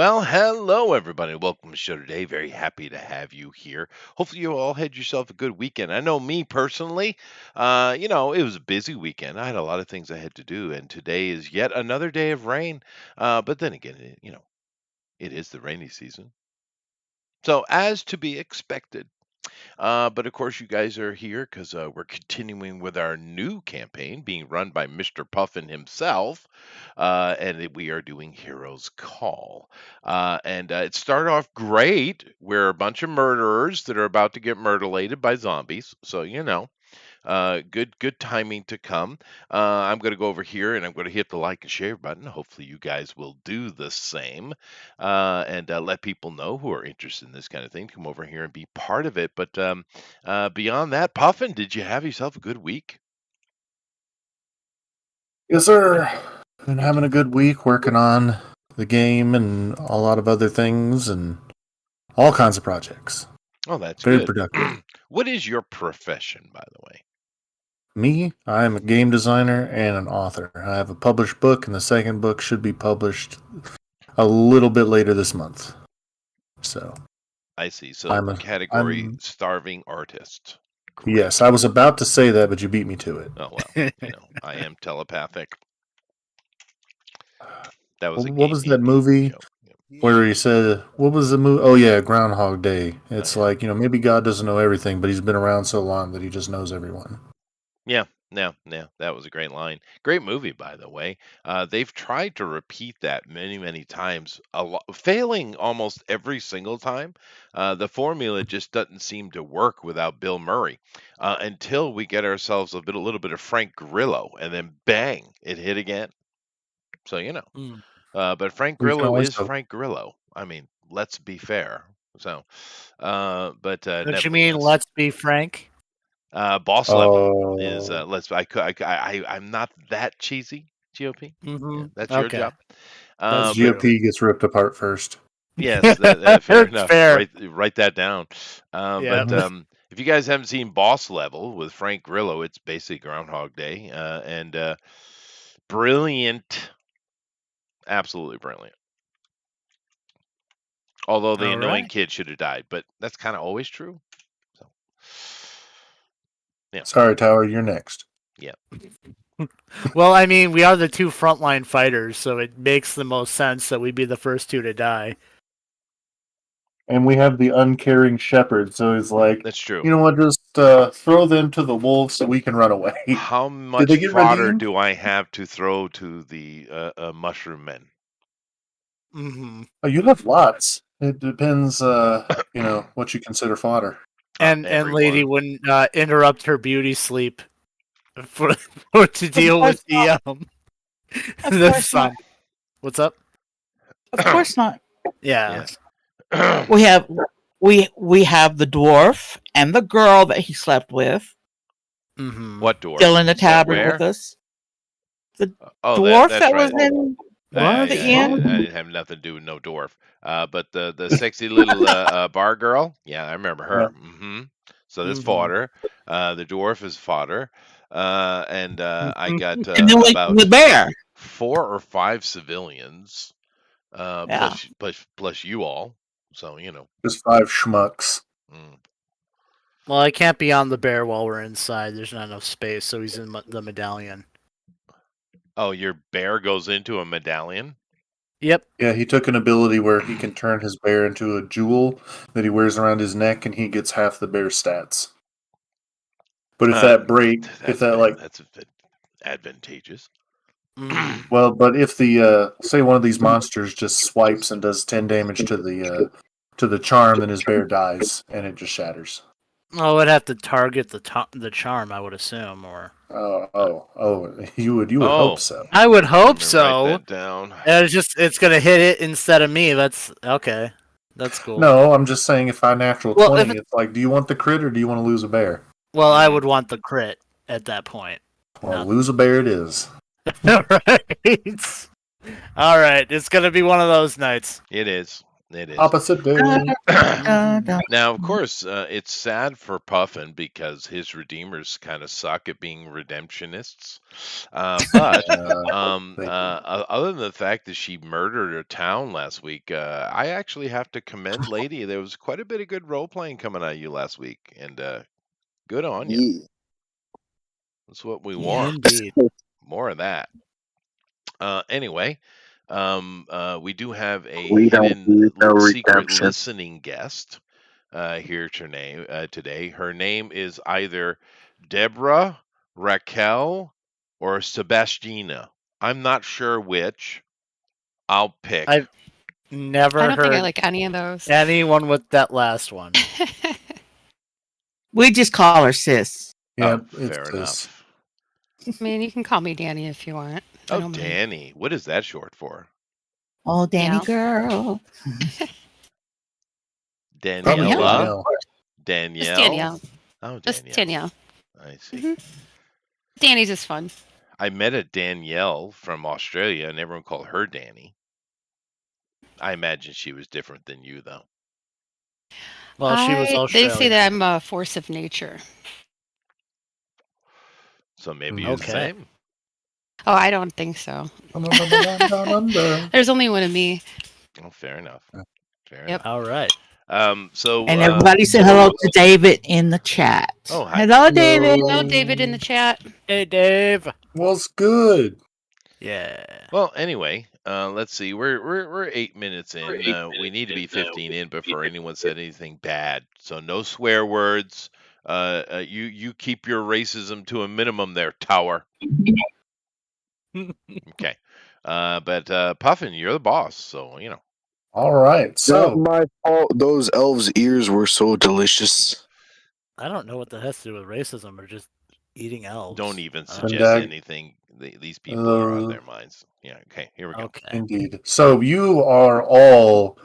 Well, hello everybody. Welcome to the show today. Very happy to have you here. Hopefully you all had yourself a good weekend. I know me personally, it was a busy weekend. I had a lot of things I had to do, and today is yet another day of rain. But then again, it is the rainy season. So as to be expected. But of course, you guys are here because we're continuing with our new campaign being run by Mr. Puffin himself. We are doing Heroes Call. It started off great. We're a bunch of murderers that are about to get murderlated by zombies. So, good timing to come. I'm going to go over here and I'm going to hit the like and share button. Hopefully, you guys will do the same and let people know who are interested in this kind of thing to come over here and be part of it. But beyond that, Puffin, did you have yourself a good week? Yes, sir. Been having a good week working on the game and a lot of other things and all kinds of projects. Oh, that's Very good. productive. What is your profession, by the way? Me, I'm a game designer and an author. I have a published book, and the second book should be published a little bit later this month. So I see. So I'm category starving artist. Correct. Yes, I was about to say that, but you beat me to it. Oh well, I am telepathic. That was What was that movie joke. where he said, what was the movie? Oh, yeah, Groundhog Day. It's like, maybe God doesn't know everything, but he's been around so long that he just knows everyone. Yeah, that was a great line. Great movie, by the way. They've tried to repeat that many, many times, failing almost every single time. The formula just doesn't seem to work without Bill Murray until we get ourselves a little bit of Frank Grillo, and then bang, it hit again. So but Frank Grillo is Frank Grillo. I mean, let's be fair. So, don't you mean let's be frank? Boss level is I'm not that cheesy. GOP, that's your job. GOP gets ripped apart first. Yes, fair enough. Fair. Write that down. But if you guys haven't seen Boss Level with Frank Grillo, it's basically Groundhog Day, and brilliant, absolutely brilliant. Although the annoying kid should have died, but that's kind of always true. So, yeah. Sorry, Tower, you're next. Yeah. Well, I mean, we are the two frontline fighters, so it makes the most sense that we'd be the first two to die. And we have the uncaring shepherd, so he's like, that's true. You know what? Just throw them to the wolves so we can run away. How much fodder do I have to throw to the mushroom men? Mm-hmm. Oh, you have lots. It depends, what you consider fodder. And lady wouldn't interrupt her beauty sleep for to deal with the sun. What's up? Of course not. Yeah. We have the dwarf and the girl that he slept with. Mm-hmm. What dwarf? Still in the tavern with us. The dwarf that was in one of the inn. I didn't have nothing to do with no dwarf. But the sexy little bar girl, yeah, I remember her. Yeah. Mm-hmm. So that's fodder. The dwarf is fodder. I got and then about the bear. 4 or 5 civilians, plus you all. So just 5 schmucks. Well, I can't be on the bear while we're inside. There's not enough space, so he's in the medallion. Oh, your bear goes into a medallion? Yep. Yeah, he took an ability where he can turn his bear into a jewel that he wears around his neck, and he gets half the bear's stats. But if that's advantageous. Well, but if the say one of these monsters just swipes and does 10 damage to the charm, then his bear dies and it just shatters. Oh, I'd have to target the charm, I would assume, or. You would hope so. I would hope so. Write that down. It's gonna hit it instead of me. That's okay. That's cool. No, I'm just saying if I natural 20, it's like, do you want the crit or do you want to lose a bear? Well, I would want the crit at that point. Well, lose a bear it is. Right. All right. It's gonna be one of those nights. It is. It is. Opposite day. Now, of course, it's sad for Puffin because his redeemers kind of suck at being redemptionists. But Thank you. other than the fact that she murdered a town last week, I actually have to commend Lady. There was quite a bit of good role playing coming out of you last week, and good on you. Yeah. That's what we Yeah. want. Indeed. More of that. Anyway, we do have a We don't need no secret redemption. listening guest here today. Her name is either Deborah, Raquel, or Sebastiana. I'm not sure which. I'll pick. I've never I don't think I heard like any of those. anyone with that last one. We just call her sis. Yep, Oh, fair it's this. enough. I mean, you can call me Danny if you want. I Oh, don't mind. Danny. What is that short for? Oh, Danny Yeah. girl. Probably Daniela? Danielle. Danielle? Just Danielle. Oh, Just Danielle. Danielle. I see. Mhm. Danny's just fun. I met a Danielle from Australia, and everyone called her Danny. I imagine she was different than you, though. Well, she was They Australian. say that I'm a force of nature. So maybe you're the Okay. same. Oh, I don't think so. Down under. There's only one of me. Oh, fair enough. Fair Yep. All right. enough. So And everybody said hello to David in the chat. Oh, hi, Hello, David. Hello, David in the chat. Hey, Dave. What's good? Yeah. Well, anyway, let's see. We're 8 minutes in. We need to be 15 in before anyone said anything bad. So no swear words. You keep your racism to a minimum there, Tower. Okay. But Puffin, you're the boss, so you know. All right. Not So my fault. Those elves' ears were so delicious. I don't know what that has to do with racism or just eating elves. Don't even Uh, suggest Dag- anything. These people are out of their minds. Yeah. Okay. Here we go. Okay. indeed. So you are all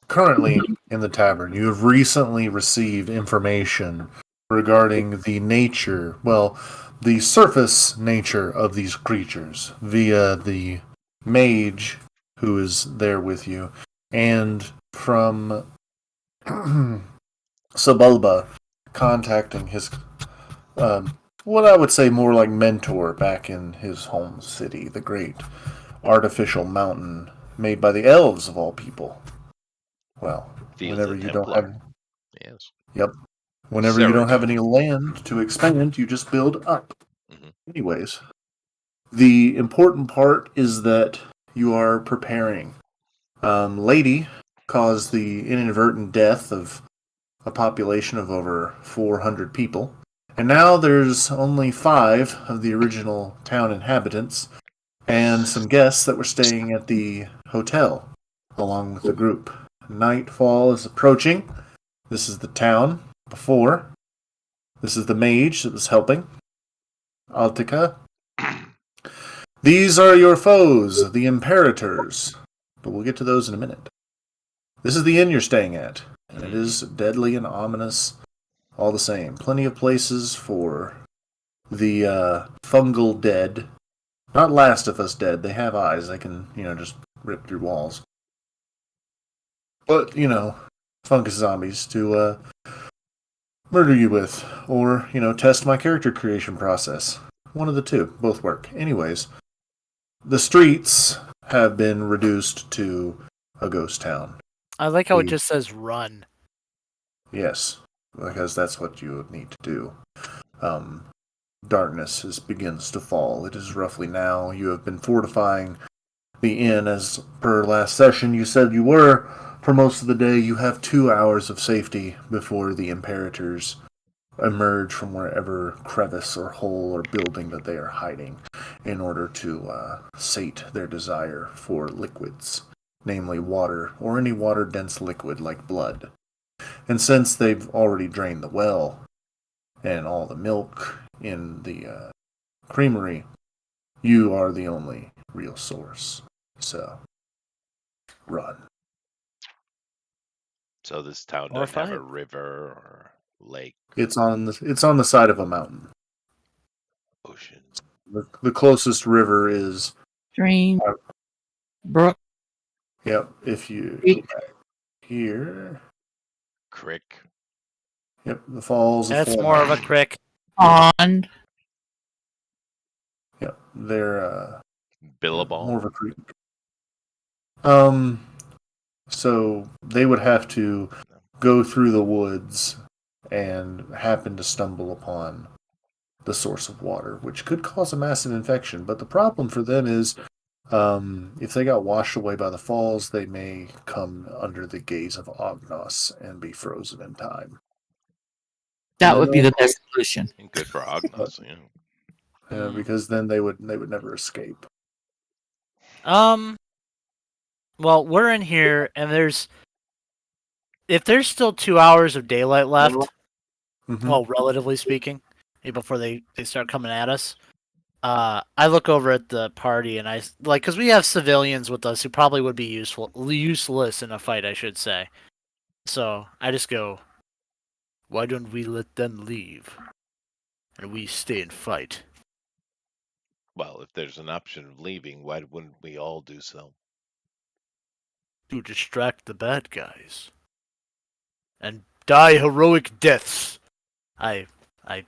currently in the tavern. You have recently received information regarding the nature, well, the surface nature of these creatures via the mage who is there with you, and from Sebulba contacting his, what I would say more like mentor back in his home city, the great artificial mountain made by the elves of all people. Well, Fields whenever of you don't Templar. have, Yes. whenever you don't have Cerator. any land to expand, you just build up. Mhm. Anyways, the important part is that you are preparing. Lady caused the inadvertent death of a population of over 400 people, and now there's only 5 of the original town inhabitants and some guests that were staying at the hotel along with the group. Nightfall is approaching. This is the town before. This is the mage that was helping. Altica. These are your foes, the Imperators. But we'll get to those in a minute. This is the inn you're staying at, and it is deadly and ominous all the same. Plenty of places for the fungal dead. Not Last of Us dead. They have eyes. They can, just rip through walls. But, fungus zombies to murder you with, or, test my character creation process. One of the two. Both work. Anyways, the streets have been reduced to a ghost town. I like how it just says run. Yes, because that's what you would need to do. Darkness begins to fall. It is roughly now. You have been fortifying the inn as per last session. You said you were. For most of the day, you have 2 hours of safety before the Imperators emerge from wherever crevice or hole or building that they are hiding in order to sate their desire for liquids, namely water or any water-dense liquid like blood. And since they've already drained the well and all the milk in the creamery, you are the only real source. So, run. So this town Or doesn't have a five. river or lake, It's on the side of a mountain. ocean. The closest river is Stream. Brook. Yep, if you Creek. here. Crick. Yep, the falls of That's more of a crick. Pond. Yep, they're Billabong. more of a creek. So they would have to go through the woods and happen to stumble upon the source of water, which could cause a massive infection. But the problem for them is, if they got washed away by the falls, they may come under the gaze of Ognos and be frozen in time. That would be the best solution. And good for Agnes, yeah. Because then they would never escape. Well, we're in here, and if there's still 2 hours of daylight left, Mhm. well, relatively speaking, before they start coming at us, I look over at the party and because we have civilians with us who probably would be useless in a fight, I should say. So I just go, why don't we let them leave, and we stay and fight? Well, if there's an option of leaving, why wouldn't we all do so? To distract the bad guys and die heroic deaths. I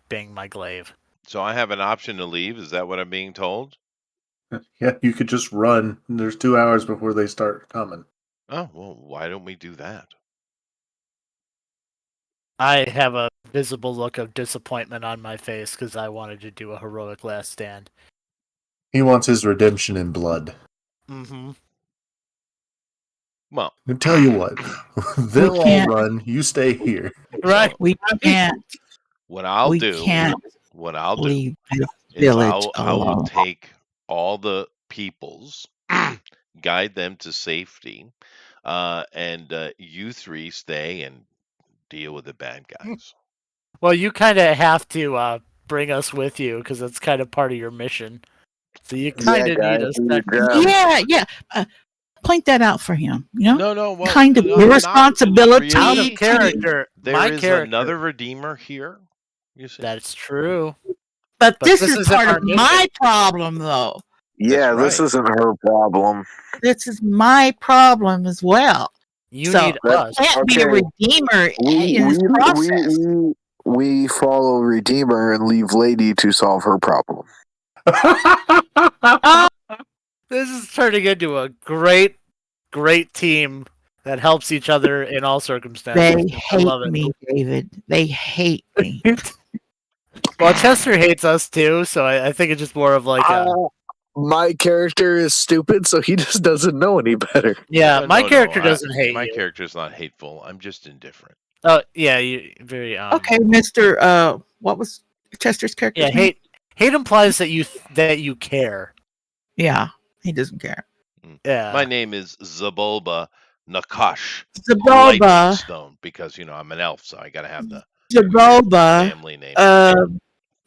bang my glaive. So I have an option to leave. Is that what I'm being told? Yeah, you could just run. There's 2 hours before they start coming. Oh, well, why don't we do that? I have a visible look of disappointment on my face because I wanted to do a heroic last stand. He wants his redemption in blood. Mm-hmm. Well, I tell you what, they'll all can't. run. You stay here. Right. We can't. what I'll we do, can't what I'll do leave this is village I will alone. take all the peoples, guide them to safety, and you three stay and deal with the bad guys. Well, you kind of have to bring us with you because that's kind of part of your mission. So you kind of need us. Yeah. Point that out for him. You know, No, well, kind of not your responsibility. Out really. of character. There my is character. another redeemer here. You see, That's true. But this this is isn't part our of my problem, though. Yeah, That's this right. isn't her problem. This is my problem as well. You So, need us. Can't be a Okay. redeemer We in this process. we follow Redeemer and leave Lady to solve her problem. This is turning into a great team that helps each other in all circumstances. They I hate love it. me, David. They hate me. Well, Chester hates us too, so I think it's just more of like My character is stupid, so he just doesn't know any better. yeah. My No, character doesn't hate my you. character's not hateful. I'm just indifferent. Oh yeah, you very Okay, Mr. What was Chester's character? Yeah, hate implies that you care. Yeah, he doesn't care. Yeah. My name is Zabulba Nakash Zaboba, Lightstone because I'm an elf, so I gotta have the Zaboba, family name.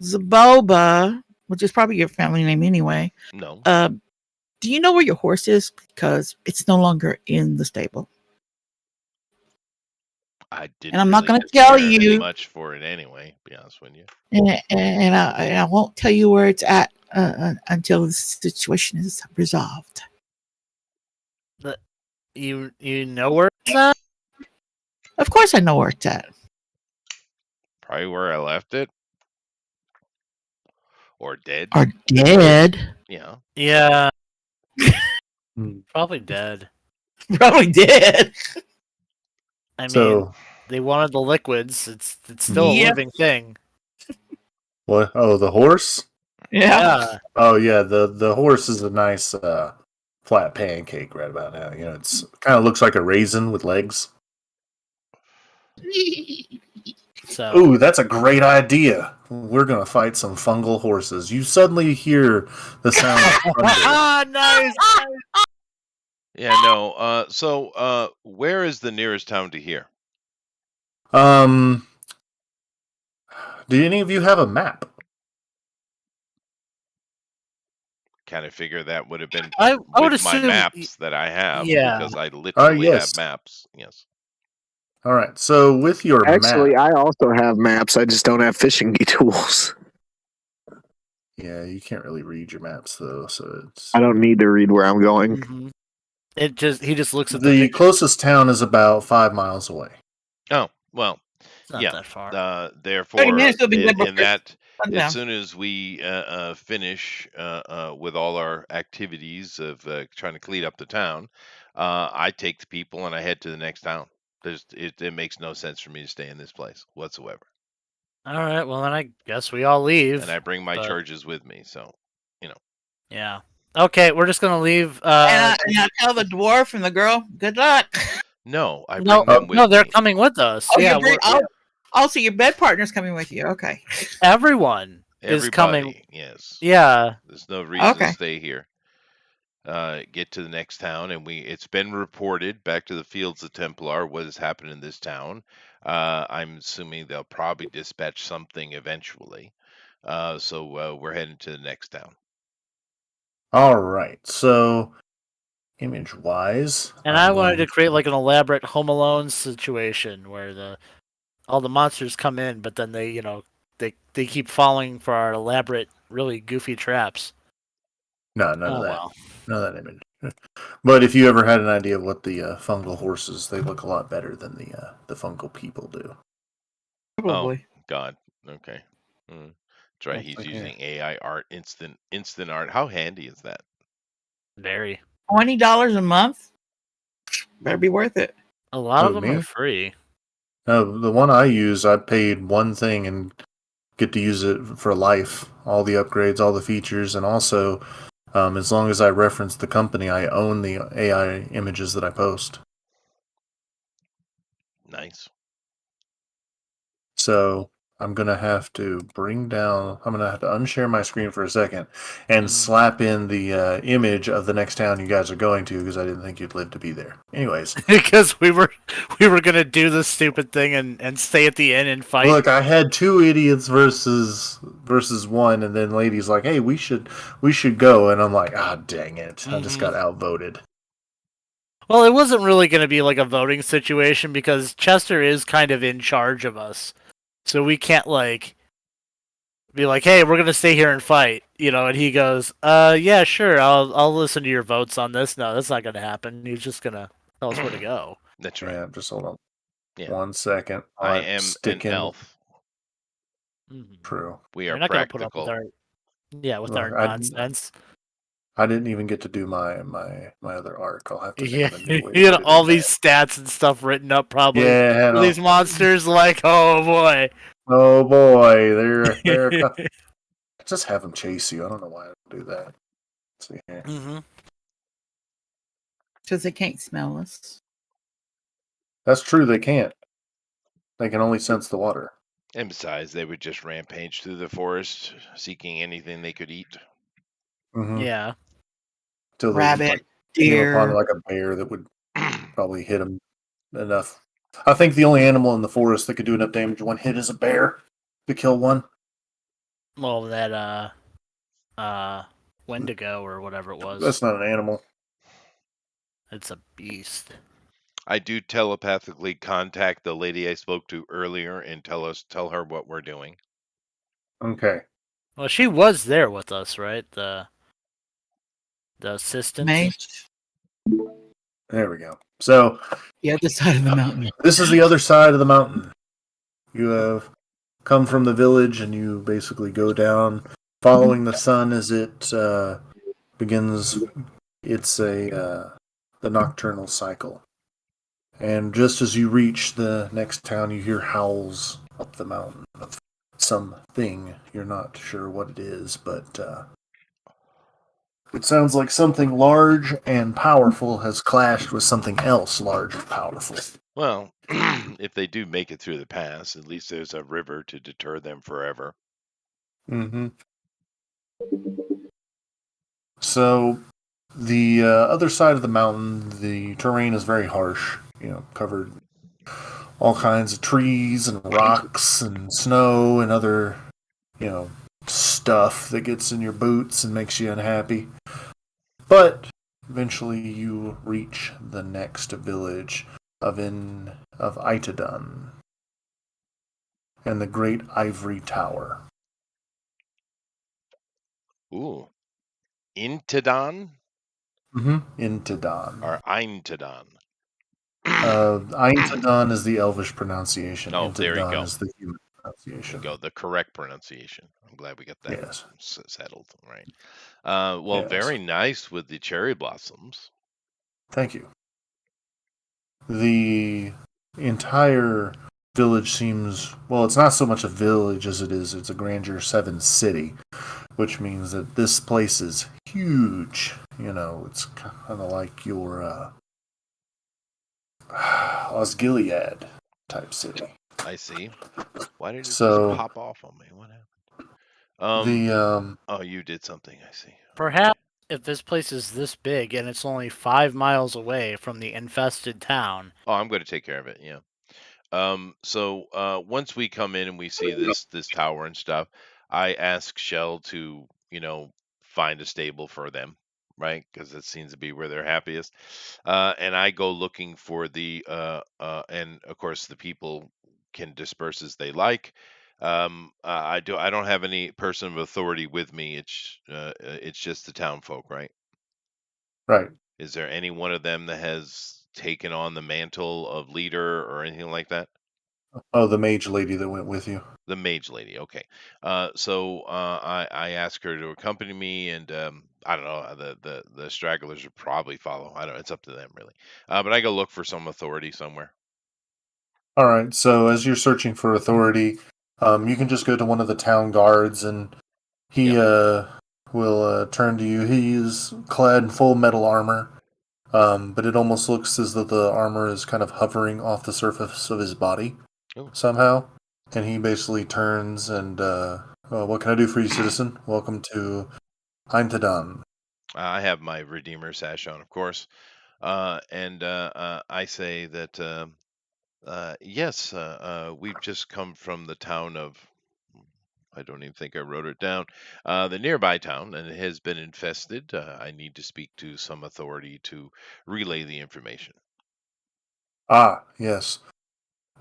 Zaboba, which is probably your family name anyway. No, Do you know where your horse is? Because it's no longer in the stable. I didn't. And I'm not really going to tell care you. much for it anyway. To be honest with you. And I won't tell you where it's at until the situation is resolved. You know where it's at? Of course I know where it's at. Probably where I left it, or dead. Or dead. Yeah. Yeah. Probably dead. Probably dead. I mean, So, they wanted the liquids. It's still a Yep. living thing. what? Oh, the horse? Yeah. Oh, yeah. The horse is a nice flat pancake right about now. It's kind of looks like a raisin with legs. So Ooh, that's a great idea. We're gonna fight some fungal horses. You suddenly hear the sound of thunder. nice. Yeah. No. So, where is the nearest town to here? Do any of you have a map? Kind of figure that would have been I would with my assume. maps that I have yeah. because I literally yes. have maps. Yes. All right. So with your Actually, map, I also have maps. I just don't have fishing tools. yeah, you can't really read your maps though. So it's I don't need to read where I'm going. Mhm. He just looks at the The picture. closest town is about 5 miles away. Oh, well, It's not yeah. that far. 30 Therefore, minutes will be good in before that, as sundown. soon as we finish with all our activities of trying to clean up the town, I take the people and I head to the next town. It makes no sense for me to stay in this place whatsoever, All right, well then I guess we all and leave. I bring my But charges with me. So, you know, yeah. Okay, we're just gonna leave. And I tell the dwarf and the girl, good luck. no, I No, bring them no, with they're me. coming with us. Oh, Yeah, so your bed partner's coming with you. Okay. everyone is coming. Everybody, yes. Yeah. There's no reason to Okay. stay here. Get to the next town, and it's been reported back to the fields of Templar what has happened in this town. I'm assuming they'll probably dispatch something eventually. So we're heading to the next town. All right. So, image wise, And I I'm wanted going to create like an elaborate Home Alone situation where all the monsters come in, but then they keep falling for our elaborate, really goofy traps. no, none of Oh that. well. None of that image. But if you ever had an idea of what the fungal horses, they look a lot better than the fungal people do. Oh Probably. God. Okay. Mm. That's right. It's He's like, yeah. using AI art, instant art. How handy is that? Very. $20 a month? Better be worth it. A lot of Who, them are me? free. No, the one I use, I paid one thing and get to use it for life. All the upgrades, all the features, and also, as long as I reference the company, I own the AI images that I post. Nice. So I'm gonna have to bring down. I'm gonna have to unshare my screen for a second and slap in the image of the next town you guys are going to because I didn't think you'd live to be there. Anyways, Because we were gonna do this stupid thing and stay at the inn and fight. look, I had two idiots versus one, and then lady's like, "Hey, we should go," and I'm like, "Ah, dang it! I just got outvoted." Well, it wasn't really gonna be like a voting situation because Chester is kind of in charge of us, so we can't like be like, "Hey, we're gonna stay here and fight," and he goes, yeah, sure, I'll listen to your votes on this." No, that's not gonna happen. He's just gonna tell us where to go. That's right. Yeah, just hold on Yeah. 1 second. I I'll am stick an in. elf. True. We You're are not gonna put up with practical. our Look, nonsense. I didn't even get to do my other arc. I'll have to think Yeah, of a new way to you had put it all in there. these stats and stuff written up probably Yeah, for these monsters. Like, oh boy. oh boy, they're just have them chase you. I don't know why I don't do that. Let's see here. Because they can't smell us. That's true. They can't. They can only sense the water. And besides, they would just rampage through the forest, seeking anything they could eat. Mm-hmm. Yeah. Till they Rabbit, came upon deer. like a bear that would probably hit them enough. I think the only animal in the forest that could do enough damage one hit is a bear to kill one. Well, that Wendigo or whatever it was. That's not an animal. It's a beast. I do telepathically contact the lady I spoke to earlier and tell her what we're doing. Okay. Well, she was there with us, right? The assistant. Mage. There we go. So The other side of the mountain. this is the other side of the mountain. You have come from the village and you basically go down following the sun as it begins the nocturnal cycle. And just as you reach the next town, you hear howls up the mountain of something. You're not sure what it is, but it sounds like something large and powerful has clashed with something else large and powerful. Well, if they do make it through the pass, at least there's a river to deter them forever. Mm-hmm. So, the other side of the mountain, the terrain is very harsh. Covered all kinds of trees and rocks and snow and other, stuff that gets in your boots and makes you unhappy. But eventually, you reach the next village of Itadun and the Great Ivory Tower. Ooh. Intidon? Intadon. or Eintadon? Eintadon is the Elvish pronunciation. Oh, there you Intadon go. is the human There you pronunciation. go. The correct pronunciation. I'm glad we got that Yes. settled. Right. Well, Yes. very nice with the cherry blossoms. Thank you. The entire village seems, well, it's not so much a village as it's a grandeur 7 city, which means that this place is huge. It's kind of like your Osgiliath type city. I see. Why did it just So pop off on me? What happened? Um. the Oh, you did something. I see. Okay. Perhaps if this place is this big and it's only 5 miles away from the infested town. Oh, I'm going to take care of it. Yeah. So once we come in and we see this tower and stuff, I ask Shell to, find a stable for them, right? Because it seems to be where they're happiest. And I go looking for and of course the people can disperse as they like. I don't have any person of authority with me. It's just the town folk, right? right. Is there any one of them that has taken on the mantle of leader or anything like that? Oh, the mage lady that went with you. The mage lady, okay. I ask her to accompany me, and I don't know. The stragglers would probably follow. I don't. It's up to them really. But I go look for some authority somewhere. All right. So as you're searching for authority, you can just go to one of the town guards, and Yep. he will turn to you. He is clad in full metal armor, but it almost looks as though the armor is kind of hovering off the surface of his body Oh. somehow. And he basically turns and, what can I do for you, citizen? Welcome to Eintadon. I have my redeemer sash on, of course, and I say that yes, we've just come from the town of. I don't even think I wrote it down. The nearby town, and it has been infested. I need to speak to some authority to relay the information. Ah, yes.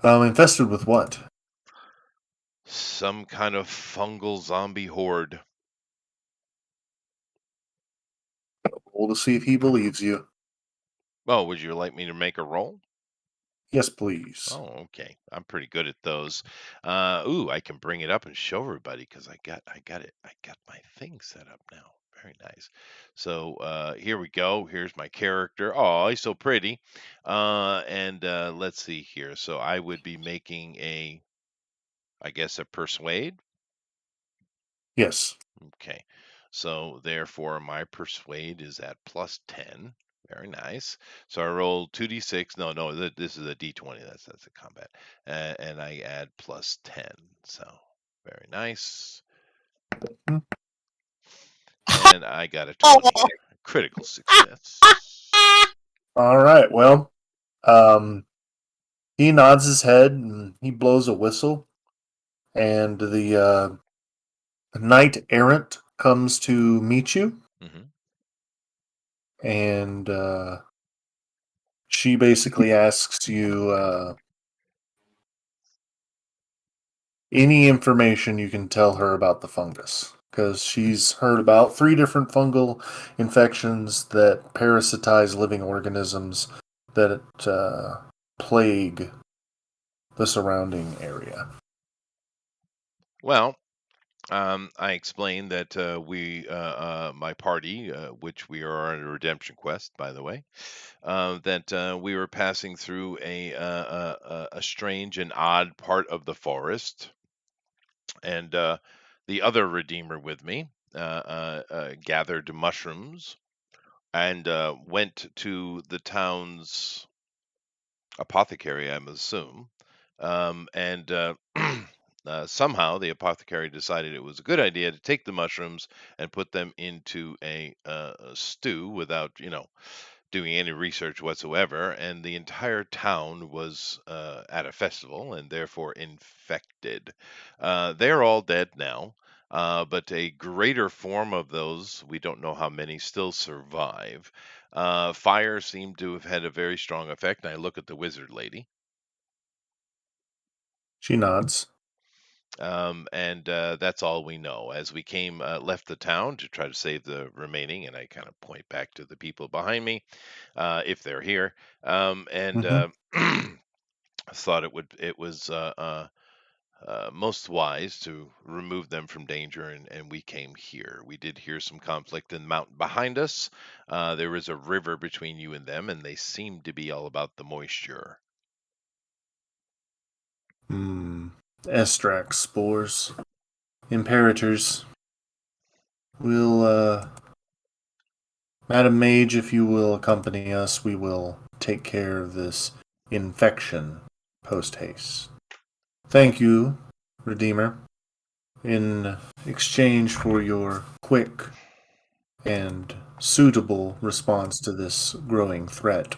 Infested with what? Some kind of fungal zombie horde. Roll to see if he believes you. Oh, would you like me to make a roll? Yes, please. Oh, okay. I'm pretty good at those. Ooh, I can bring it up and show everybody because I got it. I got my thing set up now. Very nice. So here we go. Here's my character. Oh, he's so pretty. And let's see here. So I would be making I guess, a persuade. Yes. Okay. So therefore, my persuade is at +10. Very nice. So I roll 2d6. No, this is a d20. That's a combat, and I add +10. So very nice. Hmm. And I got a 20. Critical success. All right. Well, he nods his head and he blows a whistle, and the knight errant comes to meet you, Hmm. and she basically asks you any information you can tell her about the fungus. Because she's heard about 3 different fungal infections that parasitize living organisms that plague the surrounding area. Well, I explained that my party, which we are on a redemption quest, by the way, that we were passing through a strange and odd part of the forest, and the other redeemer with me gathered mushrooms and went to the town's apothecary, I assume, and somehow the apothecary decided it was a good idea to take the mushrooms and put them into a stew without, doing any research whatsoever, and the entire town was at a festival and therefore infected. They're all dead now, but a greater form of those, we don't know how many, still survive. Fire seemed to have had a very strong effect. And I look at the wizard lady. She nods. And that's all we know. As we left the town to try to save the remaining, and I kind of point back to the people behind me, if they're here, and Hmm. thought it was most wise to remove them from danger, and we came here. We did hear some conflict in the mountain behind us. There was a river between you and them, and they seemed to be all about the moisture. Estrax spores. Imperators. We'll, Madam Mage, if you will accompany us, we will take care of this infection post haste. Thank you, Redeemer, in exchange for your quick and suitable response to this growing threat.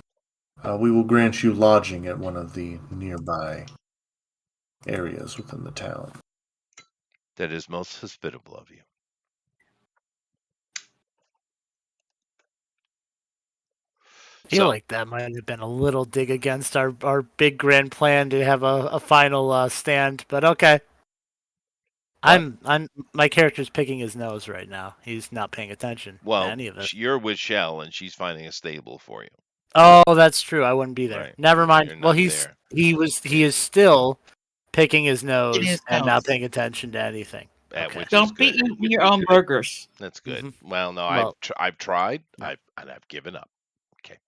We will grant you lodging at one of the nearby areas within the town. That is most hospitable of you. I feel So, like that might have been a little dig against our big grand plan to have a final stand, but okay. but I'm my character's picking his nose right now. He's not paying attention to well, any of it. you're with Shell, and she's finding a stable for you. Oh, that's true. I wouldn't be there. Right? Never mind. You're Well, not there. he is still picking his It nose is and not nose. paying attention to anything. Okay. Which is Don't be good. eating your own burgers. That's good. Mhm. Well, no, Well, I've tried. no. I've given up. Okay.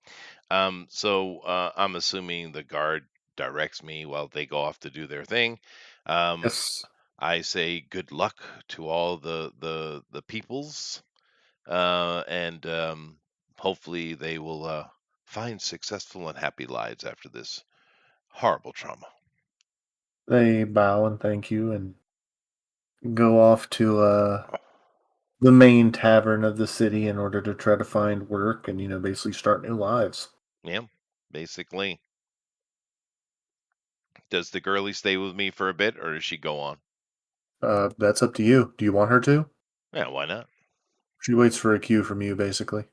So I'm assuming the guard directs me while they go off to do their thing. Um, Yes, I say good luck to all the peoples, and hopefully they will find successful and happy lives after this horrible trauma. they bow and thank you and go off to the main tavern of the city in order to try to find work and, basically start new lives. Yeah, basically. Does the girlie stay with me for a bit, or does she go on? That's up to you. Do you want her to? Yeah, why not? She waits for a cue from you, basically.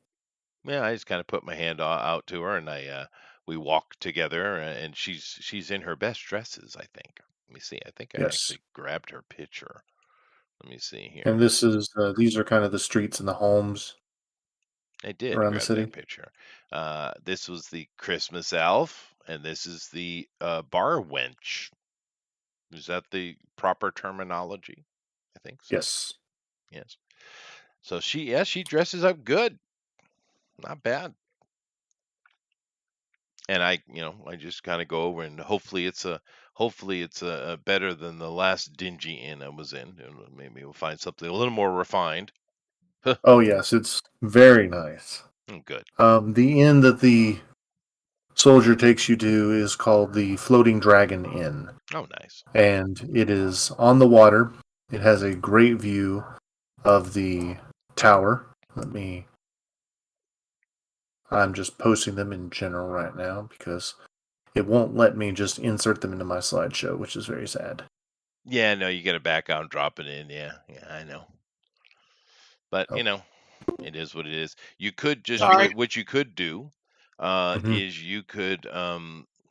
Yeah, I just kind of put my hand out to her, and we walk together, and she's in her best dresses, I think. Let me see. I think I Yes. actually grabbed her picture. Let me see And here. these are kind of the streets and the homes I did around the grab that city. picture. This was the Christmas elf, and this is the bar wench. Is that the proper terminology? I think so. Yes. Yes. So she dresses up good. Not bad. And I just kind of go over, and hopefully it's a better than the last dingy inn I was in, and maybe we'll find something a little more refined. Oh, yes, it's very nice. Good. The inn that the soldier takes you to is called the Floating Dragon Inn, Oh, nice. and it is on the water. It has a great view of the tower. I'm just posting them in general right now because it won't let me just insert them into my slideshow, which is very sad. Yeah, no, you got to back out and drop it in. Yeah, yeah, I know. But Oh. it is what it is. You could just Sorry. what you could do, Hmm. is you could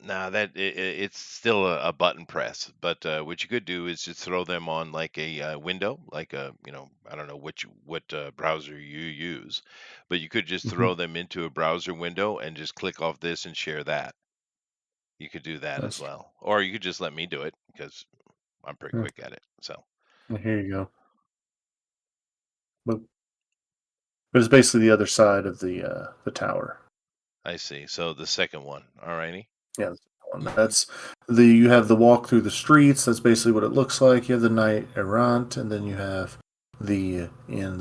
nah that it's still a button press, but what you could do is just throw them on like a window, like a I don't know what browser you use, but you could just Hmm. throw them into a browser window and just click off this and share that. You could do that as That's well, or you could just let me do it because I'm pretty true. quick at it. So Here you go. But it's basically the other side of the tower. I see. So the second one, alrighty. Yeah, that's the one. That's you have the walk through the streets. That's basically what it looks like. You have the knight errant, and then you have the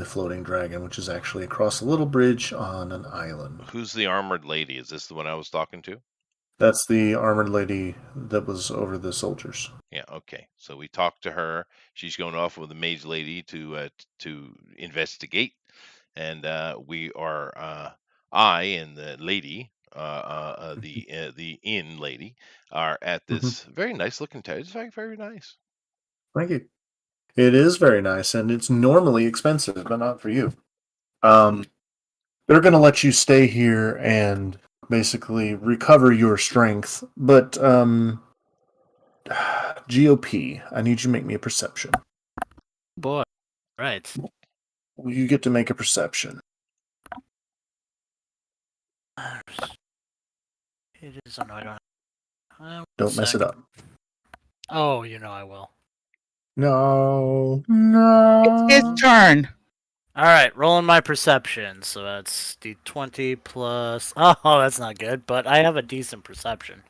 floating dragon, which is actually across a little bridge on an island. Who's the armored lady? Is this the one I was talking to? That's the armored lady that was over the soldiers. Yeah, okay. So we talked to her. She's going off with the mage lady to investigate, and we are I and the lady, the inn lady, are at Hmm. this very nice looking town. It's very nice. Thank you. It is very nice, and it's normally expensive, but not for you. Um, they're going to let you stay here and basically recover your strength, but GOP, I need you to make me a perception. Boy, right. You get to make a perception. It is. Oh, no, I don't. One Don't mess it second. up. Oh, I will. No. It's his No. turn. All right, rolling my perception. So that's D20 plus. Oh, that's not good, but I have a decent perception.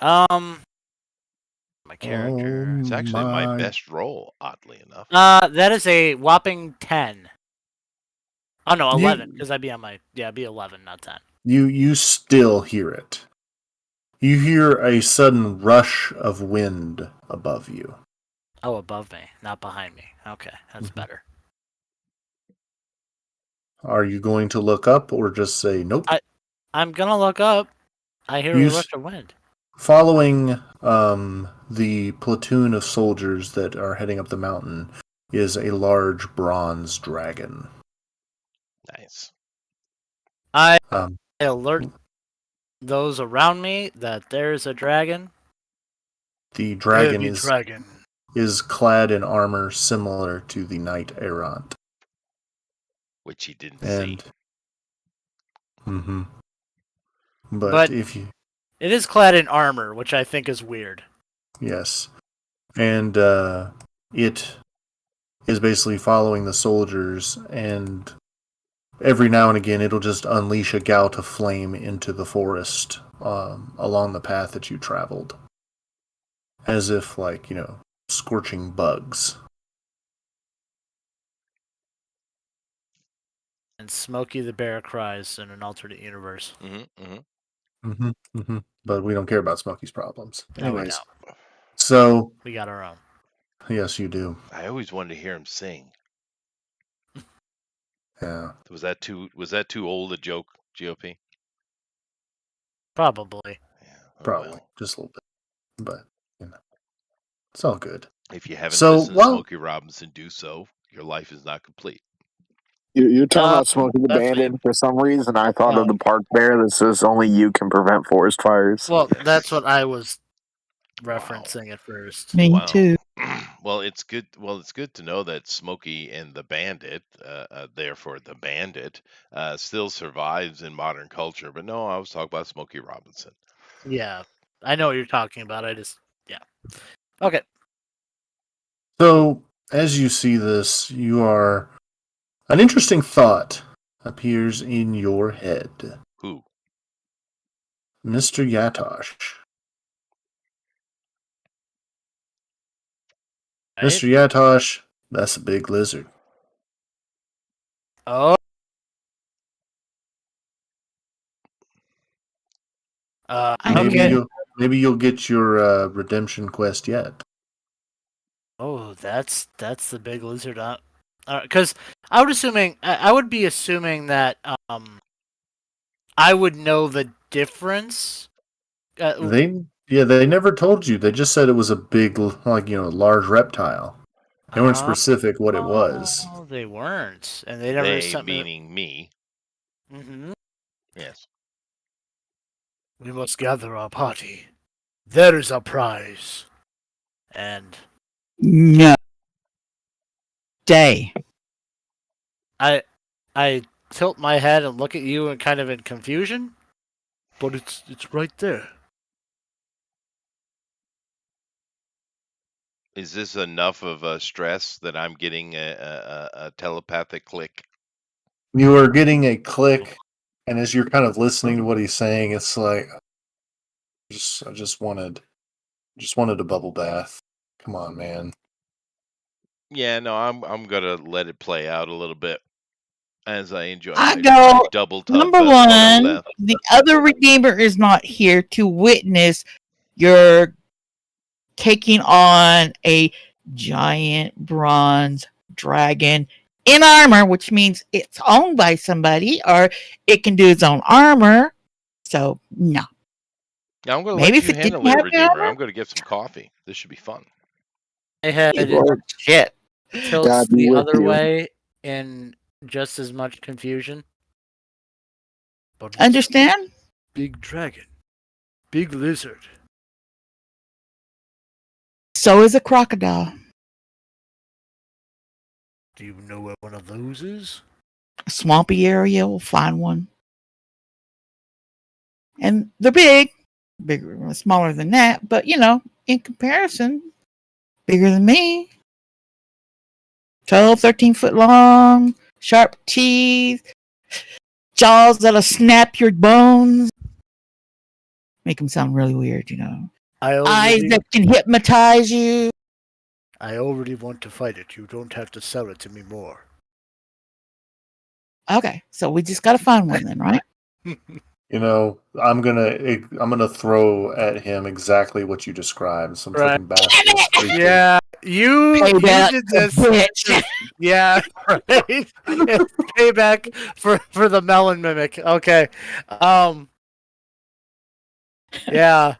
My Oh character. It's actually my my. best roll, oddly enough. That is a whopping 10. Oh no, 11 because I'd be on my it'd be 11, not 10. You still hear it. You hear a sudden rush of wind above you. Oh, above me, not behind me. Okay, that's Mhm. better. Are you going to look up or just say nope? I'm gonna look up. I hear You a s- rush of wind. Following the platoon of soldiers that are heading up the mountain is a large bronze dragon. Nice. I Um, alert those around me that there's a dragon. the dragon Heavy dragon. is clad in armor similar to the knight errant, Which he didn't see. and but But if you it is clad in armor, which I think is weird. yes, and it is basically following the soldiers, and every now and again it'll just unleash a gout of flame into the forest along the path that you traveled, as if like scorching bugs. And Smokey the Bear cries in an alternate universe. But we don't care about Smokey's problems. No, we Anyways, don't. so We got our own. yes, you do. I always wanted to hear him sing. Yeah, Was that too old a joke, GOP? Probably. Yeah. Oh, probably well. just a little bit, but it's all good. If you haven't So, listened to well, Smokey Robinson do so, your life is not complete. You're talking about Smoking the That's Bandit. For some reason, I thought of no. the park bear that says only you can prevent forest fires. Well, Yes. that's what I was Wow. referencing at first. Me Wow. too. Well, it's good. Well, it's good to know that Smokey and the Bandit, therefore the Bandit, still survives in modern culture. But no, I was talking about Smokey Robinson. Yeah, I know what you're talking about. Okay. so as you see this, an interesting thought appears in your head, Who? Mr. Yatosh. Right? Mr. Yatosh, that's a big lizard. Oh. I Maybe Okay. knew you'll get your redemption quest yet. Oh, that's the big lizard. Because I would be assuming that I would know the difference. They never told you. They just said it was a big, like large reptile. They weren't specific what it was. Oh, they weren't, and they never They sent me. meaning me. Mm-hmm. Yes. We must gather our party. There is a prize. And no day. I tilt my head and look at you and kind of in confusion. But it's right there. Is this enough of a stress that I'm getting a telepathic click? You are getting a click, and as you're kind of listening to what he's saying, it's like, I just wanted a bubble bath. Come on, man. Yeah, no, I'm gonna let it play out a little bit as I enjoy I my go, double tub number bubble one, bath. the other Redeemer is not here to witness your taking on a giant bronze dragon in armor, which means it's owned by somebody or it can do its own armor. So, no. Yeah, I'm gonna Maybe let if you it didn't handle it, have the Redeemer. armor, I'm gonna get some coffee. This should be fun. My head well, shit. tilts God be the with other you. way in just as much confusion. But it's Understand? big dragon, big lizard. So is a crocodile. Do you know where one of those is? A swampy area, we'll find one. And they're bigger, smaller than that, but in comparison, bigger than me. 12, 13 foot long, sharp teeth, jaws that'll snap your bones. Make them sound really weird, Eyes that can hypnotize you. I already want to fight it. You don't have to sell it to me more. Okay, so we just gotta find one then, right? I'm gonna throw at him exactly what you described. Some Right. freaking bastards. Yeah, you Payback, did this. bitch. Yeah, right. It's payback for the melon mimic. Okay. Yeah.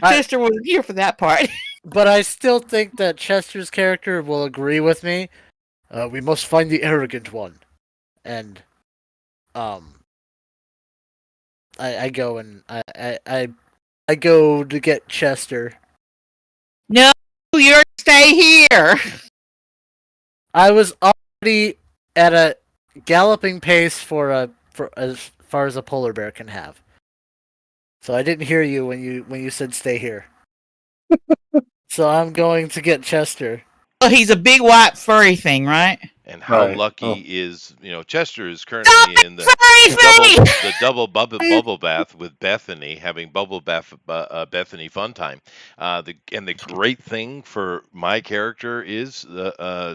Sister wasn't here for that part. But I still think that Chester's character will agree with me. We must find the arrogant one. And I go and I go to get Chester. No, you're stay here. I was already at a galloping pace for as far as a polar bear can have. So I didn't hear you when you said stay here. So I'm going to get Chester. Well, he's a big white furry thing, right? And how Right. lucky is Chester is currently in the double bubble bath with Bethany, having bubble bath Bethany fun time. The great thing for my character is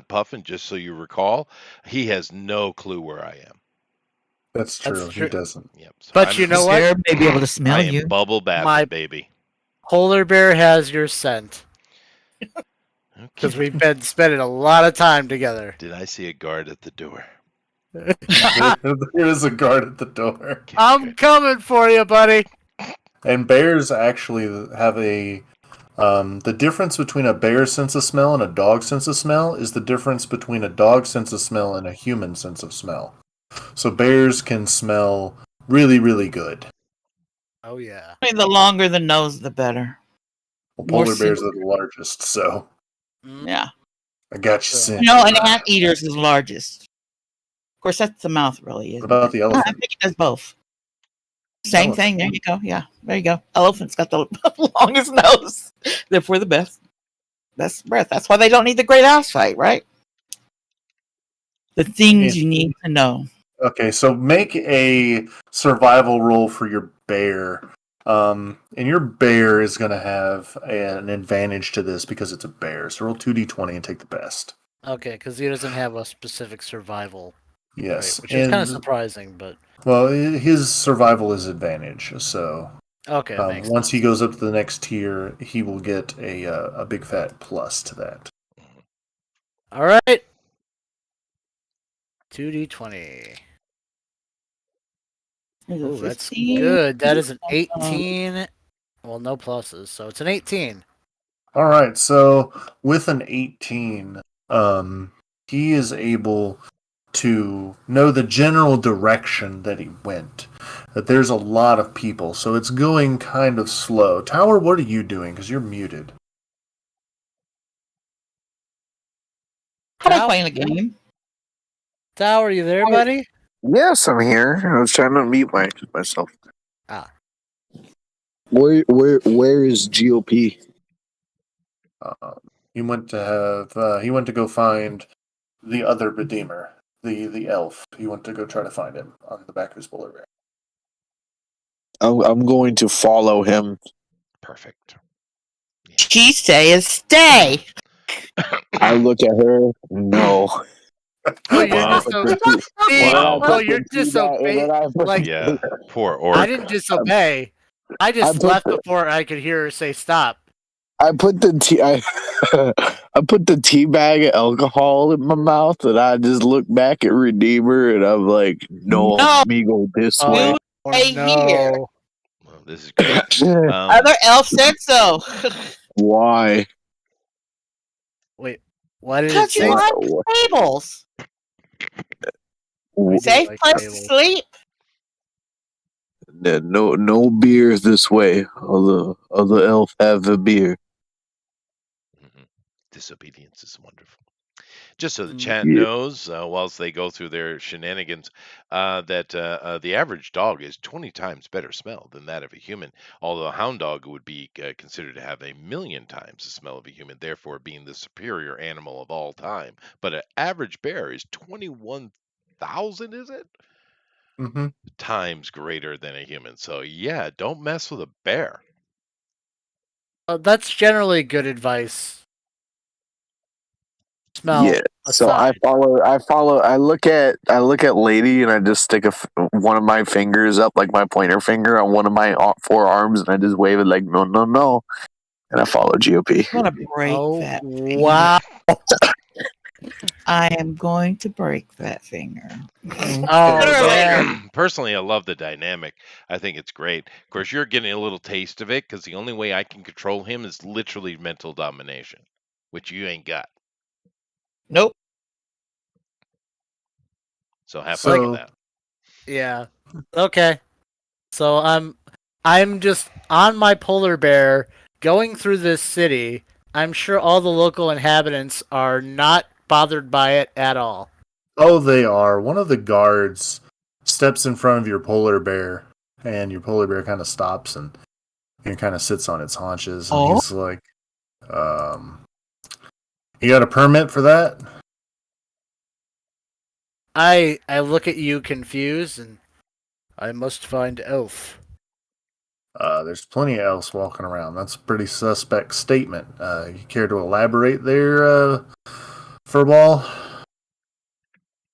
Puffin. Just so you recall, he has no clue where I am. That's true. He doesn't. Yep. So But you know what? Sarah may be able to smell I am you. bubble bath, My- baby. Polar bear has your scent because Okay. we've been spending a lot of time together. Did I see a guard at the door? There is a guard at the door. Okay, I'm good. coming for you, buddy. And bears actually have the difference between a bear's sense of smell and a dog's sense of smell is the difference between a dog's sense of smell and a human sense of smell. So bears can smell really, really good. Oh yeah. I mean, the longer the nose, the better. Well, More polar bears are the largest, so Yeah. I got you, So- Sin. No, an anteater's is largest. Of course, that's the mouth, really. What Isn't about it? the I elephant? think it does both. Same Elephant. thing. There you go. Yeah, there you go. Elephant's got the longest nose. Therefore, the best breath. That's why they don't need the great eyesight, right? The things you need to know. Okay, so make a survival roll for your bear. And your bear is going to have an advantage to this because it's a bear. So roll 2d20 and take the best. Okay, because he doesn't have a specific survival. Yes. Right, which is kind of And, surprising, but well, his survival is advantage. So okay. Makes once sense. he goes up to the next tier, he will get a big fat plus to that. All right. 2d20. Oh, that's 15. good. That is an 18. Well, no pluses, so it's an 18. All right, so with an 18, he is able to know the general direction that he went. That there's a lot of people, so it's going kind of slow. Tower, what are you doing? Because you're muted. I'm playing a game. Tower, you there, buddy? Yes, I'm here. I was trying to mute myself. Ah. Where is GOP? He went to go find the other Redeemer, the elf. He went to go try to find him on the back of his polar bear. I'm going to follow him. Perfect. She says stay. I look at her. No. Oh, you're Wow. Wow. you're disobeying. Like, Yeah. Poor orc. I didn't disobey. I just put left the- before I could hear her say stop. I put the I put the tea bag of alcohol in my mouth, and I just look back at Redeemer, and I'm like, "No, No. amigo, this way." Oh, Stay here. no. Well, this is great. Other elf said so. Why? Wait, why did it Because you say like Wha- tables. Why- Safe like place to tables. sleep. No beer this way. Other elf have a beer. Disobedience is wonderful. Just so the Mm. chat Yeah. knows, whilst they go through their shenanigans, that the average dog is 20 times better smell than that of a human, although a hound dog would be considered to have a million times the smell of a human, therefore being the superior animal of all time. But an average bear is 21,000, is it? Mm-hmm. Times greater than a human. So, yeah, don't mess with a bear. That's generally good advice. Yeah. Smell So I aside. follow. I look at Lady, and I just stick one of my fingers up, like my pointer finger, on one of my forearms, and I just wave it like no, no, no, and I follow GOP. I'm gonna break Oh, that finger. wow. I am going to break that finger. Oh, Literally. man. Personally, I love the dynamic. I think it's great. Of course, you're getting a little taste of it because the only way I can control him is literally mental domination, which you ain't got. Nope. So have fun with So, that. Yeah. Okay. So I'm just on my polar bear going through this city. I'm sure all the local inhabitants are not bothered by it at all. oh, they are. One of the guards steps in front of your polar bear, and your polar bear kind of stops and kind of sits on its haunches, and Oh. he's like, um, "You got a permit for that?" I look at you confused and I must find Elf. There's plenty of elves walking around. That's a pretty suspect statement. You care to elaborate there, Furball?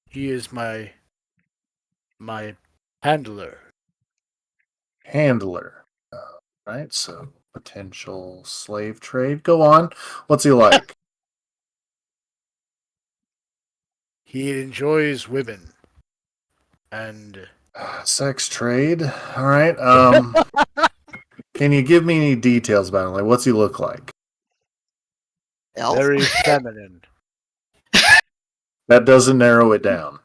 He is my handler. Handler. Right, so potential slave trade. Go on. What's he like? He enjoys women. And Sex trade. All right. Can you give me any details about him? Like, what's he look like? Elf. very feminine. That doesn't narrow it down.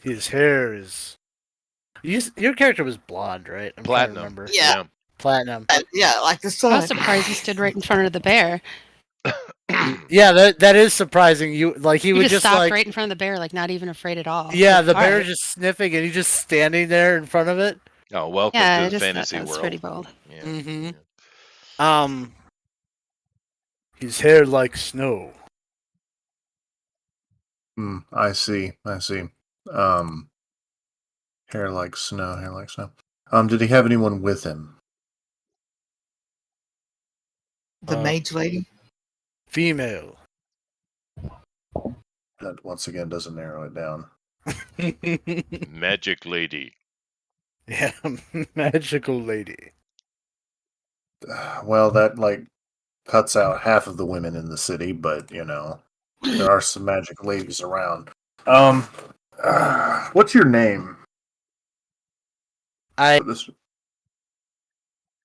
His hair is. Your character was blonde, right? I'm trying to Platinum. remember. Yeah. Yeah. Platinum. Yeah, like the I sun. was surprised he stood right in front of the bear. Yeah, that is surprising. You like he He would just just stopped like right in front of the bear, like not even afraid at all. yeah, Like, the all bear right. just sniffing and he's just standing there in front of it. Oh, welcome Yeah, to I the just thought fantasy that was world. pretty bold. Yeah. Mm-hmm. yeah. His hair like snow. I see. I see. Um, hair like snow. Hair like snow. Did he have anyone with him? The Uh, mage lady. Female. That once again doesn't narrow it down. Magic lady. Yeah, magical lady. Well, that like cuts out half of the women in the city, but there are some magic ladies around. Um, what's your name? I This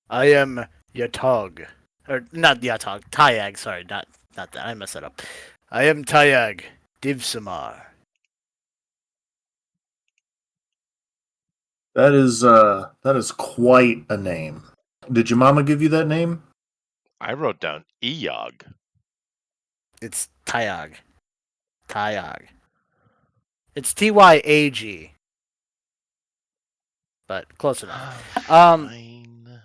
I am Yatog. Or not Yatog, Tayag, sorry, not that. I messed it up. I am Tayag Divsamar. that is quite a name. Did your mama give you that name? I wrote down Eog. It's Tayag. Tayag. It's Tyag. But close enough. Fine.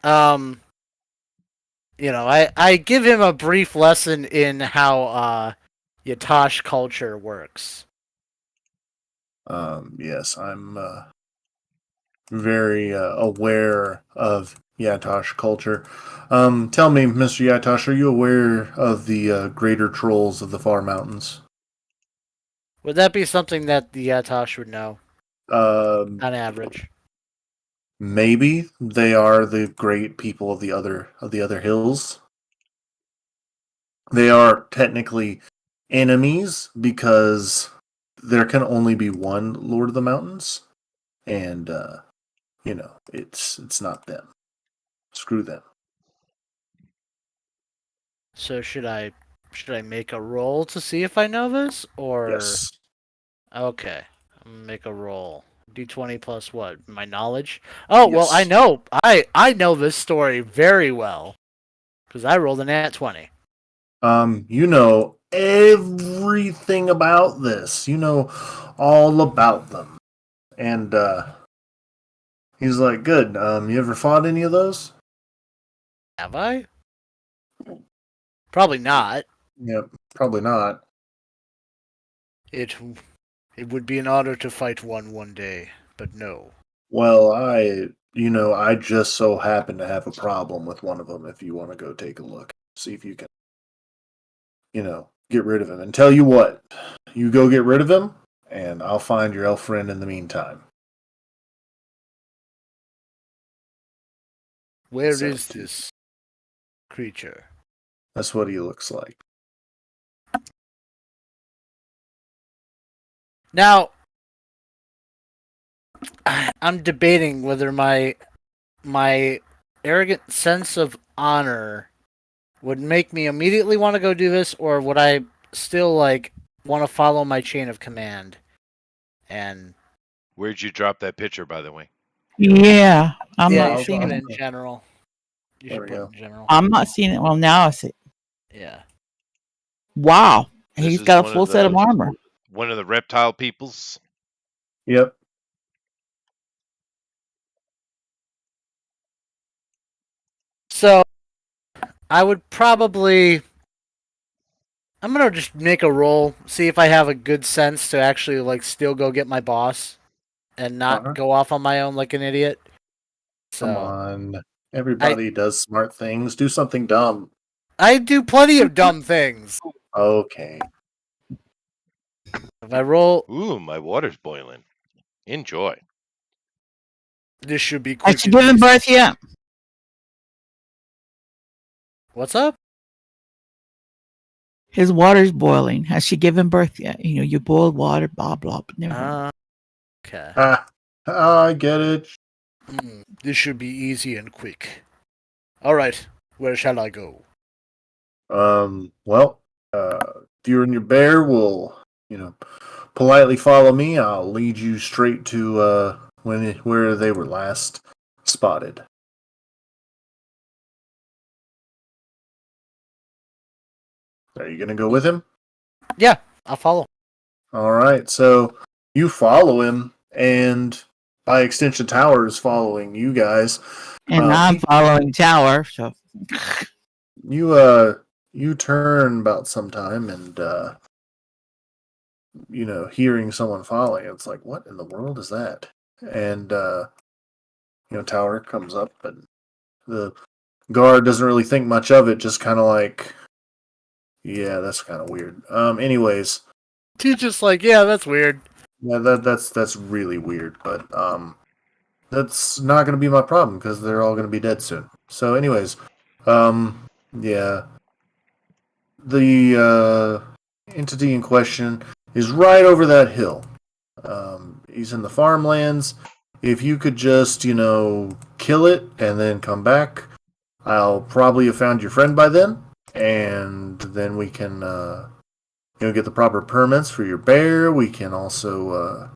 Um I give him a brief lesson in how Yatosh culture works. Yes, I'm very aware of Yatosh culture. Tell me, Mr. Yatosh, are you aware of the greater trolls of the far mountains? Would that be something that the Yatosh would know Um, on average? Maybe they are the great people of the other hills. They are technically enemies because there can only be one Lord of the Mountains, and it's not them. Screw them. So should I make a roll to see if I know this or Yes. okay. I'm gonna make a roll. D20 plus what? My knowledge? Oh, well, I Yes. know. I know this story very well because I rolled a nat 20. You know everything about this. You know all about them. And he's like, "Good. You ever fought any of those?" Have I? Probably not. Yep, probably not. It it would be an honor to fight one day, but no. Well, I just so happen to have a problem with one of them. If you want to go take a look, see if you can, get rid of him. And tell you what, you go get rid of him, and I'll find your elf friend in the meantime. Where So, is this creature? that's what he looks like. Now, I'm debating whether my arrogant sense of honor would make me immediately want to go do this, or would I still want to follow my chain of command? And Where'd you drop that picture, by the way? Yeah, I'm yeah, not you I'll, should seeing put I'll, it it. in general. You there should we put it go. in general. I'm not seeing it. Well, now I see. Yeah. Wow, This he's is got a full set of armor. one of the reptile peoples. Yep. So I would probably. I'm gonna just make a roll, see if I have a good sense to actually still go get my boss, and not Uh-huh. go off on my own like an idiot. Come So on. I Everybody does smart things. Do something dumb. I do plenty of dumb things. Okay. If I roll, Ooh, my water's boiling. Enjoy. this should be Has quick she and given easy. birth yet? What's up? His water's boiling. Has she given birth yet? You boiled water, blah blah. But never mind. Okay. I get it. This should be easy and quick. All right. Where shall I go? Well, you and your bear will, politely follow me. I'll lead you straight to where they were last spotted. Are you gonna go with him? Yeah, I'll follow. All right. So you follow him, and by extension, Tower is following you guys. And I'm He, following Tower. So you turn about sometime, and hearing someone falling, it's like, what in the world is that? And Tower comes up, and the guard doesn't really think much of it, just kind of like, yeah, that's kind of weird. Anyways, He's just yeah, that's weird. yeah, that's really weird, but that's not going to be my problem because they're all going to be dead soon. So, anyways, yeah, the entity in question is right over that hill. He's in the farmlands. If you could just, kill it and then come back, I'll probably have found your friend by then, and then we can, get the proper permits for your bear. We can also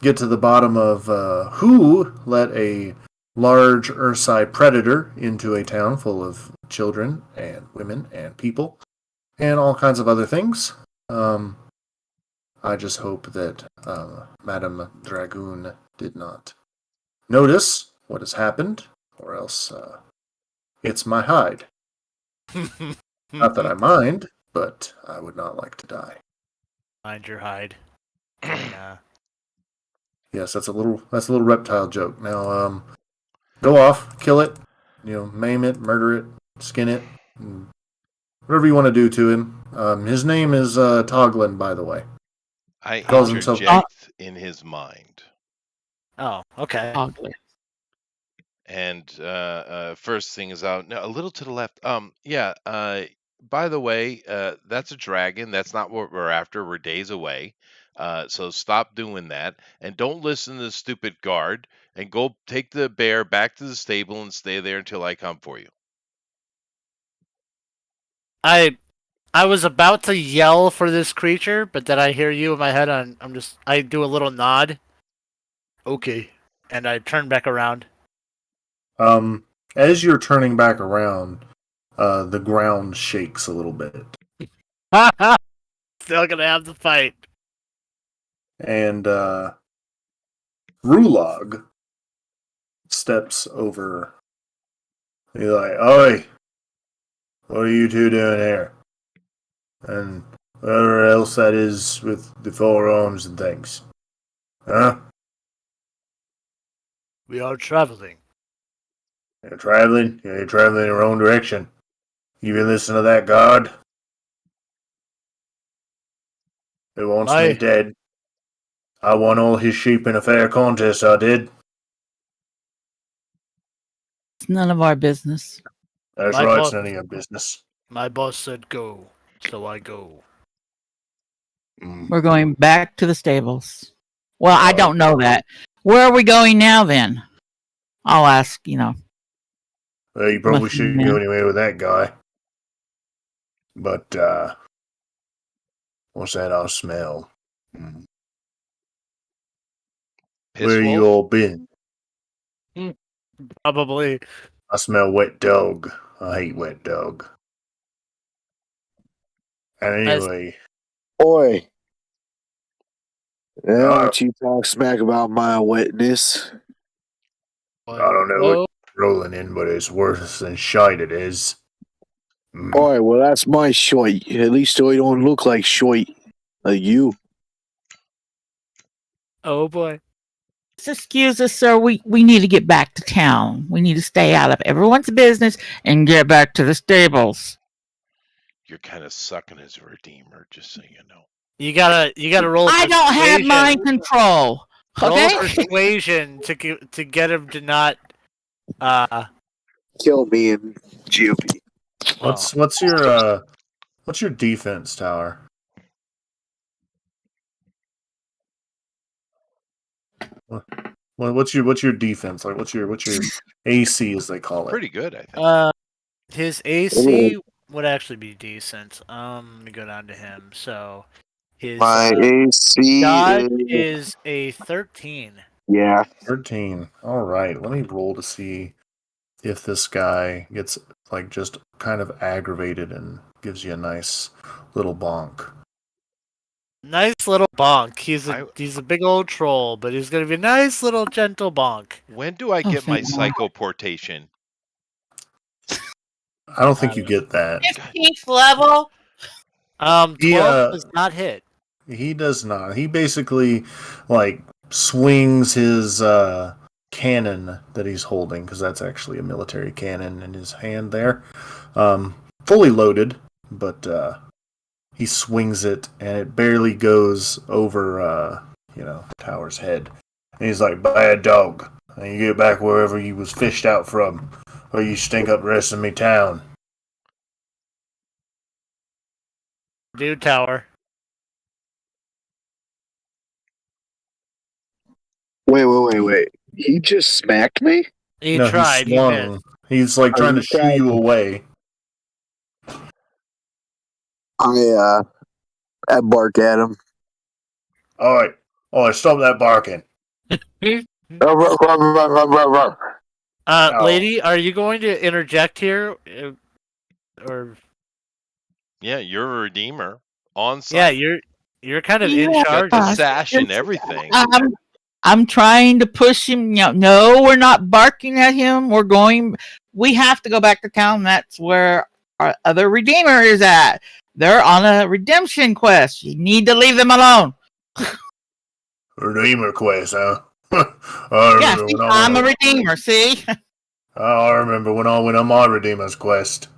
get to the bottom of who let a large Ursai predator into a town full of children and women and people and all kinds of other things. I just hope that Madame Dragoon did not notice what has happened, or else it's my hide. Not that I mind, but I would not like to die. Mind your hide. Nah. Yes, that's a little reptile joke. Now, go off, kill it, maim it, murder it, skin it, whatever you want to do to him. His name is Toglin, by the way. I Calls himself. interject in his mind. Oh, okay. ugly. And first thing is out no, a little to the left. Yeah. By the way, that's a dragon. That's not what we're after. We're days away. So stop doing that, and don't listen to the stupid guard. And go take the bear back to the stable and stay there until I come for you. I was about to yell for this creature, but then I hear you in my head. I do a little nod, Okay. And I turn back around. As you're turning back around, the ground shakes a little bit, Still gonna have the fight. and Rulog steps over. He's like, "Oi, what are you two doing here? And whatever else that is with the forearms and things, huh? We are traveling. You're traveling. You're traveling in your own direction. You been listening to that god? Who wants me My dead? I won all his sheep in a fair contest. I did. It's none of our business. That's My right. boss- It's none of your business." my boss said go, so I go. We're going back to the stables. Well, I Oh. don't know that. Where are we going now then? I'll ask, Well, you probably Must shouldn't be. go anywhere with that guy. But, what's that I smell? Piss Where you wolf? all been? Probably. I smell wet dog. I hate wet dog. And As- anyway, Oi. Yeah, Uh, don't you talk smack about my wetness. I don't know what you're rolling in, but it's worse than shite it is. Oi, well, that's my shite. At least I don't look like shite. Like you. Oh boy. Just excuse us, sir. We need to get back to town. We need to stay out of everyone's business and get back to the stables. You're kind of sucking as a redeemer, just so you know. You gotta roll. I don't have persuasion. mind control. Roll Okay. persuasion to get him to not. Kill me and GOP. What's your defense tower? What's your defense like? What's your AC as they call it? Pretty good, I think. His AC would actually be decent. Let me go down to him. So his My AC dodge is... is a 13. Yeah. 13. All right. Let me roll to see if this guy gets like just kind of aggravated and gives you a nice little bonk. Nice little bonk. He's a big old troll, but he's gonna be a nice little gentle bonk. When do I Oh, get my thank God. psychoportation? I don't think you get that. 15th level. 12 He, does not hit. He does not. He basically like swings his cannon that he's holding, because that's actually a military cannon in his hand there, fully loaded, but he swings it and it barely goes over Tower's head. And he's like, "Bad dog, and you get back wherever you was fished out from, or you stink up the rest of me town." Dude tower. Wait. He just smacked me? He No, tried. he He swung. missed. He's like trying to shoo you away. I bark at him. All right, stop that barking. Lady, are you going to interject here, or? Yeah, you're a redeemer. On Yeah, site. you're kind of in Yeah. Got charge. the of- sash and everything. I'm trying to push him. No, we're not barking at him. We have to go back to town. That's where our other redeemer is at. They're on a redemption quest. You need to leave them alone. Redeemer quest, huh? Yeah, see, I'm a redeemer. See, I remember when I went on my Redeemer's quest.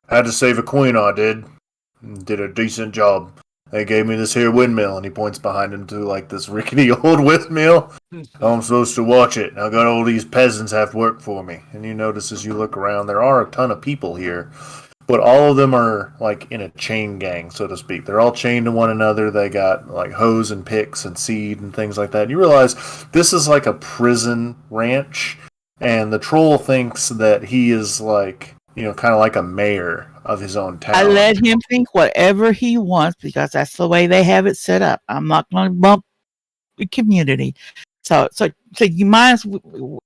Had to save a queen, I did. Did a decent job. They gave me this here windmill, and he points behind him to like this rickety old windmill. I'm supposed to watch it. I got all these peasants have to work for me. And you notice as you look around, there are a ton of people here. But all of them are like in a chain gang, so to speak. They're all chained to one another. They got like hoes and picks and seed and things like that. And you realize this is like a prison ranch, and the troll thinks that he is like, kind of like a mayor of his own town. I let him think whatever he wants because that's the way they have it set up. I'm not going to bump the community. So you might we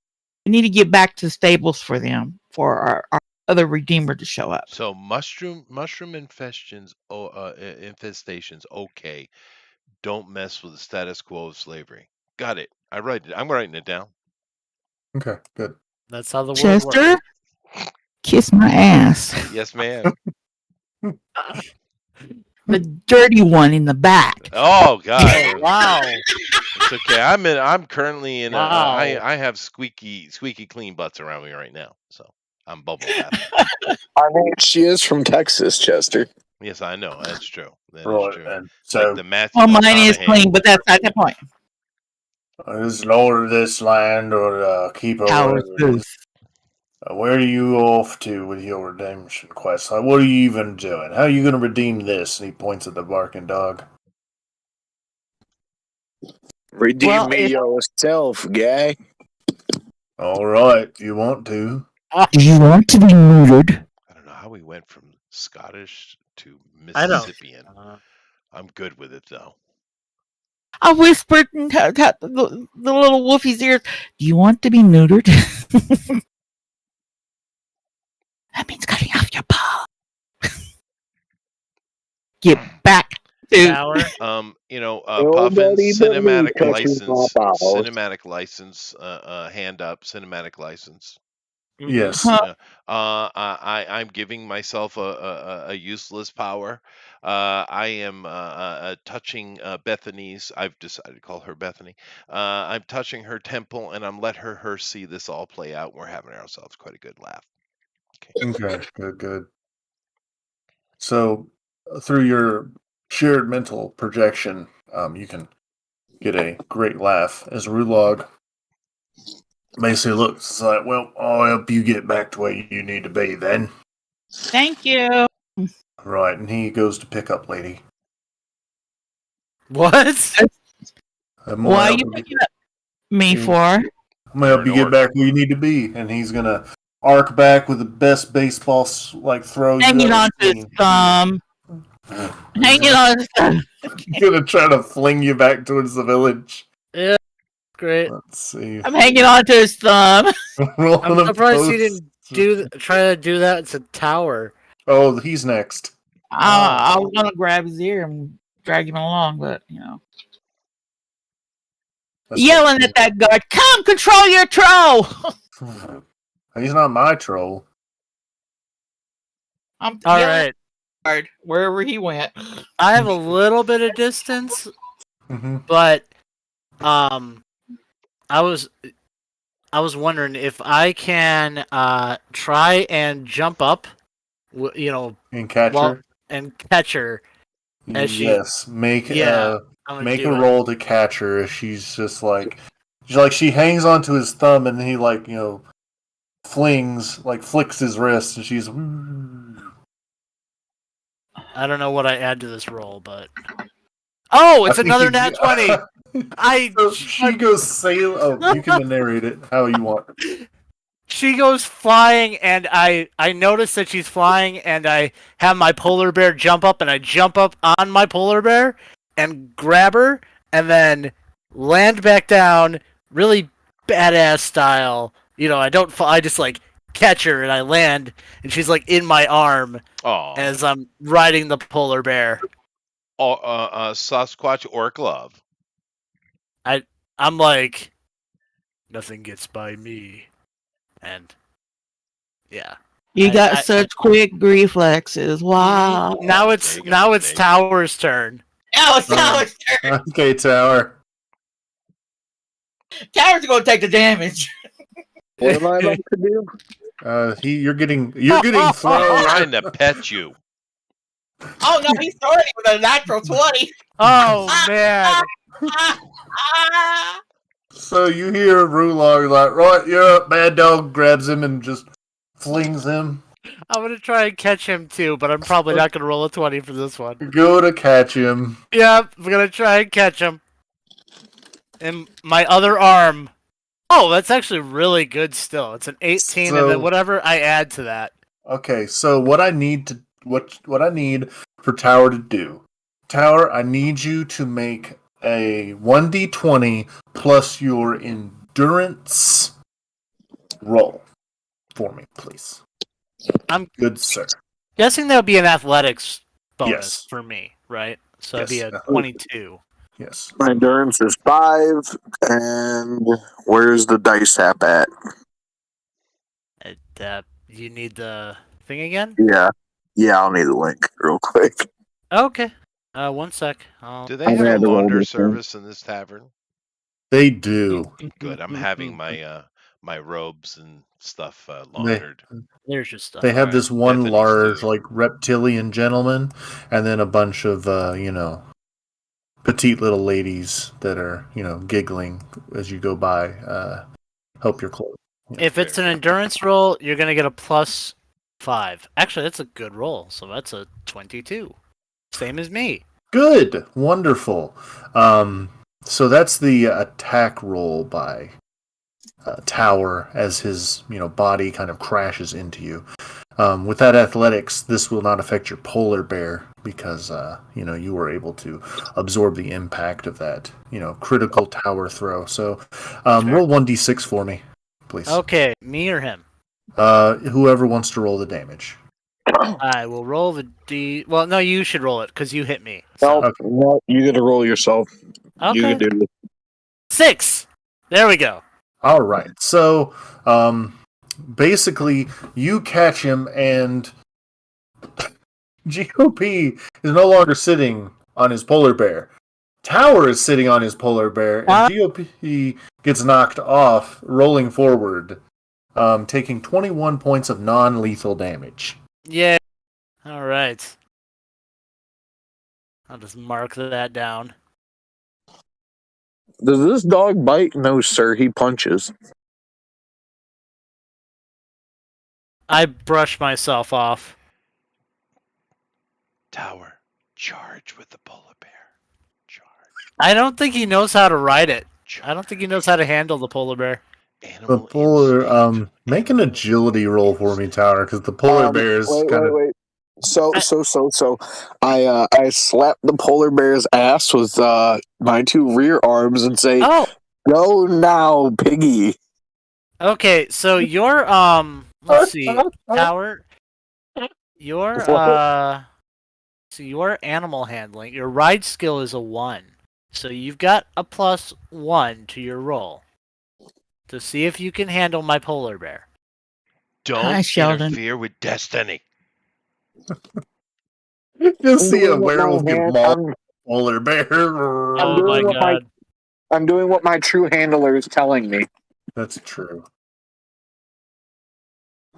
need to get back to the stables for them for our other redeemer to show up. So mushroom infestations, infestations. Okay, don't mess with the status quo of slavery. Got it. I'm writing it down. Okay, good. That's how the world Chester, works. kiss my ass. Yes, ma'am. The dirty one in the back. Oh God. Oh, wow. It's okay. I'm currently in Wow. I have squeaky clean butts around me right now. So I'm bubble bathing. I mean, she is from Texas, Chester. Yes, I know. That's true. That is Right, true. and Like so the Matthew Well, mine is McConaughey. clean, but that's not the point. is Lord of this land or keeper, Howard whatever it is. Booth. Where are you off to with your redemption quest? Like, what are you even doing? How are you going to redeem this? And he points at the barking dog. Redeem Well, me if- yourself, guy. All right, you want to? Do you want to be neutered? I don't know how we went from Scottish to I know. Mississippian. I'm good with it though. I whispered in the little wolfie's ears. Do you want to be neutered? That means cutting off your paw. Get back to Tower. Puffin Nobody but me cinematic touches my license, balls. hand up, cinematic license. Yes. Huh. I'm giving myself a useless power. I am touching Bethany's. I've decided to call her Bethany. I'm touching her temple, and I'm let her see this all play out. We're having ourselves quite a good laugh. Okay, good. So, through your shared mental projection, you can get a great laugh as Rulog basically looks like, well, I'll help you get back to where you need to be then. Thank you. Right, and he goes to pick up Lady. What? I'm Why are gonna you picking up me for? help you Or- get back where you need to be. And he's going to arc back with the best baseball throw you've Hanging ever on to his seen. thumb. Hanging on to his thumb. He's going to try to fling you back towards the village. Yeah, great. Let's see. I'm hanging on to his thumb. Roll I'm an surprised he opposed- didn't try to do that. It's a tower. Oh, he's next. I was gonna grab his ear and drag him along, but That's yelling at that guard, "Come, control your troll!" He's not my troll. I'm All yelling right. at the guard wherever he went. I have a little bit of distance, Mm-hmm. but I was wondering if I can try and jump up, And catch Well, her. and catch her. as she- Yes, make Yeah, I'm gonna make do a it. roll to catch her. As she's just she hangs onto his thumb, and he flicks his wrist, and she's. I don't know what I add to this roll, but it's another nat 20. So she goes sail. Oh, you can narrate it how you want. She goes flying, and I notice that she's flying, and I have my polar bear jump up, and I jump up on my polar bear and grab her, and then land back down, really badass style. I don't fall. I just catch her, and I land, and she's in my arm Oh, as I'm riding the polar bear. Sasquatch orc love. I'm like, nothing gets by me, and yeah. You I- got I- such quick reflexes. Wow. Now it's There you go, now it's there you go. Tower's turn. Now it's Tower's turn. Okay, Tower. Tower's gonna take the damage. What am I about to do? You're getting thrown. Trying to pet you. Oh no, he's starting with a natural 20. Oh man! So you hear Rulog like, right, you're up. Bad dog grabs him and just flings him. I'm gonna try and catch him too, but I'm probably not gonna roll a 20 for this one. Go to catch him. Yep, I'm gonna try and catch him. And my other arm. Oh, that's actually really good still. It's an 18, and So- then whatever I add to that. Okay, so what I need for Tower to do, Tower, I need you to make a 1d20 plus your endurance roll for me, please. I'm Good sir. guessing that would be an athletics bonus Yes. for me, right? So it'd Yes. be a 22. Yes. My endurance is 5, and where's the dice app at? You need the thing again? Yeah. Yeah, I'll need the link real quick. Okay. 1 sec. Do they I'm have gonna a have to roll launder this one. service in this tavern? They do. Good. I'm having my my robes and stuff They laundered. There's your stuff. they have Alright, this one Tiffany's large, too. like reptilian gentleman, and then a bunch of petite little ladies that are giggling as you go by. Help your clothes. If it's an endurance roll, you're gonna get a +5. Actually, that's a good roll. So that's a 22. Same as me. Good, wonderful. So that's the attack roll by Tower as his body kind of crashes into you. With that athletics, this will not affect your polar bear because you were able to absorb the impact of that critical tower throw. So roll 1d6 for me, please. Okay, me or him? Whoever wants to roll the damage. I will roll the D. Well, no, you should roll it because you hit me. No, So. no, you get to roll yourself. You Okay. can do it. 6. There we go. All right. So basically, you catch him, and GOP is no longer sitting on his polar bear. Tower is sitting on his polar bear, and GOP gets knocked off, rolling forward, taking 21 points of non-lethal damage. Yeah. All right. I'll just mark that down. Does this dog bite? No, sir. He punches. I brush myself off. Tower, charge with the polar bear. Charge. I don't think he knows how to ride it. Charge. I don't think he knows how to handle the polar bear. The Animal polar, instinct. make an Animal agility roll for me, Tower, because the polar bear is kind of. Wait. So I slap the polar bear's ass with my 2 rear arms and say, Oh, "Go now, piggy." okay. So your let's see, Tower. Your so your animal handling, your ride skill is a 1. So you've got a +1 to your roll to see if you can handle my polar bear. Don't Hi, Sheldon. interfere with destiny. Just see a I'm doing what werewolf my get hand- mauled. Polar bear. Oh my doing what god. I'm doing what my true handler is telling me. That's true.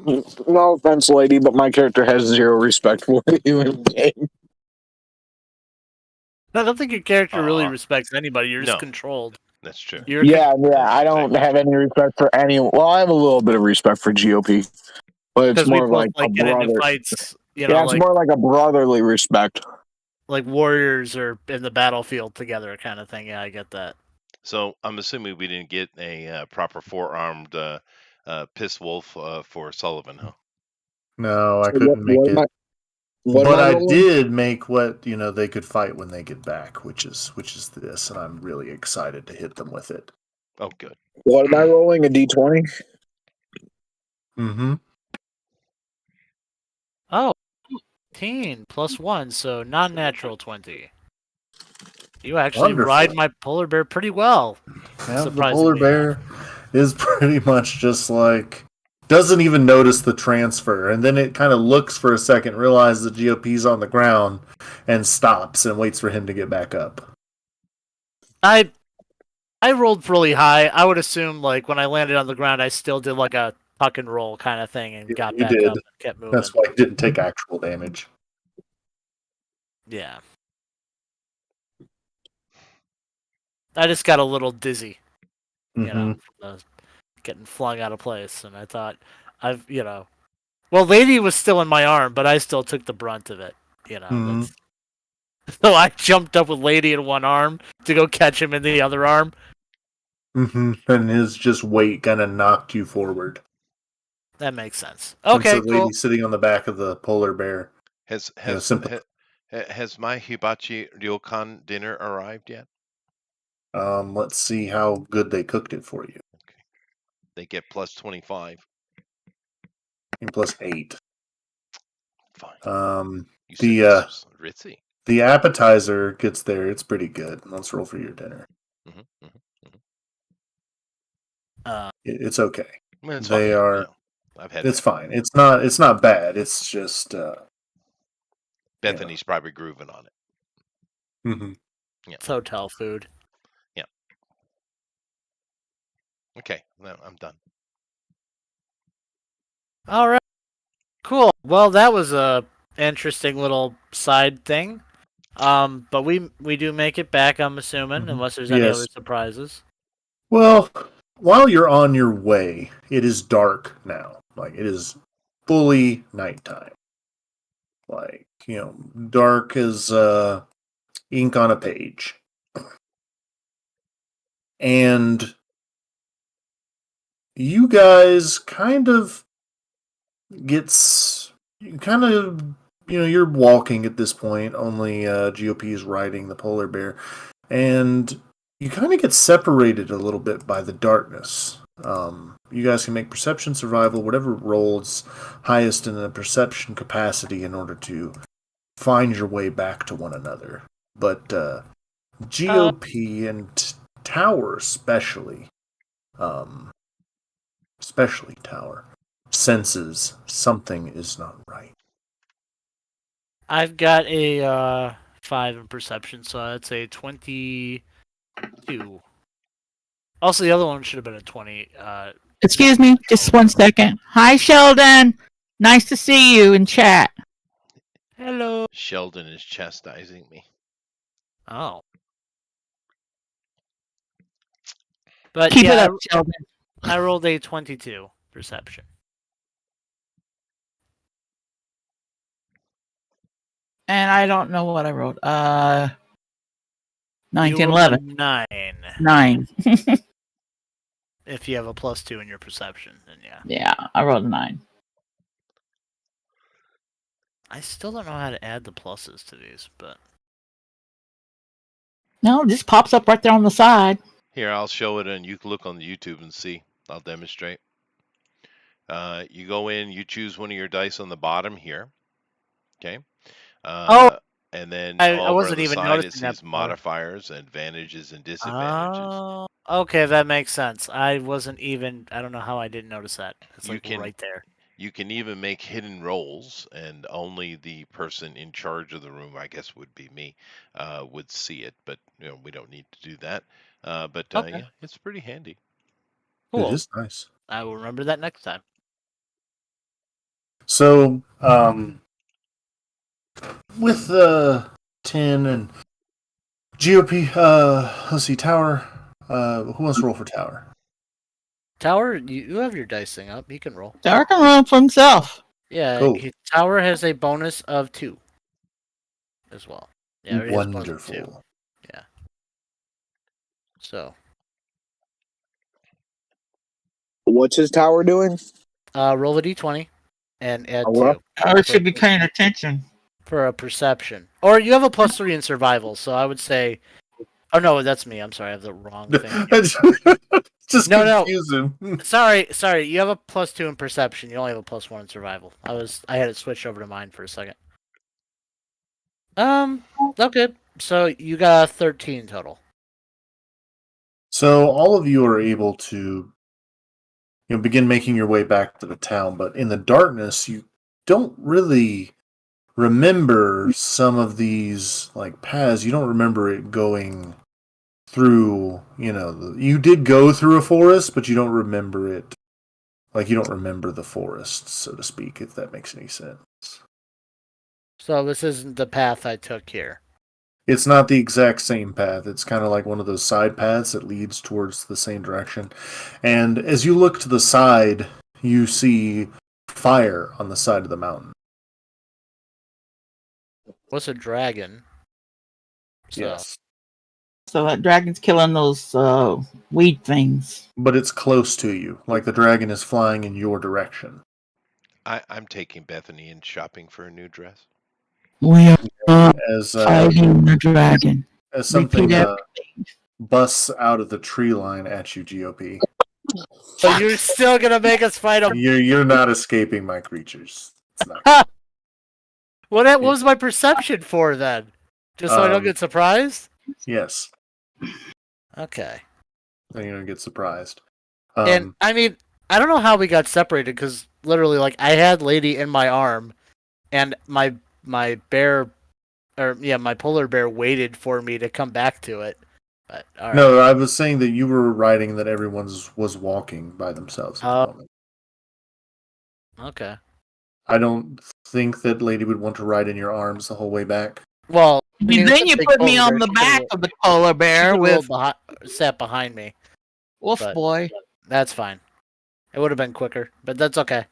No offense, lady, but my character has 0 respect for you in game. I don't think your character really Aw. respects anybody. You're just No. controlled. That's true. You're Yeah, That's I don't have any respect for any. Well, I have a little bit of respect for GOP, but it's because we more both like a like get into brother. fights. You Yeah, know, it's like more like a brotherly respect. warriors are in the battlefield together, kind of thing. Yeah, I get that. So I'm assuming we didn't get a proper 4-armed piss wolf for Sullivan, huh? No, I So couldn't make it. What But am I I rolling? did make what they could fight when they get back, which is this, and I'm really excited to hit them with it. Oh, good. What am I rolling? A D20? Mm-hmm. Oh, 18 +1, so non-natural 20. You actually Wonderful. ride my polar bear pretty well. Yeah, the Surprisingly polar bear is pretty much just like doesn't even notice the transfer, and then it kind of looks for a second, realizes the GOP's on the ground, and stops and waits for him to get back up. I rolled really high. I would assume like when I landed on the ground, I still did like a tuck and roll kind of thing and got You back did. up and kept moving. That's why it didn't take actual damage. Yeah. I just got a little dizzy, you know, from getting flung out of place, and I thought, well, Lady was still in my arm, but I still took the brunt of it, you know. Mhm. So I jumped up with Lady in one arm to go catch him in the other arm. And his just weight kind of knocked you forward. That makes sense. And Okay, so the cool. lady sitting on the back of the polar bear. Has simple. has my hibachi ryokan dinner arrived yet? Let's see how good they cooked it for you. They get plus 25. And plus 8. Fine. You said The this was ritzy. the appetizer gets there. It's pretty good. Let's roll for your dinner. It's okay. Well, it's They fine. are. You know, I've had It's that. fine. It's not bad. It's just Bethany's probably grooving on it. Mhm. Yeah. It's hotel food. Yeah. Okay. No, I'm done. All right. Cool. Well, that was a interesting little side thing. But we do make it back, I'm assuming, Mhm. unless there's any Yes. other surprises. Well, while you're on your way, it is dark now. Like, it is fully nighttime. Like, dark as ink on a page. And you guys kind of you're walking at this point. Only GOP is riding the polar bear. And you kind of get separated a little bit by the darkness. You guys can make perception, survival, whatever rolls highest in the perception capacity in order to find your way back to one another. But GOP and Tower especially Tower, senses something is not right. I've got a 5 in perception, so I'd say 22. Also, the other one should have been a 20. Excuse me, just 1 second. Hi, Sheldon. Nice to see you in chat. Hello. Sheldon is chastising me. Oh. But Keep it yeah, up, Sheldon. I rolled a 22 perception. And I don't know what I wrote. 9, You 10, rolled 11. a 9. 9. If you have a +2 in your perception, then yeah. Yeah, I wrote a 9. I still don't know how to add the pluses to these, but No, it just pops up right there on the side. Here, I'll show it, and you can look on the YouTube and see. I'll demonstrate. You go in, you choose one of your dice on the bottom here. Okay. And then I over on wasn't the even side it noticing that says before. modifiers, advantages, and disadvantages. Oh, okay, that makes sense. I don't know how I didn't notice that. It's You like can- right there. You can even make hidden rolls, and only the person in charge of the room, I guess would be me, would see it. But we don't need to do that. Okay. Yeah, it's pretty handy. Cool. It is nice. I will remember that next time. So, with 10 and GOP, let's see, Tower. Who wants to roll for Tower? Tower, you have your dice thing up. You can roll. Tower can roll for himself. Yeah, Cool. Tower has a bonus of 2 as well. Yeah, he has a bonus of 2. Wonderful. Yeah. So, What's his tower doing? roll a d20 and add Oh, well. 2 Tower should be paying attention. for a perception. Or you have a +3 in survival, so I would say. Oh no, that's me. I'm sorry, I have the wrong thing. Just No. confuse him. Sorry. You have a +2 in perception. You only have a +1 in survival. I had it switched over to mine for a second. Okay. So you got 13 total. So all of you are able to begin making your way back to the town, but in the darkness you don't really remember some of these like paths. You don't remember it going through, you did go through a forest, but you don't remember it. Like, you don't remember the forest, so to speak, if that makes any sense. So this isn't the path I took here. It's not the exact same path. It's kind of like one of those side paths that leads towards the same direction. And as you look to the side, you see fire on the side of the mountain. What's a dragon? So, Yes. So that dragon's killing those weed things. But it's close to you, like the dragon is flying in your direction. I'm taking Bethany and shopping for a new dress. We are As fighting the dragon. as something Repeat everything. busts out of the tree line at you, GOP. So you're still gonna make us fight a. You're not escaping my creatures. It's not. What was my perception for then? Just so I don't get surprised? Yes. Okay. Then you don't get surprised. And I mean, I don't know how we got separated because literally, like, I had Lady in my arm, and my bear, my polar bear waited for me to come back to it. But all right. No, I was saying that you were writing that everyone was walking by themselves at the moment. Okay. I don't think that Lady would want to ride in your arms the whole way back. Well, Then you put me on the back of the polar bear with sat behind me. Wolf but Boy. That's fine. It would have been quicker, but that's okay.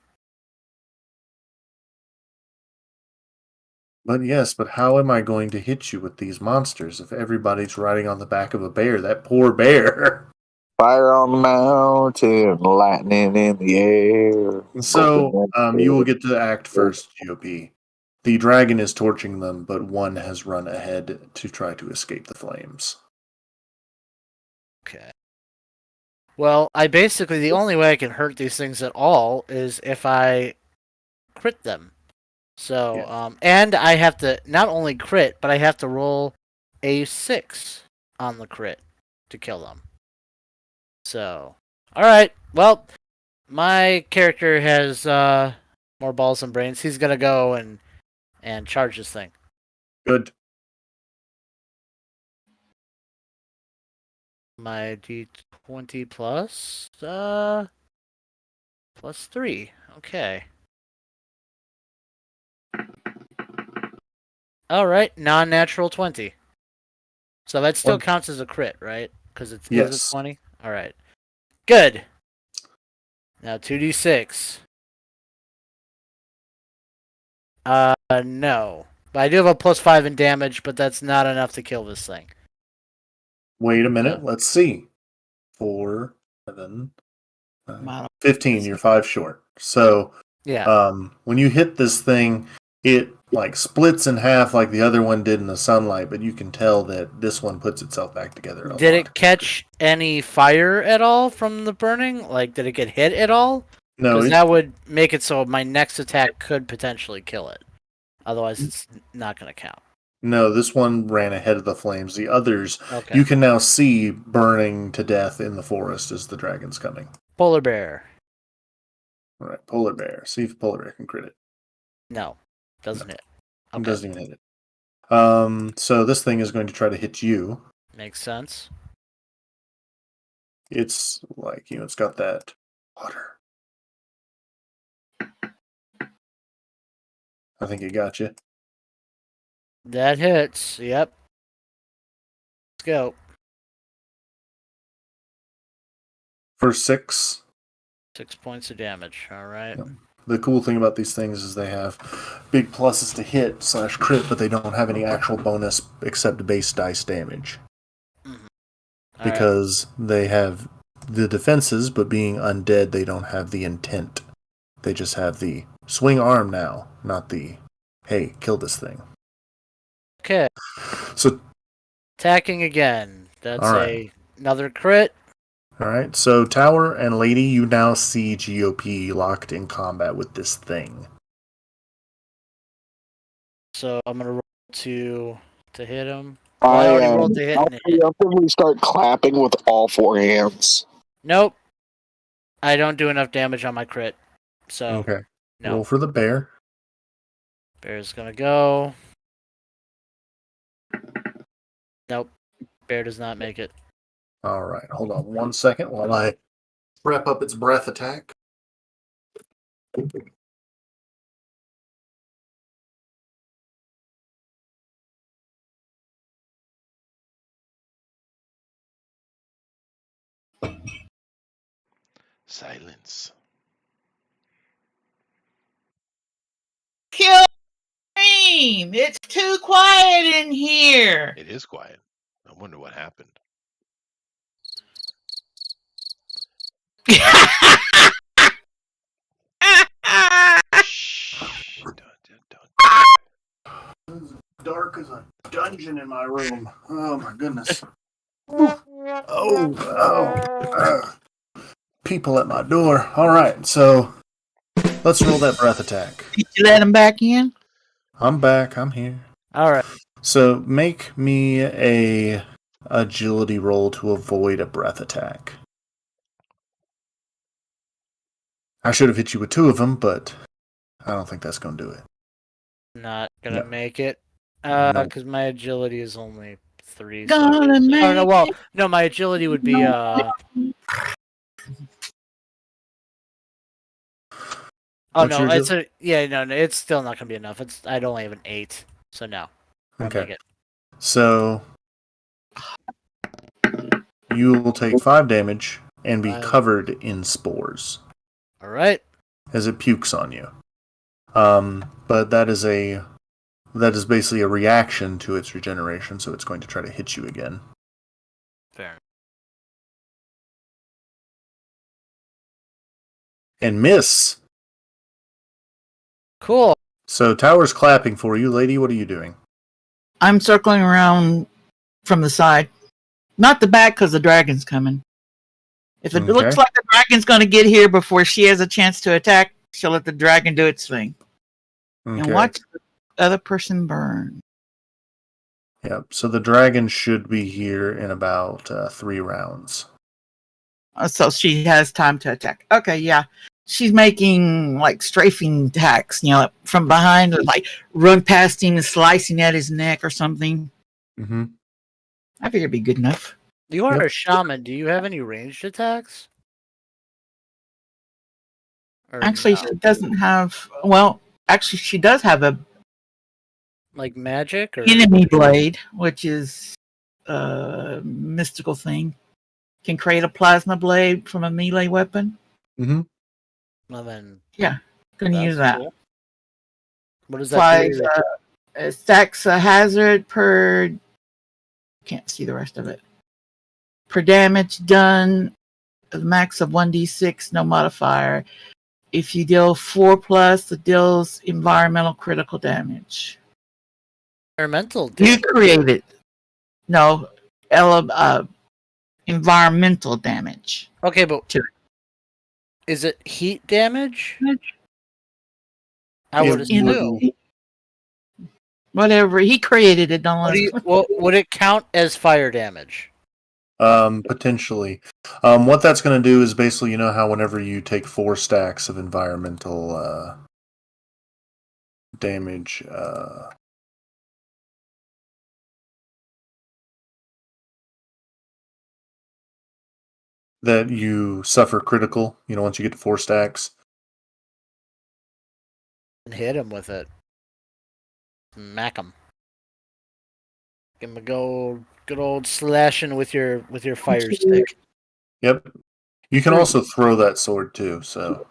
But yes, but how am I going to hit you with these monsters if everybody's riding on the back of a bear? That poor bear. Fire on the mountain, lightning in the air. So, you will get to act first, GOP. The dragon is torching them, but one has run ahead to try to escape the flames. Okay. Well, the only way I can hurt these things at all is if I crit them. So, Yeah. and I have to not only crit, but I have to roll a 6 on the crit to kill them. So, all right. Well, my character has more balls and brains. He's gonna go and charge this thing. Good. My D20 plus 3. Okay. All right, non-natural 20. So that still counts as a crit, right? Because it's Yes. 20. All right. Good. Now 2d6. No. But I do have a +5 in damage, but that's not enough to kill this thing. Wait a minute. Let's see. 4, 7, 15. You're 5 short. So, yeah. When you hit this thing, it like splits in half like the other one did in the sunlight, but you can tell that this one puts itself back together. Did it catch any fire at all from the burning? Like, did it get hit at all? No, because that would make it so my next attack could potentially kill it. Otherwise, it's not going to count. No, this one ran ahead of the flames. The others, Okay. you can now see burning to death in the forest as the dragon's coming. Polar bear. All right, polar bear. See if polar bear can crit it. No, doesn't hit. Okay. It doesn't even hit it. So this thing is going to try to hit you. Makes sense. It's like, it's got that water. I think it got you. That hits. Yep. Let's go. For 6. 6 points of damage. All right. Yep. The cool thing about these things is they have big pluses to hit / crit, but they don't have any actual bonus except base dice damage. Mm-hmm. Because they have the defenses, but being undead, they don't have the intent. They just have the swing arm now, not the, hey, kill this thing. Okay. So attacking again. That's another crit. All right. So Tower and Lady, you now see GOP locked in combat with this thing. So I'm gonna roll to hit him. I already rolled to hit. I'll preemptively start clapping with all 4 hands. Nope. I don't do enough damage on my crit. So okay. No. Roll for the bear. Bear's gonna go. Nope. Bear does not make it. All right. Hold on 1 second while I prep up its breath attack. Silence. Kill Dream! It's too quiet in here. It is quiet. I wonder what happened. Shh. It's dark as a dungeon in my room. Oh my goodness. People at my door. All right, so let's roll that breath attack. Did you let him back in? I'm back. I'm here. All right. So make me a agility roll to avoid a breath attack. I should have hit you with 2 of them, but I don't think that's going to do it. Not gonna No. make it. No. Because my agility is only 3. Gonna Oh make no, well, no, my agility would be Oh What's no, your it's no, it's still not gonna be enough. I'd only have an 8, so no. Won't Okay. make it. So you will take 5 damage and be 5. covered in spores All right. as it pukes on you. But that is basically a reaction to its regeneration, so it's going to try to hit you again. Fair. And miss. Cool. So Tower's clapping for you. Lady, what are you doing? I'm circling around from the side. Not the back, because the dragon's coming. If it Okay. looks like the dragon's going to get here before she has a chance to attack, she'll let the dragon do its thing. Okay. And watch the other person burn. Yep. So the dragon should be here in about 3 rounds. So she has time to attack. Okay, yeah. She's making like strafing attacks, from behind, like run past him and slicing at his neck or something. Mm-hmm. I figure it'd be good enough. You are Yep. a shaman. Do you have any ranged attacks? Or Actually, no? she doesn't have. Well, actually, she does have a Like magic or enemy blade, which is a mystical thing. Can create a plasma blade from a melee weapon. Mm-hmm. Well, then Gonna that's use that. cool. What does that Applies do? stacks a hazard per. Can't see the rest of it. Per damage done, a max of 1d6, no modifier. If you deal 4+, it deals environmental critical damage. Environmental You damage. created. No, environmental damage. Okay, but Sure. is it heat damage? I It would assume. Whatever. He created it. Don't let us. Would it count as fire damage? Potentially. What that's going to do is basically, you know how whenever you take 4 stacks of environmental damage, that you suffer critical, once you get to 4 stacks. And hit him with it. Smack him. Give him a good old slashing with your fire stick. Yep. You can also throw that sword too, so.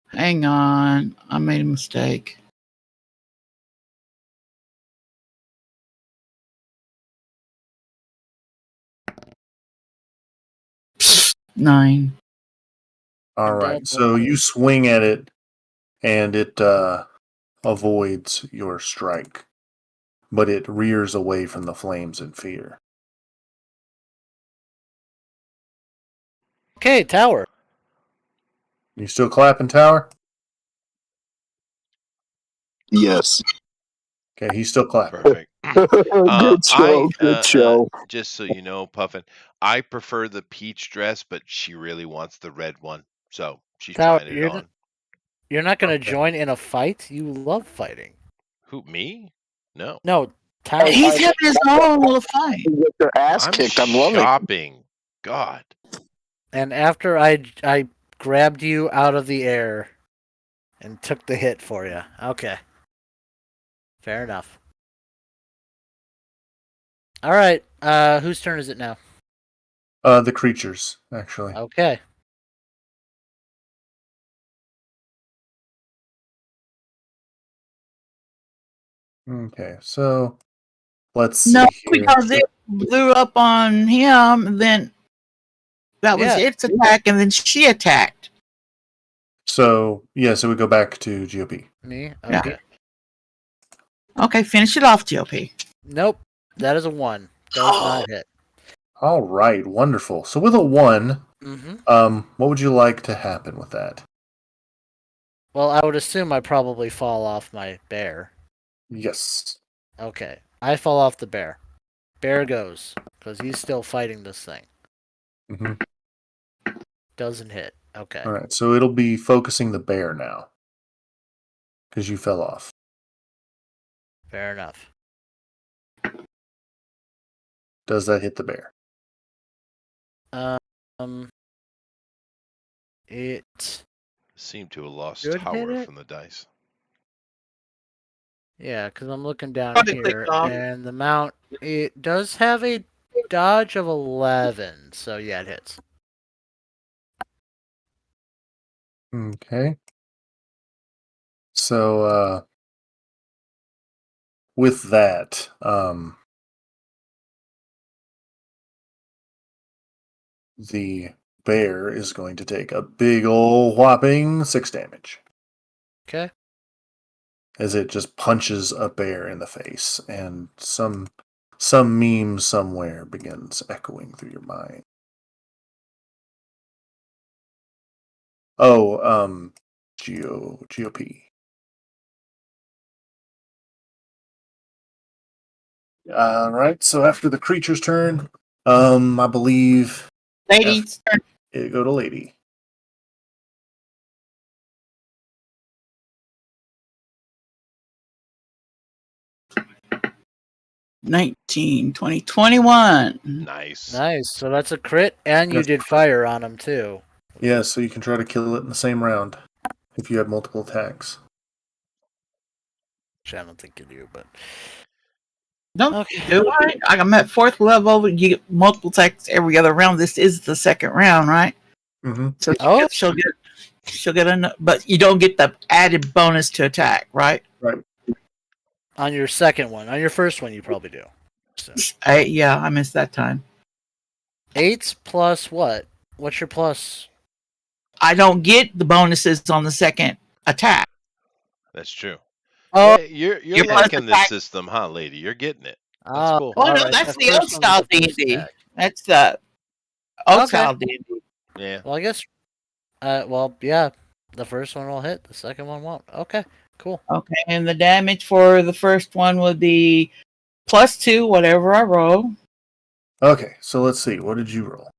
Hang on. I made a mistake. Psst, 9. All right. So you swing at it, and it avoids your strike, but it rears away from the flames in fear. Okay, tower. You still clapping, Tower? Yes. Okay, he's still clapping. Perfect. Good show. Good show. Just so you know, Puffin, I prefer the peach dress, but she really wants the red one, so she's Tower, trying it on. You're not going to Okay. join in a fight? You love fighting. Who, me? No. No, Tower. He's having his own little fight. You get their ass I'm kicked. I'm loving it. shopping. God. And after I grabbed you out of the air and took the hit for you. Okay. Fair enough. All right. Whose turn is it now? The creatures, actually. Okay. Okay, so let's see No, here. because it blew up on him, and then that was Yeah. its attack, and then she attacked. So we go back to GOP. Me? Yeah. Okay. Okay, finish it off, GOP. Nope. That is a 1. Does not hit. All right, wonderful. So with a 1, what would you like to happen with that? Well, I would assume I probably fall off my bear. Yes. Okay. I fall off the bear. Bear goes, because he's still fighting this thing. Mm-hmm. Doesn't hit. Okay. All right, so it'll be focusing the bear now. Because you fell off. Fair enough. Does that hit the bear? It Seemed to have lost Should hit tower it. from the dice. Yeah, because I'm looking down Probably here, clicked off. and the mount, it does have a dodge of 11, so yeah, it hits. Okay. So, with that, the bear is going to take a big ol' whopping 6 damage. Okay. As it just punches a bear in the face, and some meme somewhere begins echoing through your mind. Oh, GOP. All right. So after the creature's turn, I believe Ladies, it go to Lady. $19, $20, $21. Nice. Nice. So that's a crit, and you That's did fire on him, too. Yeah, so you can try to kill it in the same round if you have multiple attacks. Which I don't think you do, but... Don't Okay. do I? I'm at 4th level. You get multiple attacks every other round. This is the second round, right? Mm-hmm. So Oh. she'll get but you don't get the added bonus to attack, right? Right. On your second one. On your first one, you probably do. So. Yeah, I missed that time. 8 plus what? What's your plus? I don't get the bonuses on the second attack. That's true. Oh, Yeah, you're Your liking this attack- system, huh, lady? You're getting it. That's oh, cool. Oh no, alright, that's the first old one was style the first D&D. attack. That's the old Okay. style D&D. Yeah. Well, I guess... well, yeah. The first one will hit. The second one won't. Okay, cool. Okay, and the damage for the first one would be +2, whatever I roll. Okay, so let's see. What did you roll?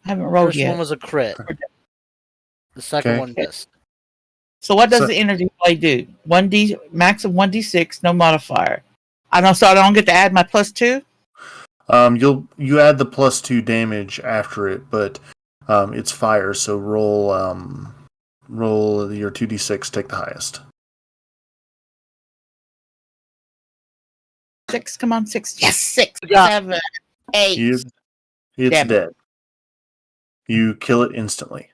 I haven't rolled First yet. one was a crit. The second Okay. one missed. So what does So- the energy blade do? 1d max of 1d6, no modifier. I don't. So I don't get to add my +2. You add the +2 damage after it, but it's fire, so roll your 2d6, take the highest. 6, come on, 6. Yes, 6, Yeah. 7, 8. It's Damn it. dead. You kill it instantly.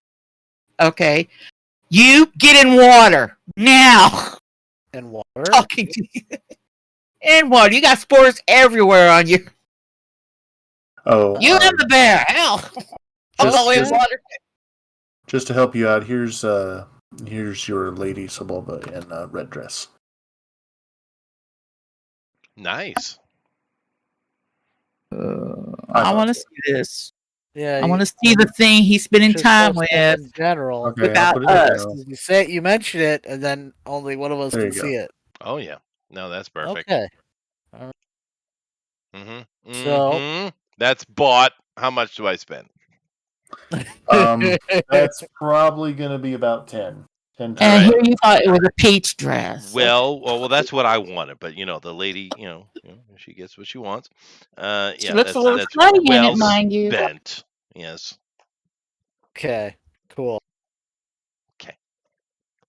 Okay, you get in water now. And water. Talking to you. In water, you got spores everywhere on you. Oh, You and the bear. Hell, I'm going in just- water. just to help you out, here's your Lady Sebulba in red dress. Nice. I want to see this. Yeah, I want to see the thing he's spending time with. in general. Okay, I'll Without put it in us. now. You mention it, and then only one of us There can you go. see it. Oh yeah. No, that's perfect. Okay. Mm-hmm. So- Mm-hmm. That's bought. How much do I spend? That's probably going to be about 10. 10 And Alright. here you thought it was a peach dress. Well, that's what I wanted, but the lady, she gets what she wants. She Yeah, looks that's a little that's slutty in well it, mind you. spent. Yes. Okay. Cool.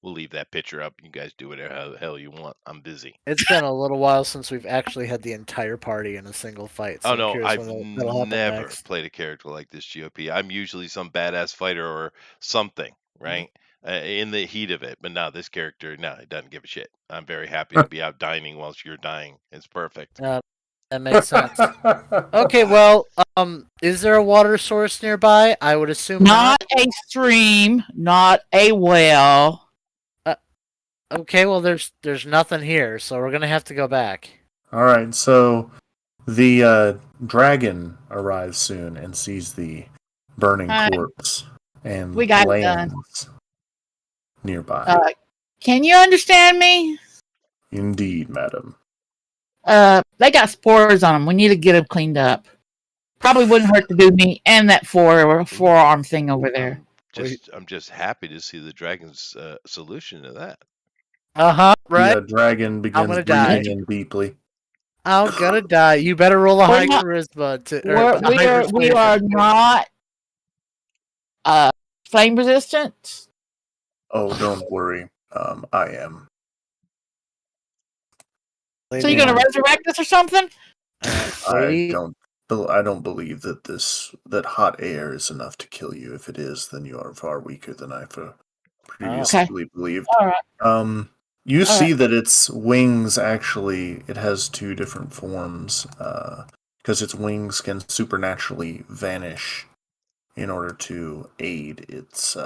We'll leave that picture up. You guys do whatever the hell you want. I'm busy. It's been a little while since we've actually had the entire party in a single fight. So Oh I'm no, curious I've when that'll happen never next. played a character like this GOP. I'm usually some badass fighter or something, right? In the heat of it. But no, this character, no, it doesn't give a shit. I'm very happy to be out dining whilst you're dying. It's perfect. That makes sense. Okay, well, is there a water source nearby? I would assume not. Not a stream, not a well. Okay, well, there's nothing here, so we're gonna have to go back. All right, so The dragon arrives soon and sees the burning Hi. corpse and We got it done. lands nearby. Can you understand me? Indeed, madam. They got spores on them. We need to get them cleaned up. Probably wouldn't hurt to do me and that forearm thing over there. I'm just happy to see the dragon's solution to that. Right. The dragon begins gonna die. breathing in deeply. I'm gonna die. You better roll a We're high not- charisma to. We are not flame resistant. Oh, don't worry. I am. So you're gonna resurrect us or something? I don't believe that hot air is enough to kill you. If it is, then you are far weaker than I previously believed. All right. You see that its wings actually it has two different forms because its wings can supernaturally vanish in order to aid its.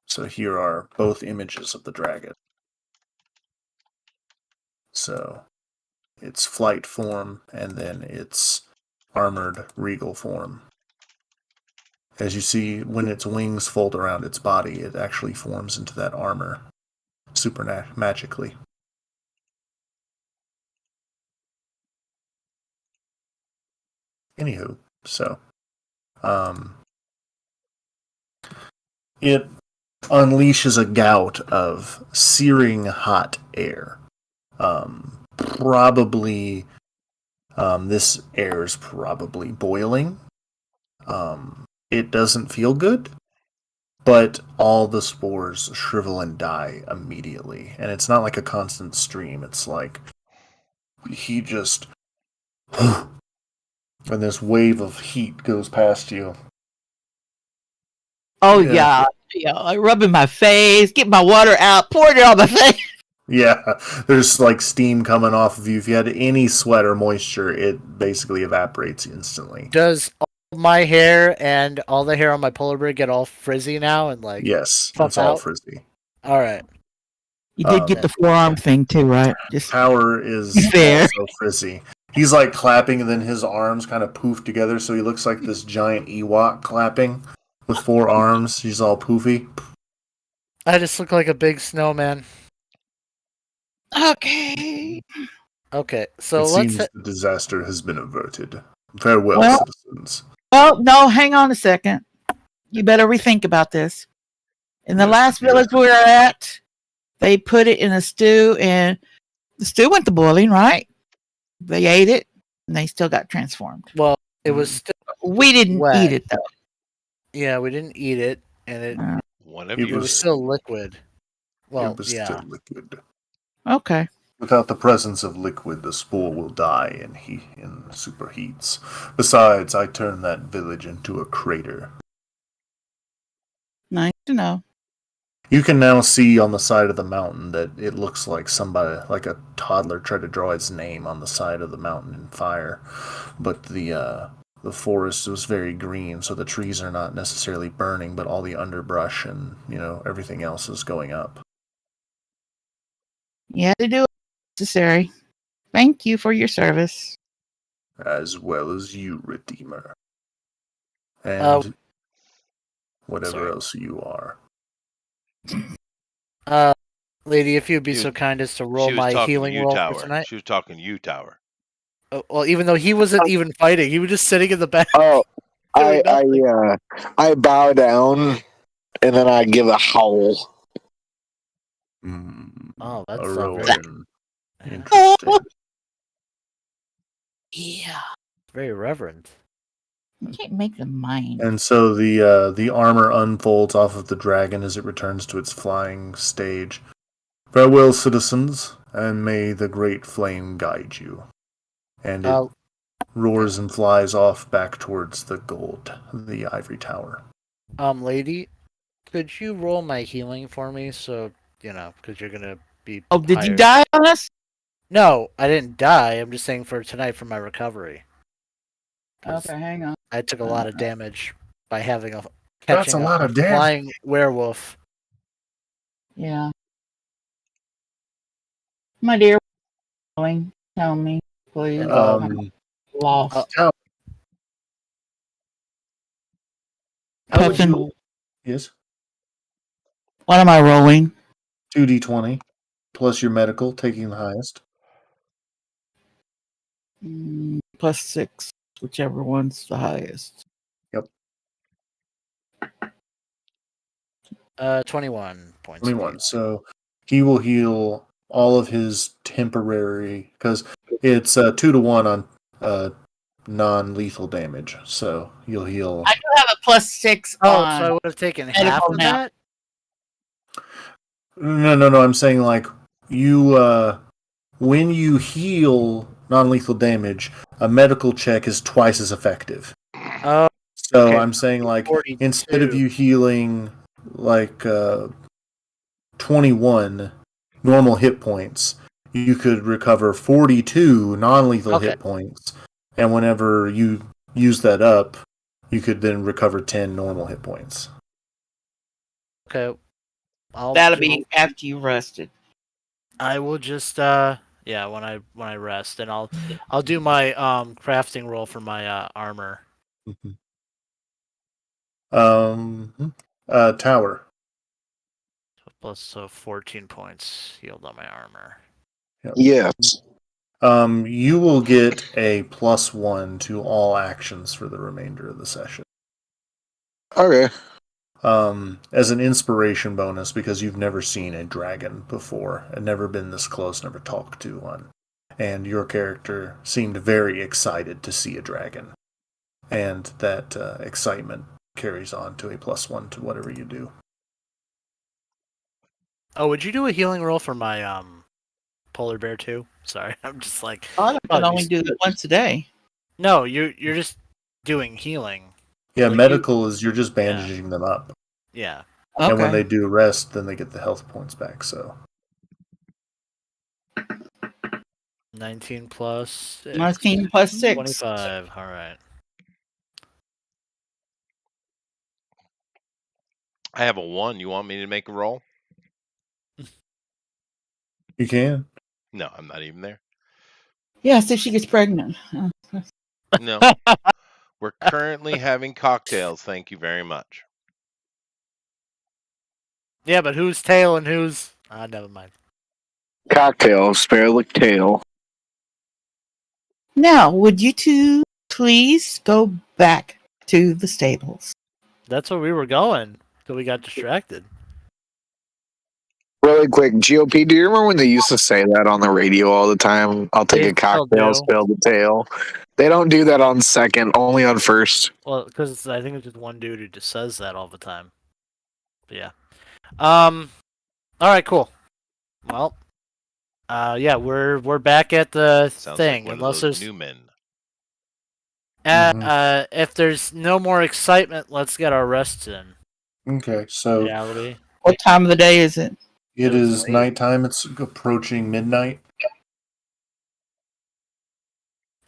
So here are both images of the dragon. So its flight form and then its armored regal form. As you see, when its wings fold around its body, it actually forms into that armor magically. Anywho, so it unleashes a gout of searing hot air. Probably this air is probably boiling. It doesn't feel good, but all the spores shrivel and die immediately. And it's not like a constant stream. It's like he just... and this wave of heat goes past you. Oh yeah. Like rubbing my face, get my water out, pour it on my face. Yeah, there's like steam coming off of you. If you had any sweat or moisture, it basically evaporates instantly. Does all my hair and all the hair on my polar bear get all frizzy now and like? Yes, puff it's all out? frizzy. All right. You did get the forearm thing too, right? Just Power is fair. also frizzy. He's like clapping, and then his arms kind of poof together, so he looks like this giant Ewok clapping with four arms. He's all poofy. I just look like a big snowman. Okay. Okay, so It let's. seems the disaster has been averted. Farewell, Well- citizens. Oh no, hang on a second. You better rethink about this. In the Yes, last yeah. village we were at, they put it in a stew, and the stew went to boiling. Right? They ate it, and they still got transformed. Well, it was still. We didn't Wet. eat it though. Yeah, we didn't eat it, and it One of It you. was still liquid. Well, it was yeah. still liquid. Okay. Without the presence of liquid, the spore will die and superheats. Besides, I turned that village into a crater. Nice to know. You can now see on the side of the mountain that it looks like somebody, like a toddler, tried to draw his name on the side of the mountain in fire. But the forest was very green, so the trees are not necessarily burning, but all the underbrush and everything else is going up. You had to do it necessary. Thank you for your service. As well as you, Redeemer. And whatever sorry. else you are. Lady, if you'd be She so was- kind as to She roll was my talking healing to you, roll for Tower. tonight. She was talking to you, Tower. Well, even though he wasn't even fighting, he was just sitting in the back. Oh, doing I nothing. I bow down and then I give a howl. Oh, that's A very Rowan. Interesting. Yeah. very reverent. You can't make them mine. And so the armor unfolds off of the dragon as it returns to its flying stage. Farewell, citizens, and may the great flame guide you. And it roars and flies off back towards the ivory tower. Lady, could you roll my healing for me? So because you're gonna be. Oh, did you hired. die on us? No, I didn't die. I'm just saying for tonight for my recovery. 'Cause Okay, hang on. I took a lot of damage by having That's catching a lot of damage. flying werewolf. Yeah. My dear, tell me, please. Please. And Oh, lost. How would Puffin. you? Yes, What am I rolling? 2d20 plus your medical, taking the highest. Plus 6, whichever one's the highest. 21 points. 21. So he will heal all of his temporary, because it's 2-to-1 on non-lethal damage. So you'll heal. I do have a plus 6 Oh, on so I would have taken medical half of now. that? No. I'm saying like you when you heal non-lethal damage, a medical check is twice as effective. Oh, So okay. I'm saying like 42. instead of you healing like 21 normal hit points, you could recover 42 non-lethal Okay. hit points, and whenever you use that up, you could then recover 10 normal hit points. Okay. That'll be after you rested. I will just yeah, when I rest, and I'll do my crafting roll for my armor. Tower. Plus 14 points healed on my armor. Yep. Yes. You will get a +1 to all actions for the remainder of the session. Okay. As an inspiration bonus, because you've never seen a dragon before and never been this close, never talked to one. And your character seemed very excited to see a dragon. And that excitement carries on to a +1 to whatever you do. Oh, would you do a healing roll for my polar bear too? Sorry, I'm just like I can only do it once a day. No, you're just doing healing. Yeah, Like medical is you're just bandaging them up. Yeah. Okay. And when they do rest, then they get the health points back, so. 19 plus 6. 19 plus 6. 25. All right. I have a 1. You want me to make a roll? You can. No, I'm not even there. Yeah, see if she gets pregnant. No. We're currently having cocktails. Thank you very much. Yeah, but who's tail and who's never mind. Cocktail, spare the tail. Now, would you two please go back to the stables? That's where we were going till we got distracted. Really quick, GOP, do you remember when they used to say that on the radio all the time? I'll take They a cocktail, still do. spill the tail. They don't do that on second, only on first. Well, because I think it's just one dude who just says that all the time. But yeah. All right, cool. Well, yeah, we're back at the Sounds thing. like one Unless of those there's new men. if there's no more excitement, let's get our rests in. Okay, so Reality. What time of the day is it? it was is late. nighttime. It's approaching midnight.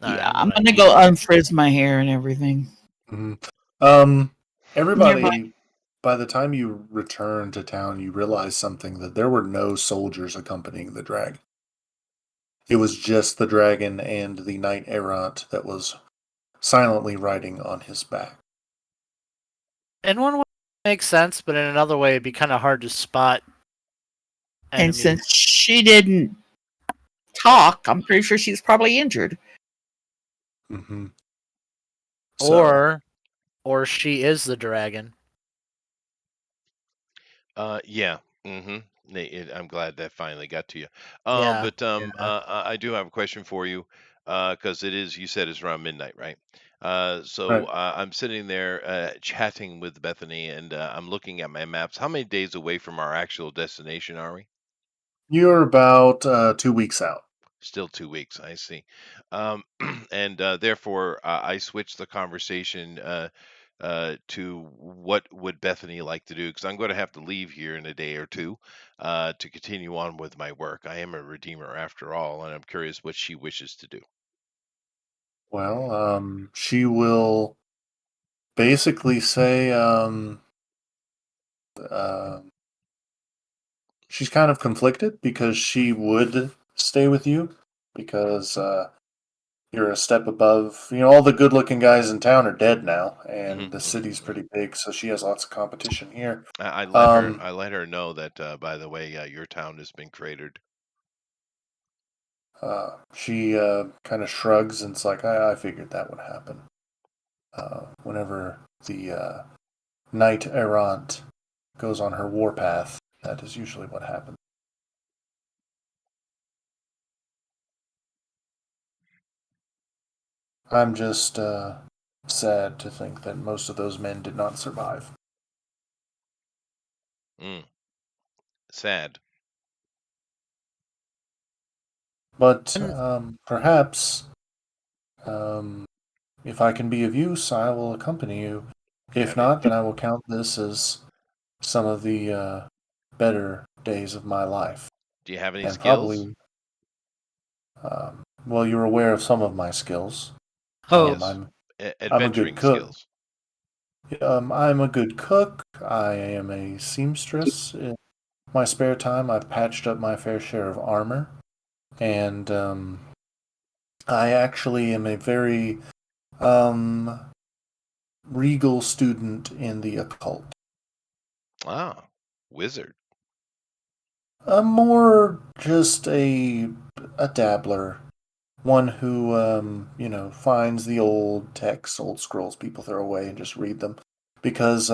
All Yeah, right, I'm gonna go unfrizz my hair and everything. Everybody, Nearby. by the time you return to town, you realize something, that there were no soldiers accompanying the dragon. It was just the dragon and the knight errant that was silently riding on his back. In one way, it makes sense, but in another way, it'd be kind of hard to spot. And enemies. since she didn't talk, I'm pretty sure she's probably injured. Mm-hmm. Or she is the dragon. Yeah. Mm-hmm. I'm glad that finally got to you. Yeah. But I do have a question for you, because you said it's around midnight, right? So Right. I'm sitting there chatting with Bethany, and I'm looking at my maps. How many days away from our actual destination are we? You're about 2 weeks out. Still 2 weeks, I see. Um, and therefore, I switched the conversation to what would Bethany like to do? Because I'm going to have to leave here in a day or two to continue on with my work. I am a redeemer after all, and I'm curious what she wishes to do. Well, she will basically say she's kind of conflicted, because she would stay with you, because you're a step above. All the good-looking guys in town are dead now, Hmm. and the city's Hmm. pretty big, so she has lots of competition here. I let her. Um, I let her know that. By the way, your town has been cratered. she kind of shrugs and it's like, I figured that would happen. Whenever the knight errant goes on her warpath, that is usually what happens. I'm just sad to think that most of those men did not survive. Mm, sad. But And perhaps, um, if I can be of use, I will accompany you. If Have you? not, then I will count this as some of the better days of my life. Do you have any And skills? probably, well, you're aware of some of my skills. oh, Yes. I'm I'm a good Adventuring cook. skills. I'm a good cook. I am a seamstress. In my spare time, I've patched up my fair share of armor, and I actually am a very um, regal student in the occult. Ah, wizard. I'm more just a dabbler, one who finds the old texts, old scrolls people throw away and just read them, because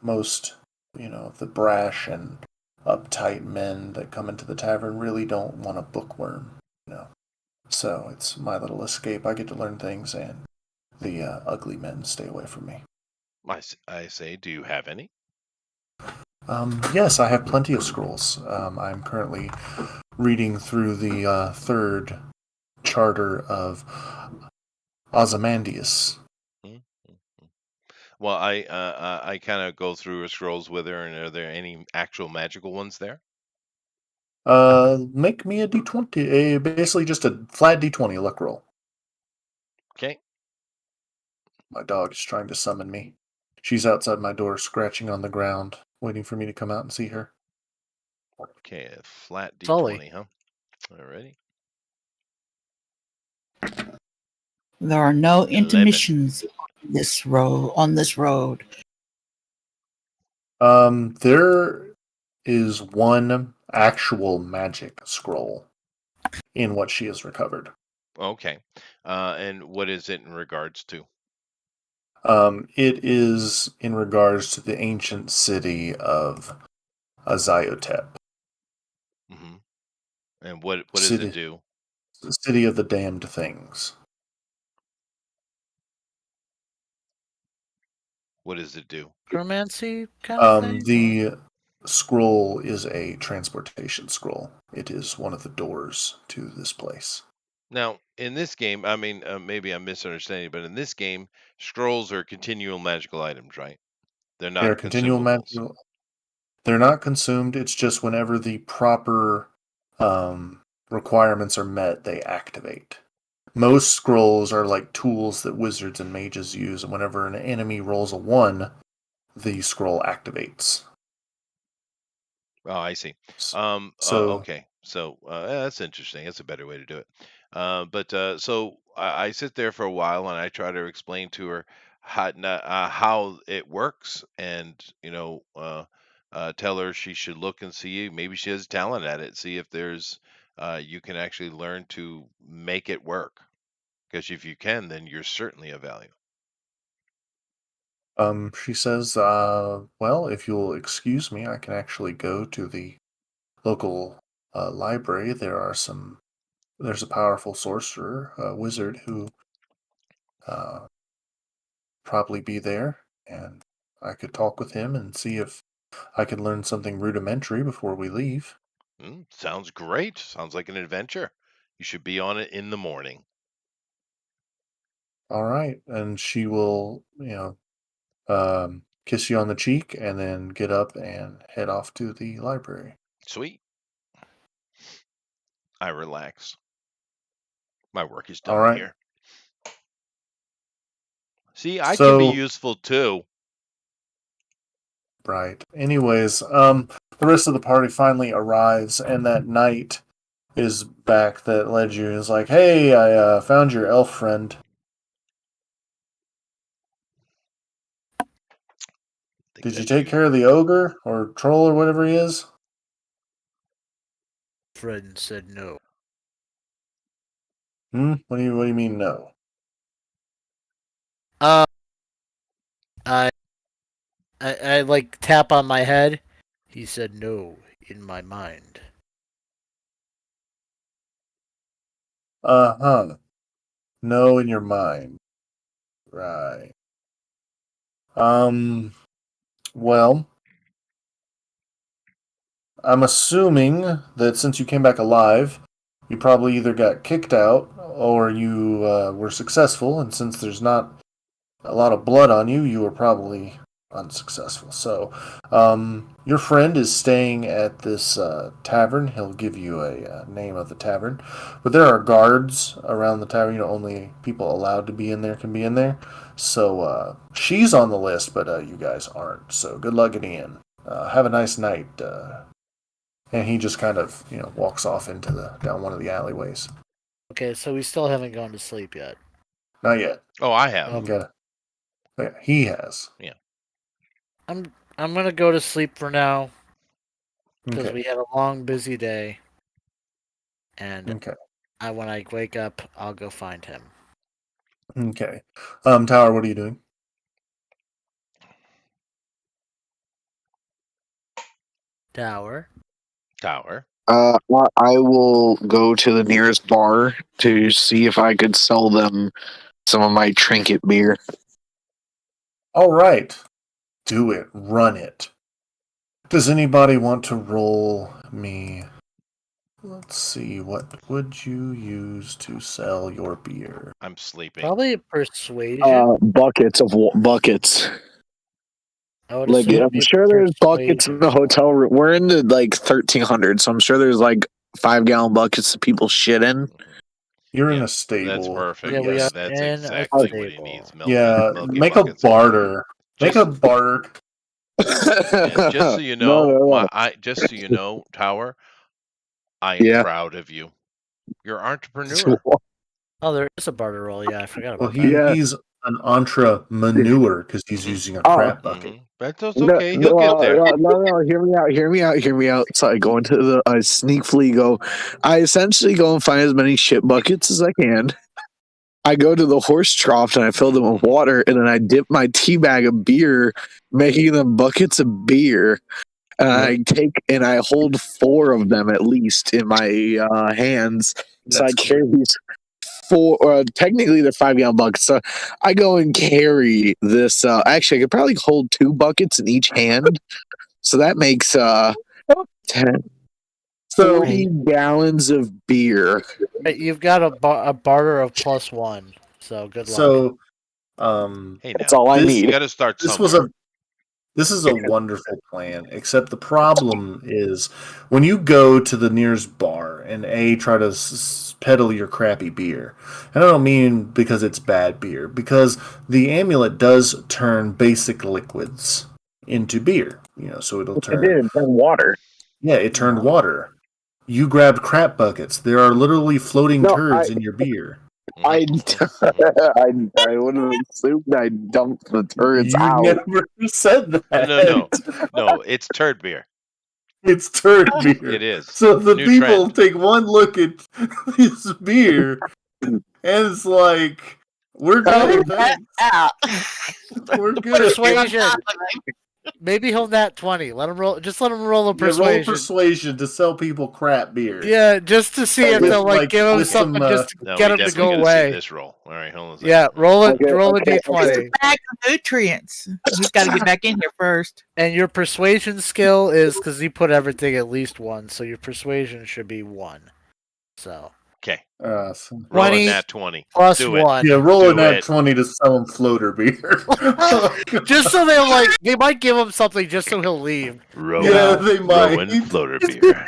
most the brash and uptight men that come into the tavern really don't want a bookworm, you know. So it's my little escape. I get to learn things, and the ugly men stay away from me. I say, do you have any? Yes, I have plenty of scrolls. I'm currently reading through the third charter of Ozymandias. Mm, mm, mm. Well, I kind of go through her scrolls with her, and are there any actual magical ones there? Make me a d20, basically just a flat d20 luck roll. Okay. My dog is trying to summon me. She's outside my door, scratching on the ground, waiting for me to come out and see her. Okay, a flat Sully. D20, huh? Alrighty. There are no 11. intermissions on this road. There is one actual magic scroll in what she has recovered. Okay. And what is it in regards to? It is in regards to the ancient city of Azayotep, Hmm. And what does it city, do? the city of the damned things. What does it do? necromancy kind of thing, or The scroll is a transportation scroll. It is one of the doors to this place. Now, in this game, I mean, maybe I'm misunderstanding, but in this game, scrolls are continual magical items, right? They're They are not continual consumables. magical. They're not consumed. It's just whenever the proper requirements are met, they activate. Most scrolls are like tools that wizards and mages use, and whenever an enemy rolls a 1, the scroll activates. Oh, I see. So, Okay. So that's interesting. That's a better way to do it. But so I sit there for a while and I try to explain to her how it works, and tell her she should look and see maybe she has talent at it. See if there's you can actually learn to make it work. Because if you can, then you're certainly of value. she says, well, if you'll excuse me, I can actually go to the local library. There's a powerful sorcerer, a wizard, who uh, probably be there, and I could talk with him and see if I could learn something rudimentary before we leave. Sounds great. Sounds like an adventure. You should be on it in the morning. All right, and she will, kiss you on the cheek and then get up and head off to the library. Sweet. I relax. My work is All done right. here. See, I can be So, useful too. right. Anyways, the rest of the party finally arrives, and that night, is back that led you. Is like, hey, I found your elf friend. Think Did you that's take care of the ogre or troll or whatever he is? Friend said no. What do you mean no? Uh, I like tap on my head. He said no in my mind. Uh-huh. No in your mind. Right. Well, I'm assuming that since you came back alive, you probably either got kicked out or you were successful, and since there's not a lot of blood on you, you were probably unsuccessful. So, your friend is staying at this tavern. He'll give you a name of the tavern, but there are guards around the tavern. Only people allowed to be in there can be in there. So she's on the list, but you guys aren't. So good luck getting in. Have a nice night. And he just kind of walks off into the down one of the alleyways. Okay, so we still haven't gone to sleep yet. Not yet. Oh, I have. Okay. Yeah, he has. I'm gonna go to sleep for now because Okay. we had a long, busy day, and Okay. when I wake up, I'll go find him. Okay. Tower, what are you doing? Tower. I will go to the nearest bar to see if I could sell them some of my trinket beer. All right. Do it. Run it. Does anybody want to roll me? Let's see. What would you use to sell your beer? I'm sleeping. Probably a persuasion. Buckets. I would Like assume I'm it'd be sure there's buckets in persuasion. the hotel room. We're in the like 1300, so I'm sure there's like 5-gallon buckets that people shit in. You're in Yeah, a stable. That's perfect. Yeah, we Yes. are That's in a exactly what he stable. needs. Yeah. Milky Make a buckets. barter. Make Just- a barter. And just so you No, know, no, no. just so you know, Tower, I am Yeah. proud of you. You're an entrepreneur. Oh, there is a barter roll. Yeah, I forgot Well, about that. Yeah. he's an entrepreneur because he's Mhm. using a Oh. crap bucket. That's No, okay. He'll get there. no, hear me out. So I go into I sneakily go. I essentially go and find as many shit buckets as I can. I go to the horse trough and I fill them with water, and then I dip my tea bag of beer, making them buckets of beer. And I take and I hold 4 of them at least in my hands. So I That's carry these 4, technically they're 5-gallon buckets. So I go and carry this. Actually, I could probably hold 2 buckets in each hand. So that makes 10, So 40 gallons of beer. Right, you've got a barter of +1, so good luck. So, Hey, That's now all I this- you need. got to start this somewhere. this is a wonderful plan, except the problem is when you go to the nearest bar and try to peddle your crappy beer. And I don't mean because it's bad beer, because the amulet does turn basic liquids into beer. So it'll I turn. did turn water. Yeah, it turned water. You grabbed crap buckets. There are literally floating No, turds in your beer. I Mhm. I would have assumed I dumped the turds You out. never said that. No, it's turd beer. It's turd beer. It is. So the New people trend. take one look at this beer and it's like, we're good. Thanks. We're good. Persuasion. Maybe he'll nat 20. Let him roll. Just let him roll a Yeah, roll persuasion. persuasion to sell people crap beer. Yeah, just to see if With, they'll like, give him with something some, just to No, get we him to definitely go gotta see away. this roll. All right, hold on a second. Yeah, roll it. Okay, roll okay, a d20. Back of nutrients. He's got to get back in here first. And your persuasion skill is because you put everything at least 1, so your persuasion should be 1. So Okay, so- roll a 20 nat 20. plus Do it. 1. yeah, rolling Do that it. 20 to sell them floater beer. Just so they might give him something just so he'll leave. Rowan, Yeah, they might. Rowan floater beer.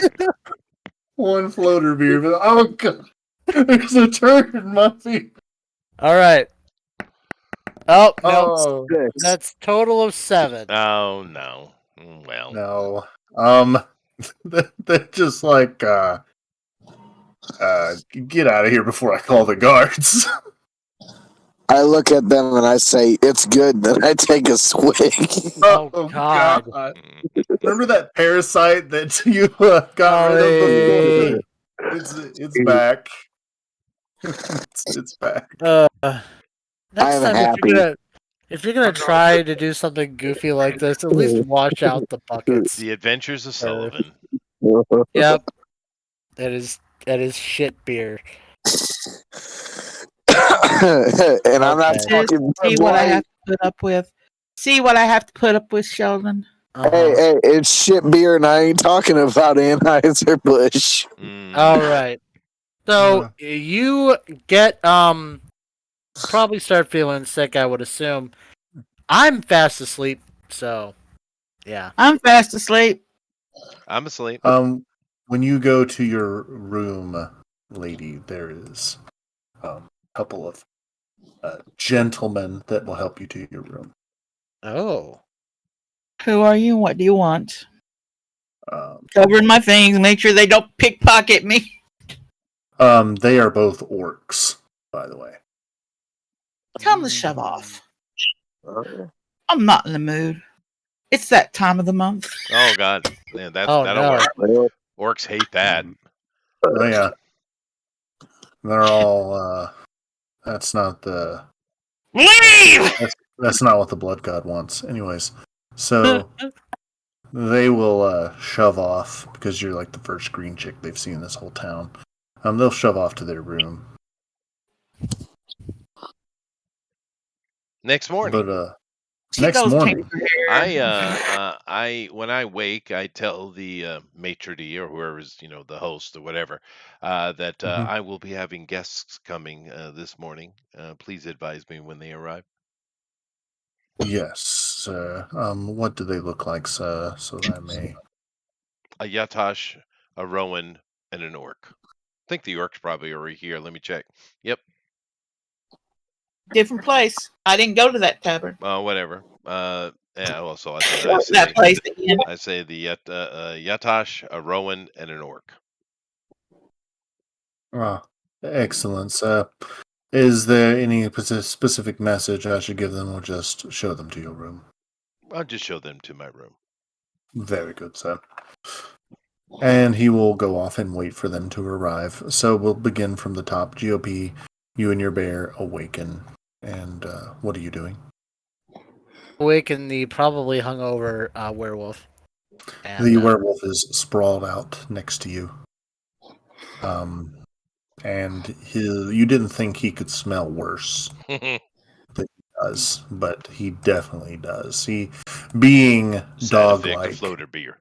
One floater beer, but oh god, there's a turd in my beer. All right. Oh no, Oh that's total of 7. Oh no. Well, no, they're just like Get out of here before I call the guards. I look at them and I say, "It's good." Then I take a swig. Oh, God. Remember that parasite that you got rid of before? It's back. it's back. Next I'm time, happy. if you're gonna try to do something goofy like this, at least wash out the buckets. The Adventures of Sullivan. Yep, that is shit beer. And I'm not Okay. talking. See what I have to put up with. See what I have to put up with, Sheldon. Hey, it's shit beer, and I ain't talking about Anheuser Busch. All right. So you get probably start feeling sick, I would assume. I'm fast asleep, so yeah. I'm fast asleep. I'm asleep. When you go to your room, lady, there is a couple of gentlemen that will help you to your room. Oh. Who are you? What do you want? Um, Covering my things. Make sure they don't pickpocket me. they are both orcs, by the way. Tell them to shove off. I'm not in the mood. It's that time of the month. Oh God, yeah, that'll no. work. Orcs hate that. Oh yeah, they're all. That's not the. Leave! That's not what the blood god wants. Anyways, so they will shove off because you're like the first green chick they've seen in this whole town. They'll shove off to their room. Next morning. But She next goes morning, take her hair. I when I wake, I tell the maitre d' or whoever's the host or whatever that I will be having guests coming this morning. Please advise me when they arrive. yes, sir. What do they look like, sir? So that I may. A Yatash, a Rowan, and an orc. I think the orc's probably already here. Let me check. Yep. Different place. I didn't go to that tavern. Whatever. Yeah. Well, so I say That place again. I say the Yatash, a Rowan, and an orc. Ah, excellent, sir. Is there any specific message I should give them, or just show them to your room? I'll just show them to my room. Very good, sir. And he will go off and wait for them to arrive. So we'll begin from the top. GOP, you and your bear awaken. And what are you doing? Awaken the probably hungover werewolf. And, The werewolf is sprawled out next to you. And you didn't think he could smell worse than he does, but he definitely does. He, being dog-like, floater beer.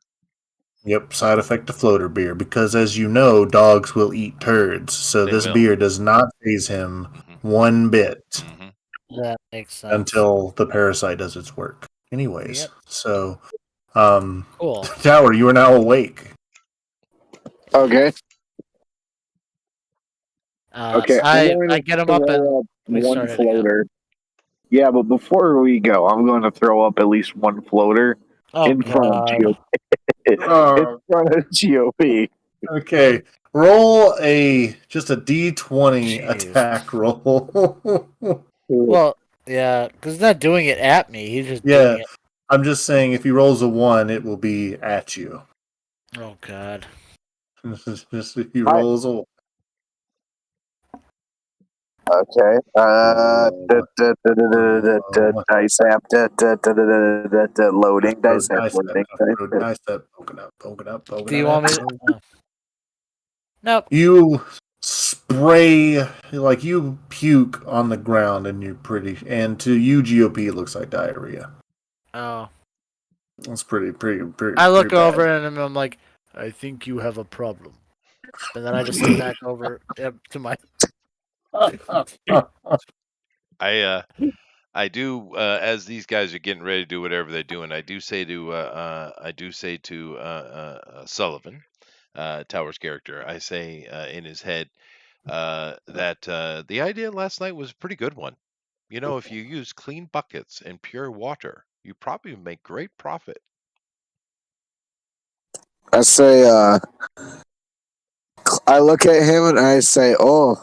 Yep, side effect of floater beer, because as you know, dogs will eat turds, so They this will. beer does not faze him one bit that makes sense. until the parasite does its work. Anyways, Yep. so, Cool. Tower, you are now awake. Okay. Okay. I get him up and we one start heading out. floater. Yeah, but before we go, I'm going to throw up at least one floater in front of GOP. In front of GOP. Okay, roll just a D20 Jeez. attack roll. Well, yeah, because he's not doing it at me. He's just Yeah, doing it. I'm just saying if he rolls a 1, it will be at you. Oh, God. Just if he rolls a 1. Okay. Dice app. Loading. Dice app. Loading. Dice app. Open up. Do you want me to? Oh. Nope. You spray, like you puke on the ground, and and to you, GOP, it looks like diarrhea. Oh. It's pretty. I look pretty over bad. and I'm like, I think you have a problem. And then I just sit back over to my. I do as these guys are getting ready to do whatever they're doing. I do say to Sullivan, Tower's character. I say in his head that the idea last night was a pretty good one. You know, if you use clean buckets and pure water, you probably make great profit. I say, I look at him and I say, "Oh,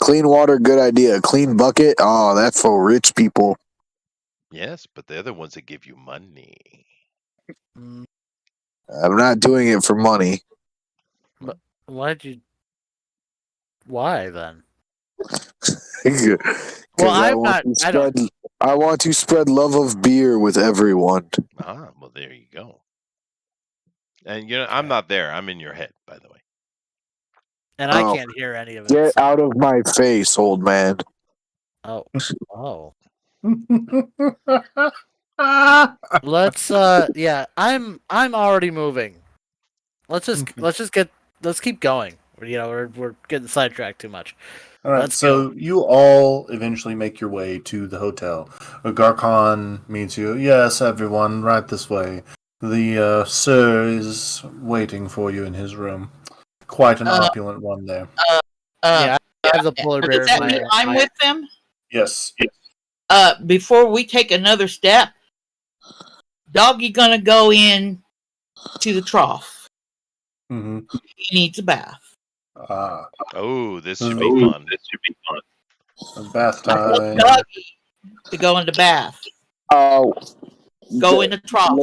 clean water, good idea. Clean bucket, oh, that's for rich people. Yes, but they're the ones that give you money. Mm, I'm not doing it for money." why'd you? Why then? Because Well, I I'm want not. to I don't. spread. I want to spread love of beer with everyone. Ah, well, there you go. And I'm Okay. not there. I'm in your head, by the way. And I Oh, can't hear any of it. get So. out of my face, old man. Oh. Oh. Ah. Let's. Yeah. I'm already moving. Let's keep going. We're getting sidetracked too much. All right, Let's go. so you all eventually make your way to the hotel. Garcon meets you. Yes, everyone, right this way. The sir is waiting for you in his room. Quite an Uh, opulent one there. Yeah, I have the polar bear Does in that mean my. I'm with them? Yes. Before we take another step, Doggy gonna go in to the trough. Mm-hmm. He needs a bath. Ah, Oh, this should be Oh, fun. bath I want time. Doggy to go in the bath. Oh, Go in the trough.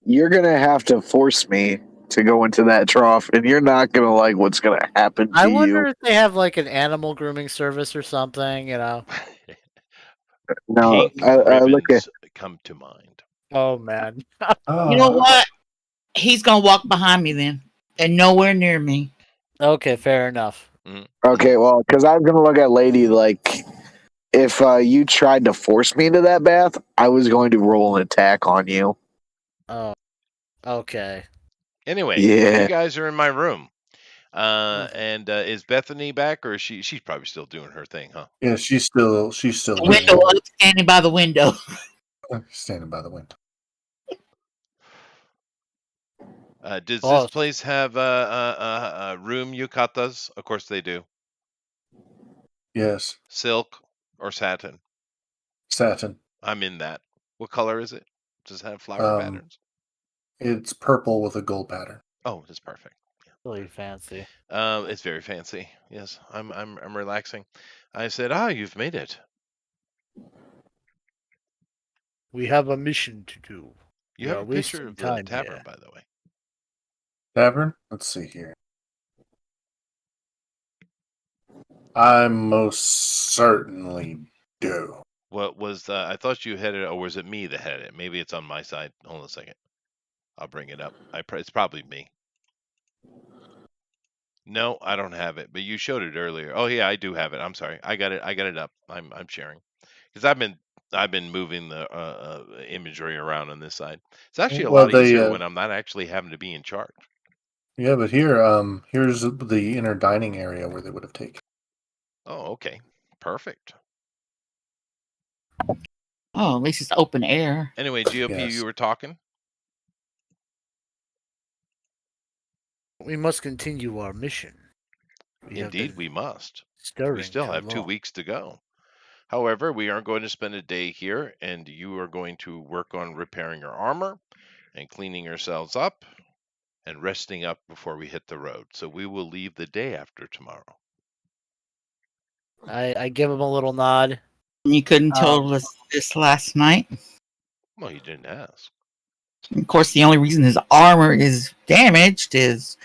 you're gonna have to force me to go into that trough, and you're not gonna like what's gonna happen to I you. wonder if they have like an animal grooming service or something. No, Pink I look at. ribbons come to mind. Oh man. You know Ah, what? He's gonna walk behind me then, and nowhere near me. Okay, fair enough. Okay, well, because I was gonna look at Lady like if you tried to force me into that bath, I was going to roll an attack on you. Oh, okay. Anyway, Yeah. you guys are in my room. And is Bethany back, or is she's probably still doing her thing, huh? yeah, she's still The doing window it. up, standing by the window. Standing by the window. Does Oh, this place have a room yukatas? Of course they do. Yes, Silk or satin? satin. I'm in that. What color is it? Does it have flower Um, patterns? it's purple with a gold pattern. Oh, that's perfect. really fancy. It's very fancy. Yes, I'm relaxing. I said, you've made it. We have a mission to do. You We have are a picture wasting of the time tavern, here. by the way. Tavern? Let's see here. I most certainly do. What was the? I thought you had it, or was it me that had it? Maybe it's on my side. Hold on a second. I'll bring it up. It's probably me. No, I don't have it, but you showed it earlier. Oh yeah, I do have it. I'm sorry. I got it. I got it up. I'm sharing because I've been moving the imagery around on this side. It's actually a Well, lot they easier when I'm not actually having to be in charge. yeah, but here's the inner dining area where they would have taken. Oh, okay, perfect. Oh, at least it's open air. Anyway, GOP, Yes. you were talking. We must continue our mission. We have Indeed, been we must. stirring We still too have 2 long. weeks to go. However, we aren't going to spend a day here, and you are going to work on repairing your armor and cleaning yourselves up and resting up before we hit the road. So we will leave the day after tomorrow. I give him a little nod. You couldn't tell us this last night. Well, you didn't ask. Of course, the only reason his armor is damaged is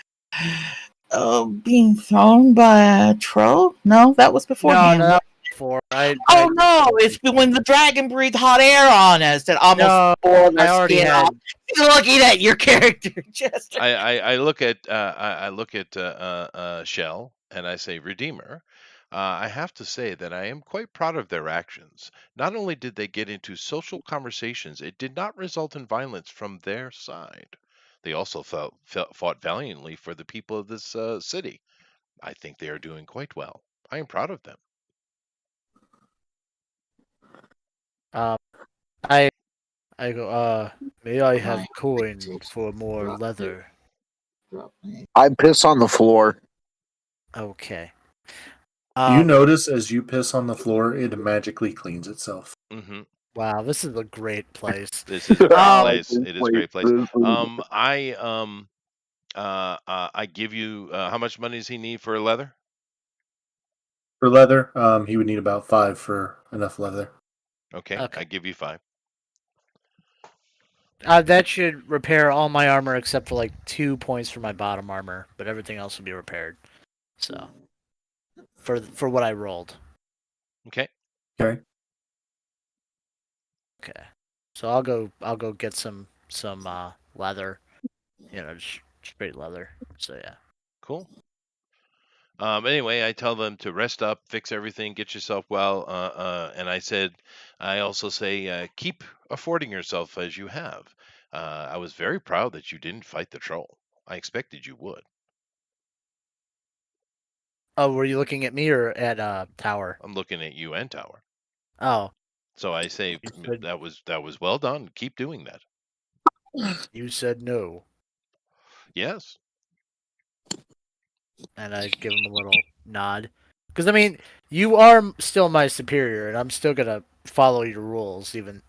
being thrown by a troll. No, that was beforehand. No, before Oh no! It's when the dragon breathed hot air on us that almost No, boiled I our already skin had. off. You're looking at your character, Chester. I look at Shell and I say, Redeemer. I have to say that I am quite proud of their actions. Not only did they get into social conversations, it did not result in violence from their side. They also fought valiantly for the people of this city. I think they are doing quite well. I am proud of them. I go. May I have coin for more leather? I piss on the floor. Okay. You notice as you piss on the floor, it magically cleans itself. Mm-hmm. Wow, this is a great place. This is a great Um, place. It is a great place. I I give you how much money does he need for leather? For leather, he would need about 5 for enough leather. Okay, Okay. I give you 5. That should repair all my armor except for like 2 points for my bottom armor, but everything else will be repaired. So for what I rolled. Okay. Okay. Okay. So I'll go get some leather, just straight leather. So yeah. Cool. Anyway, I tell them to rest up, fix everything, get yourself well, and I also say, keep affording yourself as you have. I was very proud that you didn't fight the troll. I expected you would. Oh, were you looking at me or at Tower? I'm looking at you and Tower. Oh, So I say you said that was well done. Keep doing that. you said no, Yes. and I give him a little nod. Because I mean, you are still my superior, and I'm still gonna follow your rules, even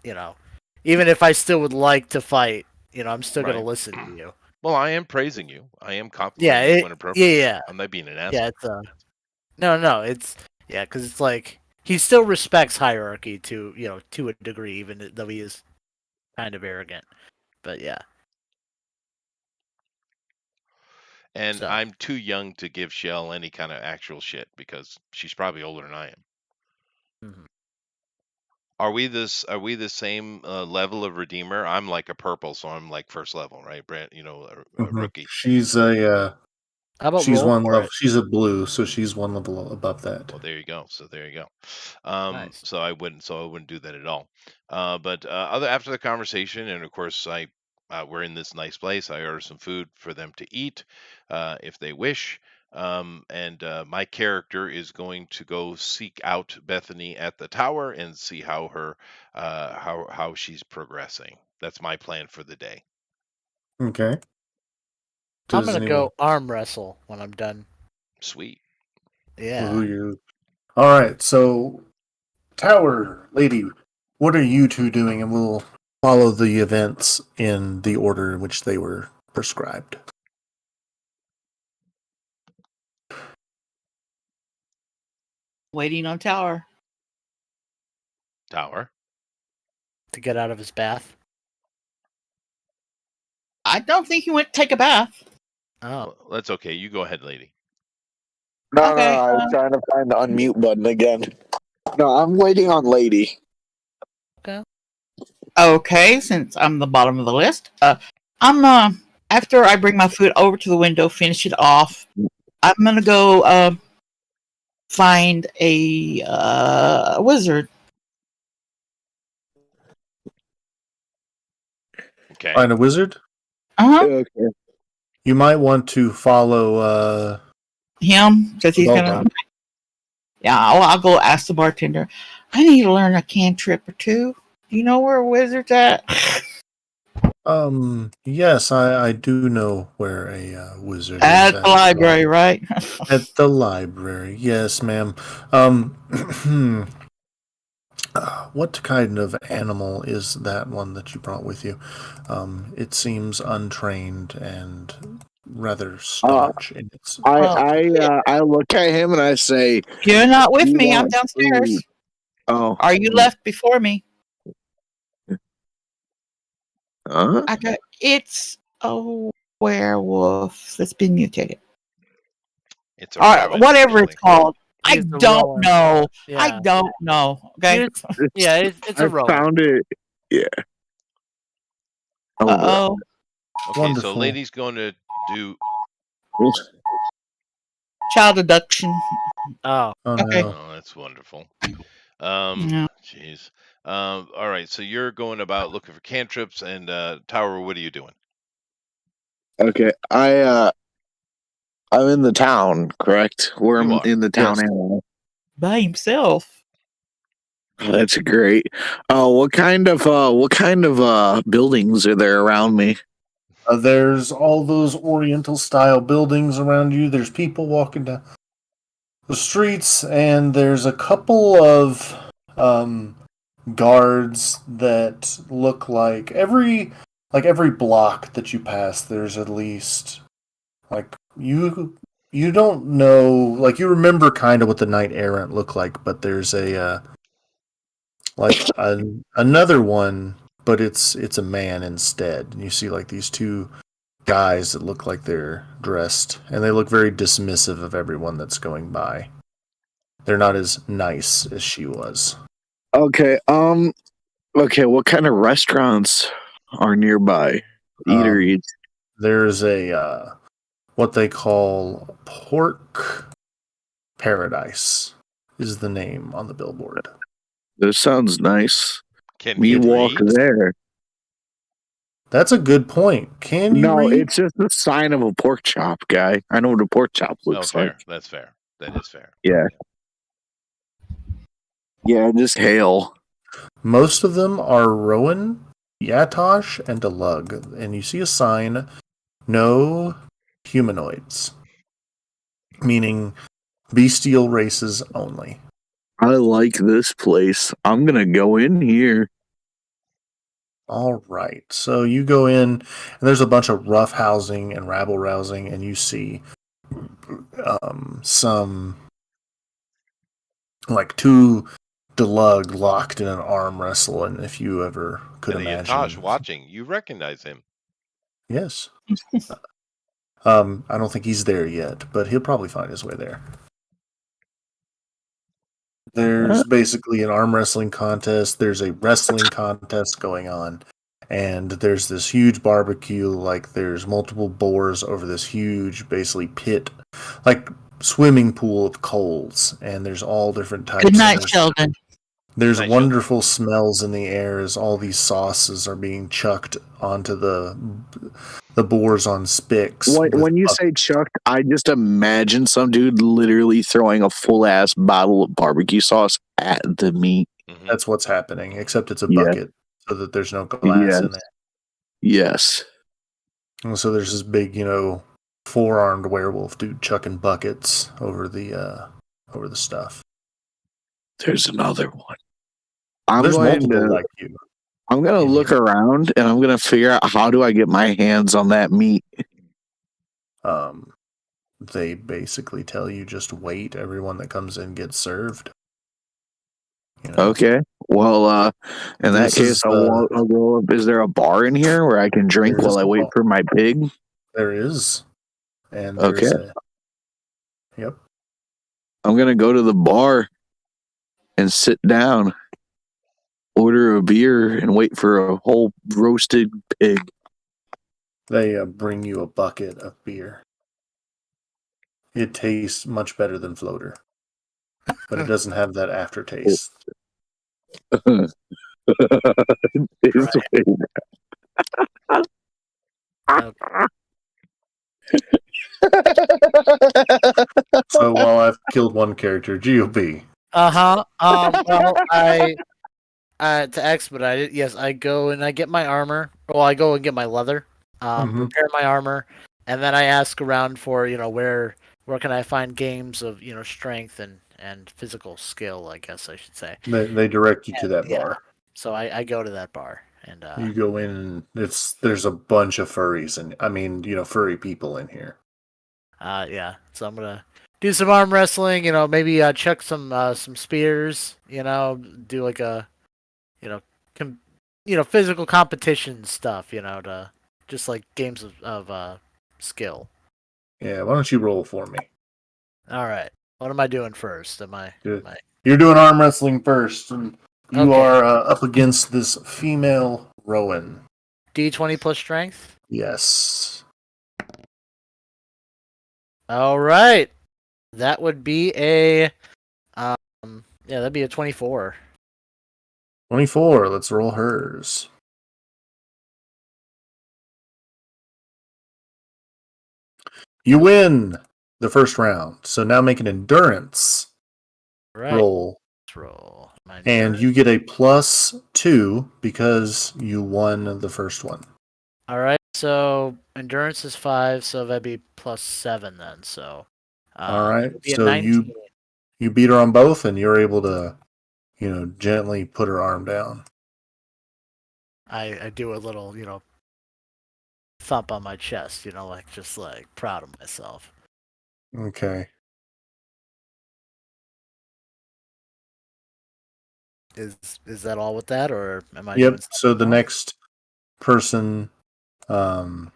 if I still would like to fight. I'm still gonna Right. listen to you. Well, I am praising you. I am Yeah, complimenting you when yeah, appropriate. yeah, I'm not being an yeah. asshole. It's no, it's yeah, because it's like he still respects hierarchy to a degree, even though he is kind of arrogant. But yeah, And so I'm too young to give Shell any kind of actual shit because she's probably older than I am. mhm. Are we the same level of redeemer? I'm like a purple, so I'm like first level, right? Brand, a Hmm. rookie. How about She's roll one for level. it? She's a blue, so she's one level above that. Well, there you go. So there you go. Nice. So I wouldn't do that at all. But other after the conversation, and of course, we're in this nice place. I order some food for them to eat, if they wish. And my character is going to go seek out Bethany at the tower and see how she's progressing. That's my plan for the day. Okay. I'm Does gonna anyone go arm wrestle when I'm done. Sweet. who Yeah. you? All right. So, Tower Lady, what are you two doing? And we'll follow the events in the order in which they were prescribed. Waiting on tower. Tower. To get out of his bath. I don't think he went to take a bath. Oh. Well, that's okay. You go ahead, lady. No, Okay. I was trying to find the unmute button again. No, I'm waiting on Lady. Okay, since I'm the bottom of the list, I'm after I bring my food over to the window, finish it off. I'm gonna go find a wizard. Okay. Find a wizard. Uh huh. Okay. You might want to follow Him, because he's gonna. Belva. Yeah, I'll go ask the bartender. I need to learn a cantrip or two. Do you know where a wizard's at? Yes, I do know where a wizard is At the library, right? At the library, yes, ma'am. What kind of animal is that one that you brought with you? It seems untrained and rather staunch in its. Well, I look at him and I say, you're not with "You me. I'm want food?" downstairs. Oh, Are you left before me? huh? It's a werewolf that's been mutated. It's a Or rabbit, whatever it's actually. called. I He's the don't Rowan. know. I Yeah. don't know. Okay. It's a I rowan. found it. Yeah. Oh, Oh. Okay, so Wonderful. lady's going to do. bro. Child abduction. Oh. Oh Okay. no. Oh, that's wonderful. Yeah. Jeez. All right, so you're going about looking for cantrips, and Tower, what are you doing? Okay. I'm in the town, correct? Where You I'm are. in the town Yes. area. By himself. Oh, that's great. What kind of buildings are there around me? There's all those Oriental style buildings around you. There's people walking down the streets, and there's a couple of guards that look like every block that you pass. There's at least Like you don't know, like you remember kind of what the knight errant looked like, but there's another one, but it's a man instead. And you see like these two guys that look like they're dressed, and they look very dismissive of everyone that's going by. They're not as nice as she was. Okay. Okay. What kind of restaurants are nearby? Um, Eateries. there's a what they call pork paradise is the name on the billboard. This sounds nice. Can We he walk read? there. That's a good point. Can you No, read? it's just the sign of a pork chop, guy. I know what a pork chop Oh, looks fair. like. That's fair. That is fair. Yeah. Yeah, just hail. Most of them are Rowan, Yatosh, and Delug, and you see a sign, no humanoids, meaning bestial races only. I like this place. I'm gonna go in here. All right, so you go in, and there's a bunch of rough housing and rabble rousing, and you see some like two Delug locked in an arm wrestle, and if you ever could And the imagine, Yatash watching, you recognize him. yes. I don't think he's there yet, but he'll probably find his way there. There's basically an arm wrestling contest. There's a wrestling contest going on, and there's this huge barbecue. Like there's multiple boars over this huge, basically pit, like swimming pool of coals, and there's all different types. Good And night, Sheldon. there's Night, Sheldon. wonderful smells in the air as all these sauces are being chucked onto the boars on spicks. When you say chucked, I just imagine some dude literally throwing a full ass bottle of barbecue sauce at the meat. Mhm. That's what's happening, except it's a Yeah. bucket, so that there's no glass in it. Yes. And so there's this big, four-armed werewolf dude chucking buckets over the stuff. There's another one. There's multiple like you. I'm gonna in look here. around and I'm gonna figure out how do I get my hands on that meat. They basically tell you just wait. Everyone that comes in gets served. Okay. Well, in that This case, is, I'll go up. Is there a bar in here where I can drink there is while I a wait bar. for my pig? There is, and Okay. Yep. I'm gonna go to the bar and sit down, order a beer, and wait for a whole roasted pig. They bring you a bucket of beer. It tastes much better than floater, but it doesn't have that aftertaste. It's So while I've killed one character, GOP. Well, to expedite it, yes, I go and I get my armor. Well, I go and get my leather, repair my armor, and then I ask around for where can I find games of strength and physical skill, I guess I should say. They direct you to that Yeah. bar. So I go to that bar and You go in and there's a bunch of furries and furry people in here. yeah. So I'm gonna do some arm wrestling. Maybe chuck some spears. Do like a physical competition stuff. To just like games of skill. Yeah, why don't you roll for me? All right. What am I doing first? You're doing arm wrestling first, and you Okay. are up against this female Rowan. D20 plus strength? Yes. All right. That would be that'd be a 24. 24. Let's roll hers. You win the first round. So now make an endurance roll. Let's roll. And you get a +2 because you won the first one. All right. So endurance is 5, so that'd be +7 then. So all right. So you beat her on both, and you're able to, gently put her arm down. I do a little, thump on my chest, like just like proud of myself. Okay. Is that all with that, or am I Yep. doing So the something else? next person um,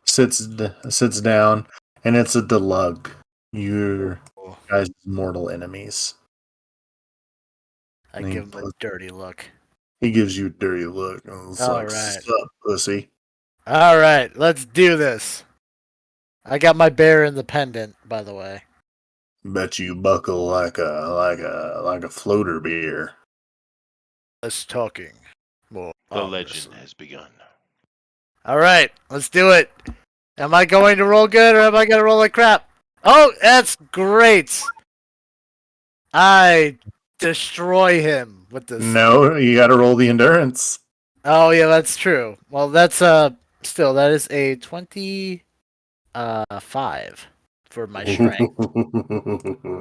sits down, and it's a Delug. Your Oh, guys' mortal enemies. I And give him a dirty look. he gives you a dirty look. And it's All like, right. sup, pussy. All right, let's do this. I got my bear in the pendant, by the way. Bet you buckle like a floater beer. Less talking, more The ominous. legend has begun. All right, let's do it. Am I going to roll good, or am I going to roll like crap? Oh, that's great. I destroy him with this. No, you got to roll the endurance. Oh yeah, that's true. Well, that's still that is a 5 for my strength.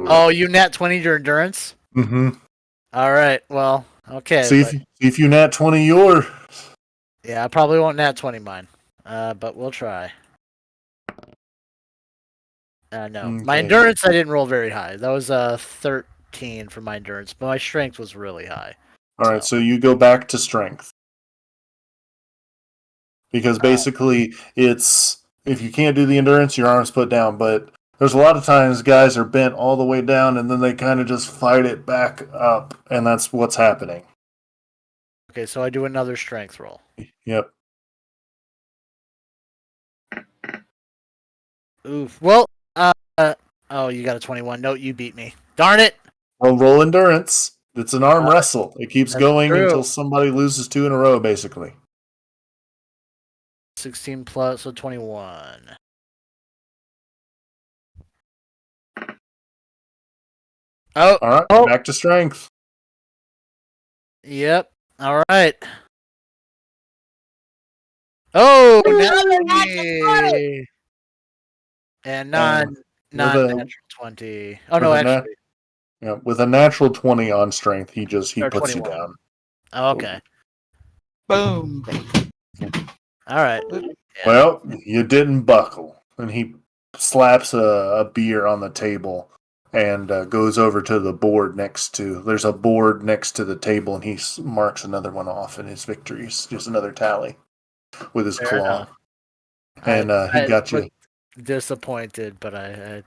Oh, you nat 20 your endurance? Mm-hmm. All right. Well, okay, See but if you nat 20 your. yeah, I probably won't nat 20 mine. But we'll try. No. My Okay. endurance I didn't roll very high. That was 13 for my endurance, but my strength was really high. All right, so you go back to strength. Because basically it's if you can't do the endurance, your arm's put down, but there's a lot of times guys are bent all the way down and then they kind of just fight it back up, and that's what's happening. Okay, so I do another strength roll. Yep. Oof. Well, oh, you got a 21. No, you beat me. Darn it. Well, roll endurance. It's an arm Uh, wrestle. It keeps that's going true. until somebody loses 2 in a row, basically. 16 plus, so 21. Oh, All right, oh, back to strength. yep. All right. Oh, Ooh, and And with non-natural a 20. Oh with no, a nat, actually, yeah, with a natural 20 on strength, he or puts you 21. down. Oh, okay. boom. All right. Yeah. Well, you didn't buckle. And he slaps a beer on the table and goes over to the board next to. There's a board next to the table, and he marks another one off in his victories. Just another tally with his Fair claw. enough. And he I got you. look disappointed, but I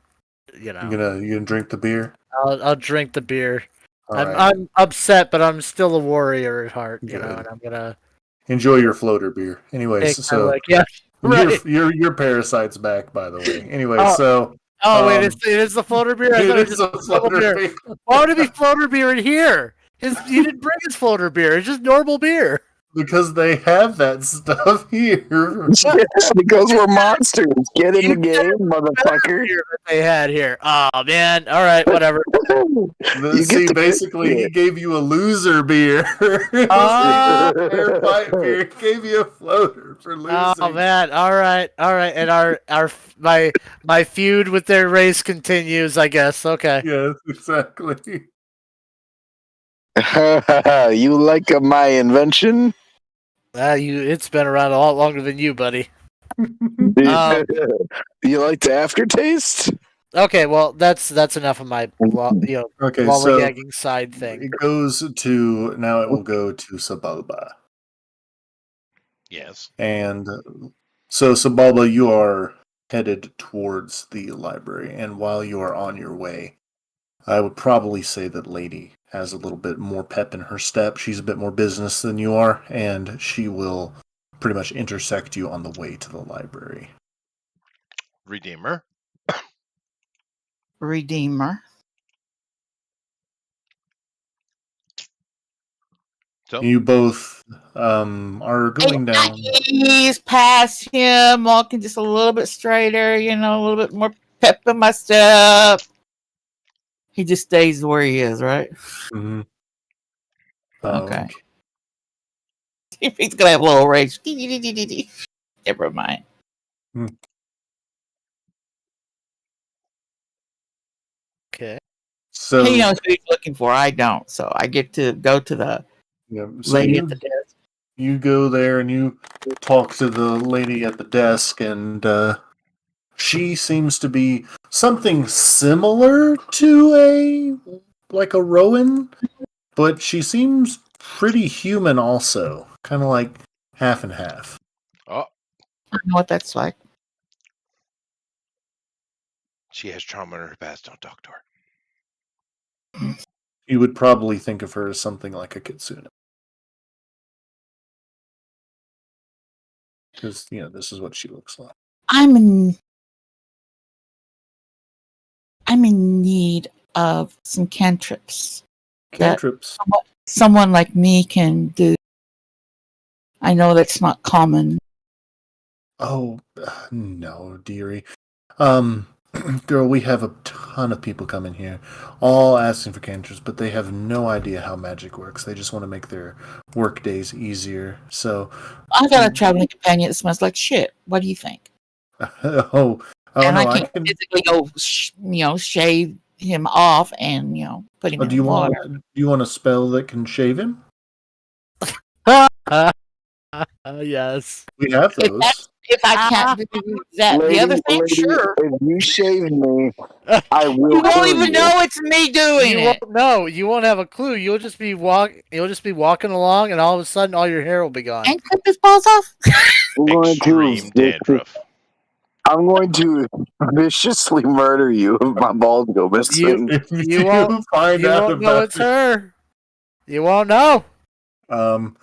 You gonna drink the beer? I'll drink the beer. All I'm right. I'm upset, but I'm still a warrior at heart, Good. and I'm gonna Enjoy your floater beer. Anyways, take my so leg. Yeah, right. your parasite's back, by the way. Anyway, Oh, so wait, um, it is the floater beer. I it thought it was is just a normal floater beer. beer. Why would it be floater beer in here? He didn't bring his floater beer. It's just normal beer. Because they have that stuff here. Because we're monsters. Get in the You game, motherfucker. beer that they had here. Oh man. All right, whatever. You get See, the basically, he gave you a loser beer. It Oh, wasn't a fair fight beer. He gave you a floater for oh losing. man. All right. And my feud with their race continues. I guess. Okay. Yes, exactly. You like my invention? It's been around a lot longer than you, buddy. You like the aftertaste? Okay, well, that's enough of my Okay, so lollygagging side thing. it goes to now. It will go to Sabalba, Yes. and so Sabalba, you are headed towards the library, and while you are on your way, I would probably say that Lady has a little bit more pep in her step. She's a bit more business than you are, and she will pretty much intersect you on the way to the library. Redeemer. Redeemer. So You both are going down. He's past him, walking just a little bit straighter, a little bit more pep in my step. He just stays where he is, right? Mhm. Okay. If he's gonna have a little rage. Never mind. Okay. So He knows what he's looking for. I don't, so I get to go to the yeah, lady at the desk. you go there and you talk to the lady at the desk, and she seems to be something similar to a Rowan, but she seems pretty human also, kind of like half and half. Oh, I don't know what that's like. she has trauma in her past. Don't talk to her. You would probably think of her as something like a kitsune. Because, this is what she looks like. I'm in need of some cantrips that Cantrips. someone like me can do. I know that's not common. Oh, no, dearie. Girl, we have a ton of people coming here, all asking for cantrips, but they have no idea how magic works. They just want to make their work days easier. So, I got a traveling companion that smells like shit. What do you think? oh And no, I I can't can. physically go, shave him off and put him in Do the water. you want a spell that can shave him? Yes. We have If those. if I can't do that, the other thing, sure. If you shave me, I will. You won't kill even you. know it's me doing You it. won't know. You won't have a clue. You'll just be walking along, and all of a sudden, all your hair will be gone. And cut his balls off. I'm going Extreme dandruff. I'm going to viciously murder you if my balls go missing. If You won't. find You out won't know about it's her. You won't know. Um.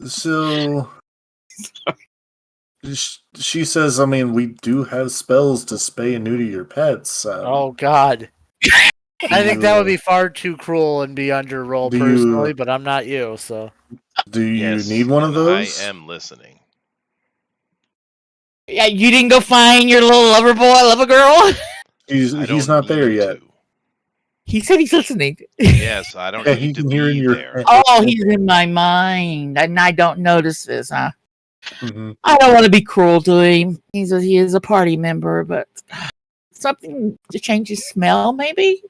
So she says, I mean, we do have spells to spay and neuter your pets. Oh God. I think that would be far too cruel and beyond your role Do you- personally, but I'm not you, so. Do you Yes, need one of and those? I am listening. Yeah, you didn't go find your little lover boy, lover girl. He's I don't not there need yet. to. He said he's listening. Yes, I don't Yeah, he need to can hear in be your there. head. Oh, he's in my mind, and I don't notice this, huh? Mhm. I don't want to be cruel to him. He is a party member, but something to change his smell, maybe.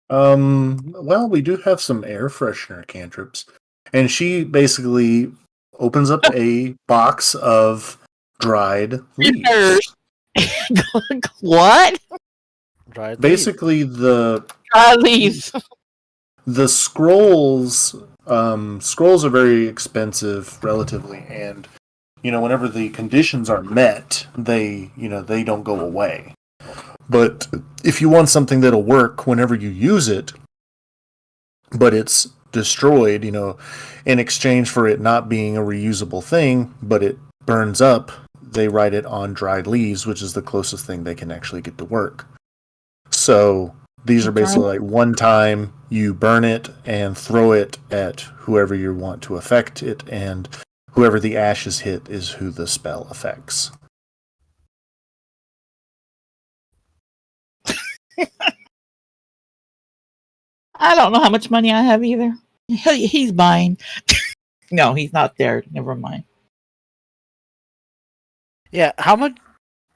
Well, we do have some air freshener cantrips, and she basically opens up a box of dried leaves. What? Right. Basically, the Leaves. the scrolls scrolls are very expensive relatively, and whenever the conditions are met, they don't go away. But if you want something that'll work whenever you use it, but it's destroyed, in exchange for it not being a reusable thing, but it burns up, they write it on dried leaves, which is the closest thing they can actually get to work. So these are basically like one time you burn it and throw it at whoever you want to affect it, and whoever the ashes hit is who the spell affects. I don't know how much money I have either. He's buying. No, he's not there. Never mind. Yeah, how much?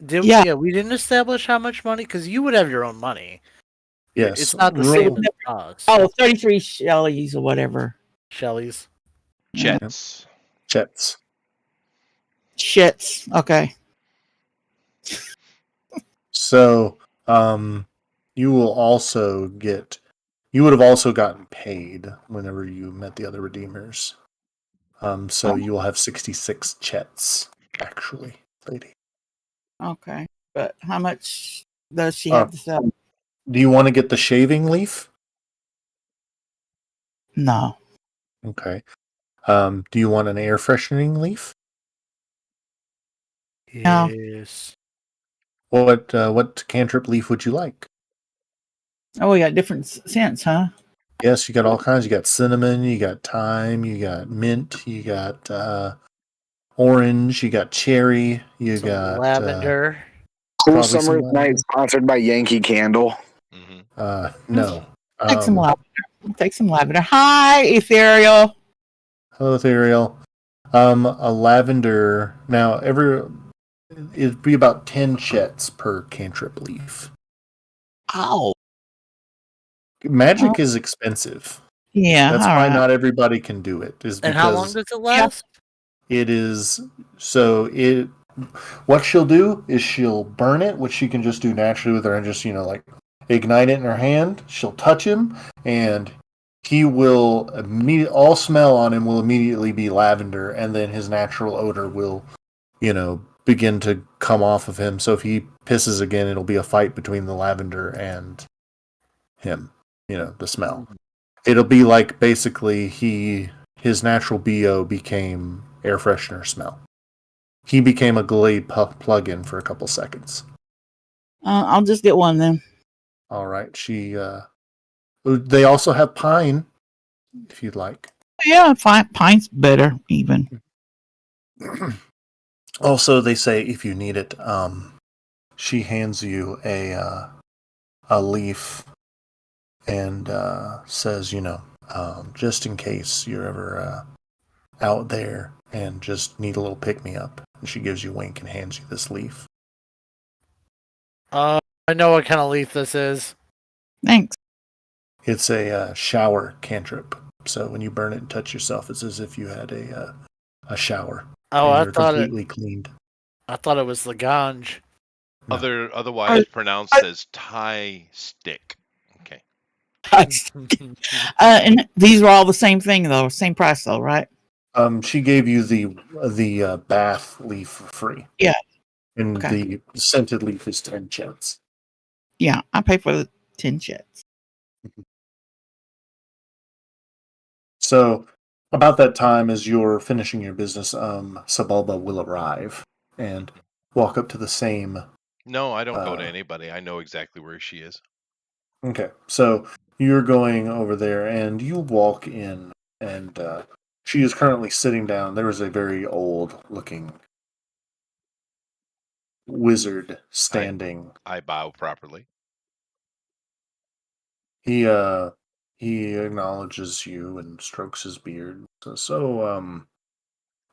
Yeah. We didn't establish how much money because you would have your own money. Yes. It's not the Roll- same as us. Oh, 33 Shelleys or whatever. Shelley's. Jets. Chets. Shits. Okay. So, you will also you would have also gotten paid whenever you met the other redeemers. So you will have 66 chets, actually, lady. Okay. But how much does she have to sell? Do you want to get the shaving leaf? No. Okay. Do you want an air freshening leaf? No. Yes. What cantrip leaf would you like? Oh, we got different scents, huh? Yes, you got all kinds. You got cinnamon, you got thyme, you got mint, you got orange, you got cherry, you Some got lavender. Cool probably some Summer's lavender. Night sponsored by Yankee Candle. No. Take some lavender. Take some lavender. Hi, Ethereal. Hello, Ethereal. A lavender. Now, it'd be about 10 chets per cantrip leaf. Ow. Magic is expensive. Yeah, That's all why right. not everybody can do it. Is And how long because does it Yeah. last? it is so it. What she'll do is she'll burn it, which she can just do naturally with her and just like ignite it in her hand. She'll touch him, and he will immediately. All smell on him will immediately be lavender, and then his natural odor will begin to come off of him. So if he pisses again, it'll be a fight between the lavender and him. The smell. It'll be like basically his natural BO became air freshener smell. He became a Glade plug-in for a couple seconds. I'll just get one then. All right. They also have pine, if you'd like. Yeah, fine. Pine's better, even. Also, they say if you need it, she hands you a leaf and says, just in case you're ever out there and just need a little pick me up. And she gives you a wink and hands you this leaf. I know what kind of leaf this is. Thanks. It's a shower cantrip. So when you burn it and touch yourself, it's as if you had a shower. Oh, and I you're thought it. completely cleaned. I thought it was the ganj. No. Otherwise pronounced as Thai stick. Okay. And these were all the same thing, though. Same price, though, right? She gave you the bath leaf for free. Yeah. And Okay. the scented leaf is 10 chents. Yeah, I pay for the 10 chits. So about that time, as you're finishing your business, Sabalba will arrive and walk up to the same. No, I don't go to anybody. I know exactly where she is. Okay, so you're going over there, and you walk in, and she is currently sitting down. There is a very old-looking wizard standing. I bow properly. He acknowledges you and strokes his beard. So,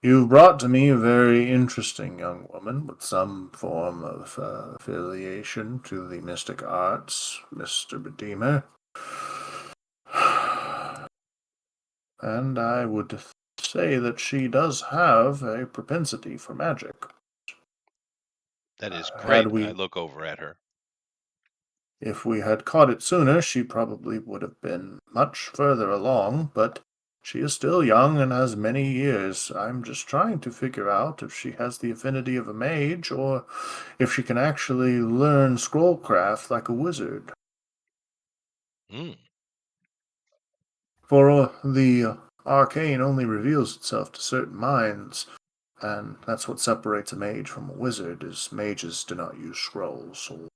you've brought to me a very interesting young woman with some form of affiliation to the mystic arts, Mr. Redeemer. And I would say that she does have a propensity for magic. That is Had great. we I look over at her. If we had caught it sooner, she probably would have been much further along, but she is still young and has many years. I'm just trying to figure out if she has the affinity of a mage or if she can actually learn scrollcraft like a wizard. Mm. For the arcane only reveals itself to certain minds, and that's what separates a mage from a wizard, is mages do not use scrolls or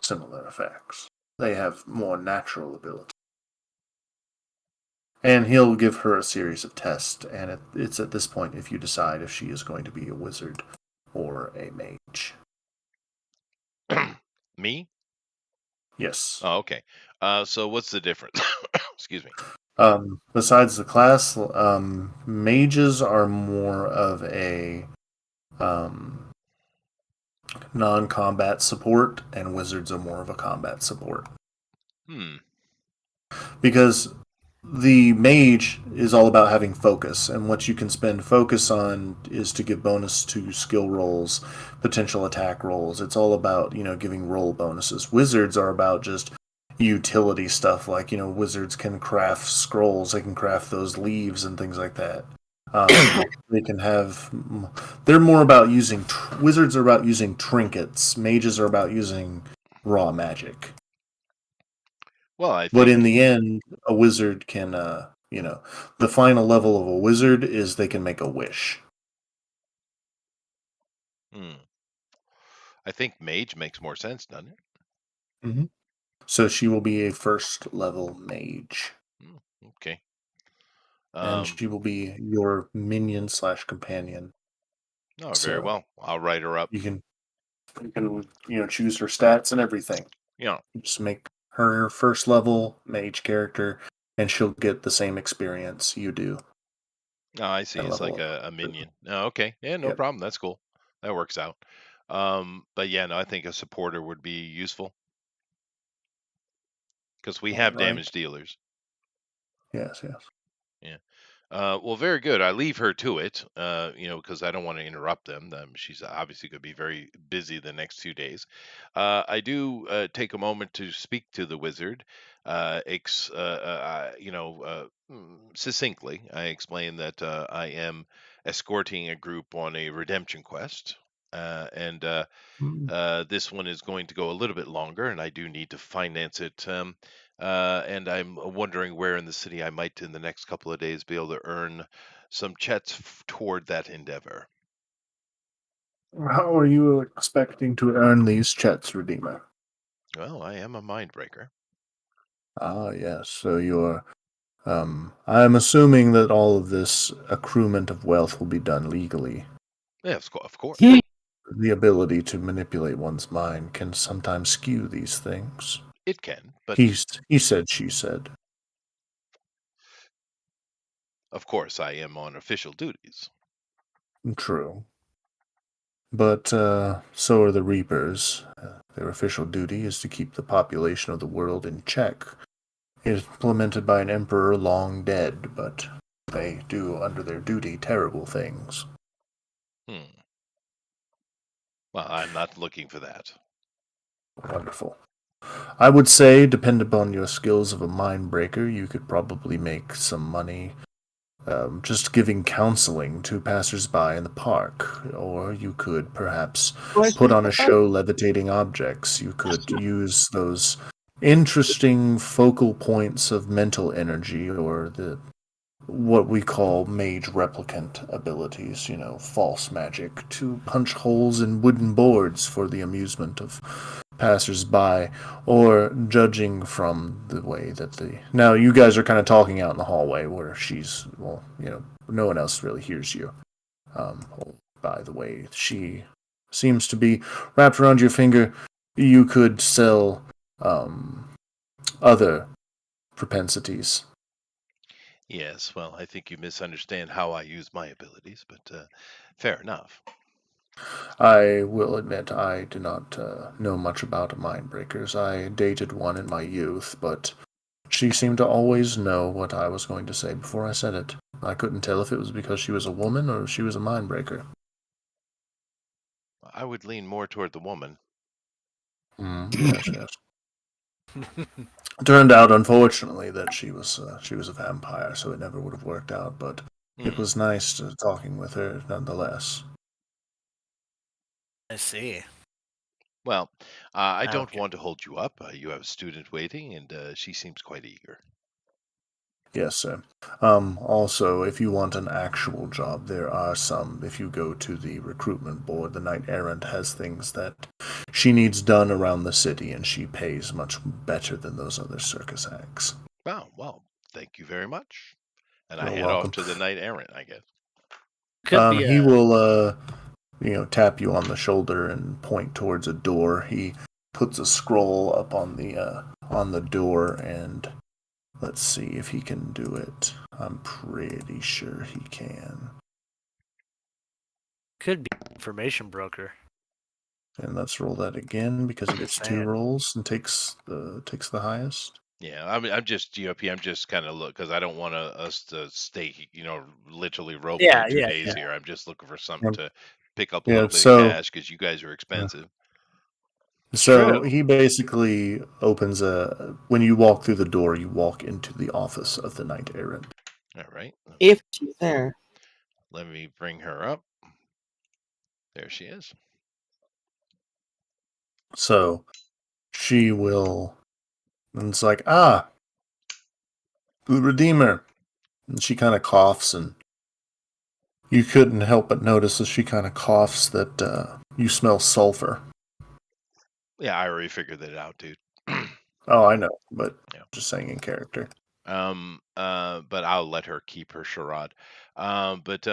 similar effects. They have more natural ability. And he'll give her a series of tests, and it's at this point if you decide if she is going to be a wizard or a mage. Me? Yes. Oh, okay. So what's the difference? Excuse me. Besides the class, mages are more of a non-combat support, and wizards are more of a combat support. Because the mage is all about having focus, and what you can spend focus on is to give bonus to skill rolls, potential attack rolls. It's all about, giving roll bonuses. Wizards are about just utility stuff, like, wizards can craft scrolls, they can craft those leaves and things like that. They can have. They're more about using. Wizards are about using trinkets. Mages are about using raw magic. Well, I But think in the end, a wizard can, the final level of a wizard is they can make a wish. I think mage makes more sense, doesn't it? Mm-hmm. So she will be a first level mage. Okay. And she will be your minion / companion. Oh, very well. I'll write her up. You can choose her stats and everything. Yeah. Just make her first level mage character, and she'll get the same experience you do. Oh, I see. It's like a minion. Oh, okay. Yeah, no problem. That's cool. That works out. But yeah, no, I think a supporter would be useful because we have damage dealers. Yes, yes. Yeah. Well, very good. I leave her to it, because I don't want to interrupt them. She's obviously going to be very busy the next 2 days. I do take a moment to speak to the wizard, succinctly. I explain that I am escorting a group on a redemption quest, and Mm. this one is going to go a little bit longer, and I do need to finance it. And I'm wondering where in the city I might, in the next couple of days, be able to earn some chets toward that endeavor. How are you expecting to earn these chets, Redeemer? Well, I am a mind breaker. Ah, yes. So you're. I'm assuming that all of this accruement of wealth will be done legally. Yes, of course. The ability to manipulate one's mind can sometimes skew these things. It can, but He said, she said. of course I am on official duties. True. But so are the Reapers. Their official duty is to keep the population of the world in check. Implemented by an emperor long dead, but they do, under their duty, terrible things. Hmm. Well, I'm not looking for that. Wonderful. I would say, depending upon your skills of a mind breaker, you could probably make some money just giving counseling to passersby in the park. Or you could perhaps put on a show levitating objects. You could use those interesting focal points of mental energy, or the what we call mage replicant abilities, false magic, to punch holes in wooden boards for the amusement of passers-by, or judging from the way that the... Now, you guys are kind of talking out in the hallway where no one else really hears you. By the way, she seems to be wrapped around your finger. You could sell other propensities. Yes, well, I think you misunderstand how I use my abilities, but fair enough. I will admit I do not know much about mind breakers. I dated one in my youth, but she seemed to always know what I was going to say before I said it. I couldn't tell if it was because she was a woman or if she was a mind breaker. I would lean more toward the woman. Yes, yes. Turned out, unfortunately, that she was a vampire, so it never would have worked out. But it Hmm. was nice talking with her nonetheless. I see. Well, I don't Okay. want to hold you up. You have a student waiting, and she seems quite eager. Yes, sir. Also, if you want an actual job, there are some. If you go to the recruitment board, the Knight Errant has things that she needs done around the city, and she pays much better than those other circus acts. Oh, well, thank you very much. And I You're head off welcome. to the knight errant, I guess. Could be He a will, tap you on the shoulder and point towards a door. He puts a scroll up on the door, and let's see if he can do it. I'm pretty sure he can. could be information broker. And let's roll that again because he gets two Man. rolls and takes the highest. Yeah, I mean, I'm just GOP. I'm just kind of look because I don't want us to stay, literally role play Yeah, 2 days yeah. here. I'm just looking for something Um, to pick up a Yeah, little bit of cash because you guys are uh, expensive. so True. he basically opens when you walk through the door, you walk into the office of the Knight Errant. All right, If she's there. let me bring her up. There she is. So she will, and it's like, the Redeemer. And she kind of coughs, and you couldn't help but notice as she kind of coughs that you smell sulfur. Yeah, I already figured that out, dude. Oh, I know, but Yeah. just saying in character. But I'll let her keep her charade. But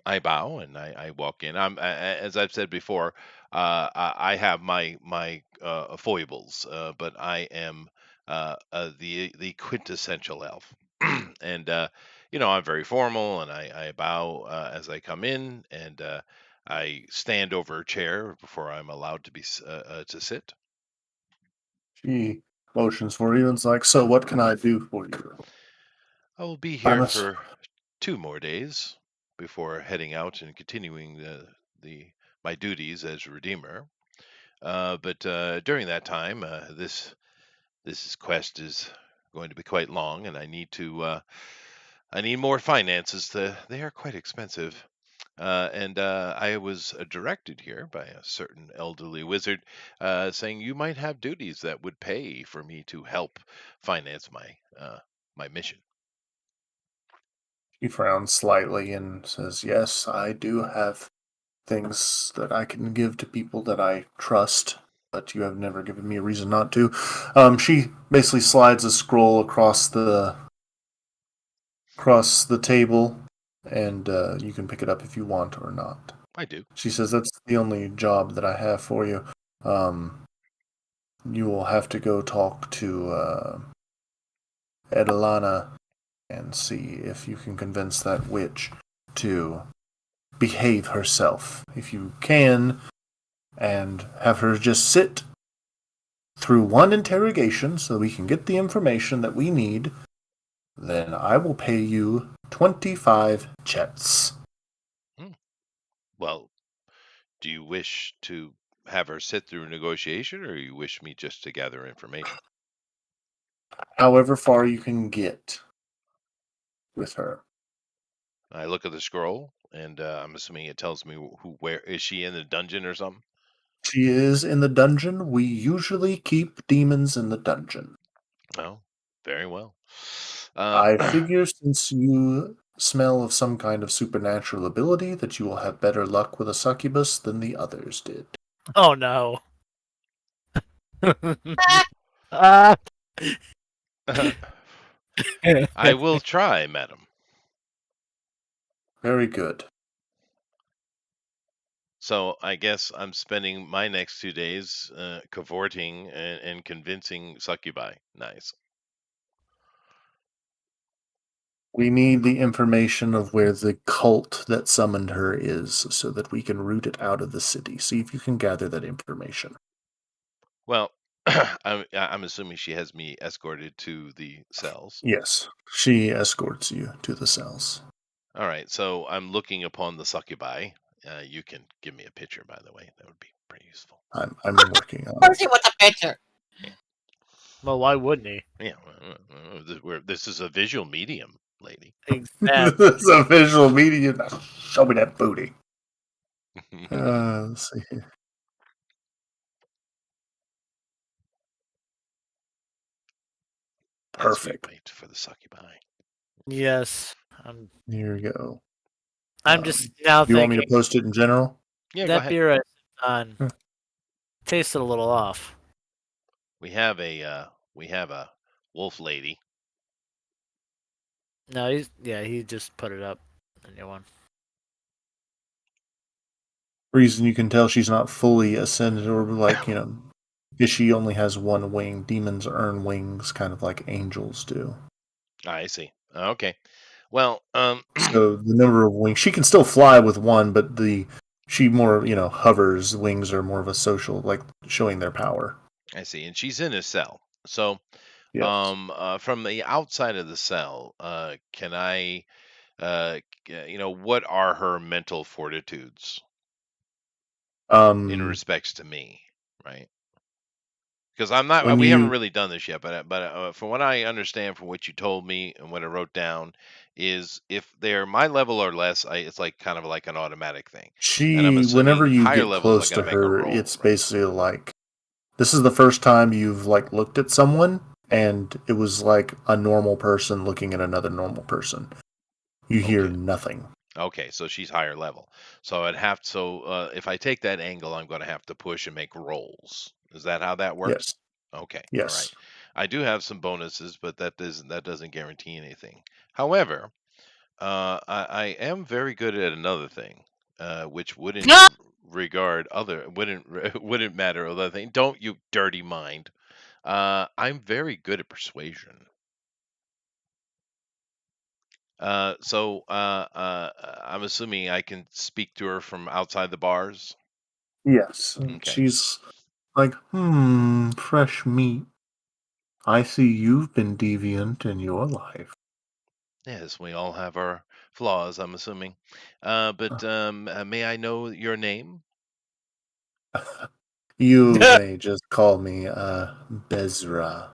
I bow and I walk in. As I've said before, I have my foibles, but I am the quintessential elf, and I'm very formal, and I bow as I come in, and I stand over a chair before I'm allowed to sit. She motions for you and is like, so what can I do for you? I will be I'm here a, for 2 more days before heading out and continuing the my duties as Redeemer. But during that time, this quest is going to be quite long, and I need more finances. They are quite expensive. And I was directed here by a certain elderly wizard, saying you might have duties that would pay for me to help finance my mission. he frowns slightly and says, "Yes, I do have things that I can give to people that I trust, but you have never given me a reason not to." She basically slides a scroll across the table, and you can pick it up if you want or not. I do. She says, "That's the only job that I have for you. Um, you will have to go talk to Edilana and see if you can convince that witch to behave herself. If you can, and have her just sit through one interrogation so we can get the information that we need, then I will pay you 25 chets." Hmm. Well, do you wish to have her sit through a negotiation, or you wish me just to gather information? However far you can get with her. I look at the scroll, and I'm assuming it tells me where is she in the dungeon or something. She is in the dungeon. We usually keep demons in the dungeon. Oh, very well. I figure since you smell of some kind of supernatural ability that you will have better luck with a succubus than the others did. Oh no. Ah. I will try, madam. Very good. So I guess I'm spending my next 2 days cavorting and convincing succubi. Nice. We need the information of where the cult that summoned her is so that we can root it out of the city. See if you can gather that information. Well, I'm assuming she has me escorted to the cells. Yes, she escorts you to the cells. All right, so I'm looking upon the succubi. You can give me a picture, by the way. That would be pretty useful. I'm working on First, it. he wants a picture. Well, why wouldn't he? Yeah, this is a visual medium, lady. Exactly. This is a visual medium. Now show me that booty. Let's see here. As we Perfect. wait for the succubi. Yes. I'm Here we go. I'm just now Do you want me to thinking post it in general? Yeah, go that ahead. beer I sipped on Hmm. tasted a little off. We have a wolf lady. No, he just put it up. A new one. Reason you can tell she's not fully ascended, or because she only has one wing. Demons earn wings, kind of like angels do. I see. Okay. Well, So the number of wings, she can still fly with one, but she more hovers. Wings are more of a social, like showing their power. I see. And she's in a cell. So, Yes. from the outside of the cell, can I, what are her mental fortitudes in Um, respects to me, right? Because I'm not, when we haven't you really done this yet, but from what I understand from what you told me and what I wrote down, is if they're my level or less, it's like kind of like an automatic thing, and I'm whenever assuming you higher get levels, I close got to to make a her, roll, it's right? basically like this is the first time you've like looked at someone, and it was like a normal person looking at another normal person. You hear Okay. nothing. Okay, so she's higher level. So I'd have if I take that angle, I'm going to have to push and make rolls. Is that how that works? Yes. Okay, all right. Yes. I do have some bonuses, but that doesn't guarantee anything. However, I am very good at another thing, which wouldn't wouldn't matter other thing. Don't you dirty mind. I'm very good at persuasion. I'm assuming I can speak to her from outside the bars. Yes. Okay. She's like, fresh meat. I see you've been deviant in your life. Yes, we all have our flaws, I'm assuming. But may I know your name? You may just call me Bezra.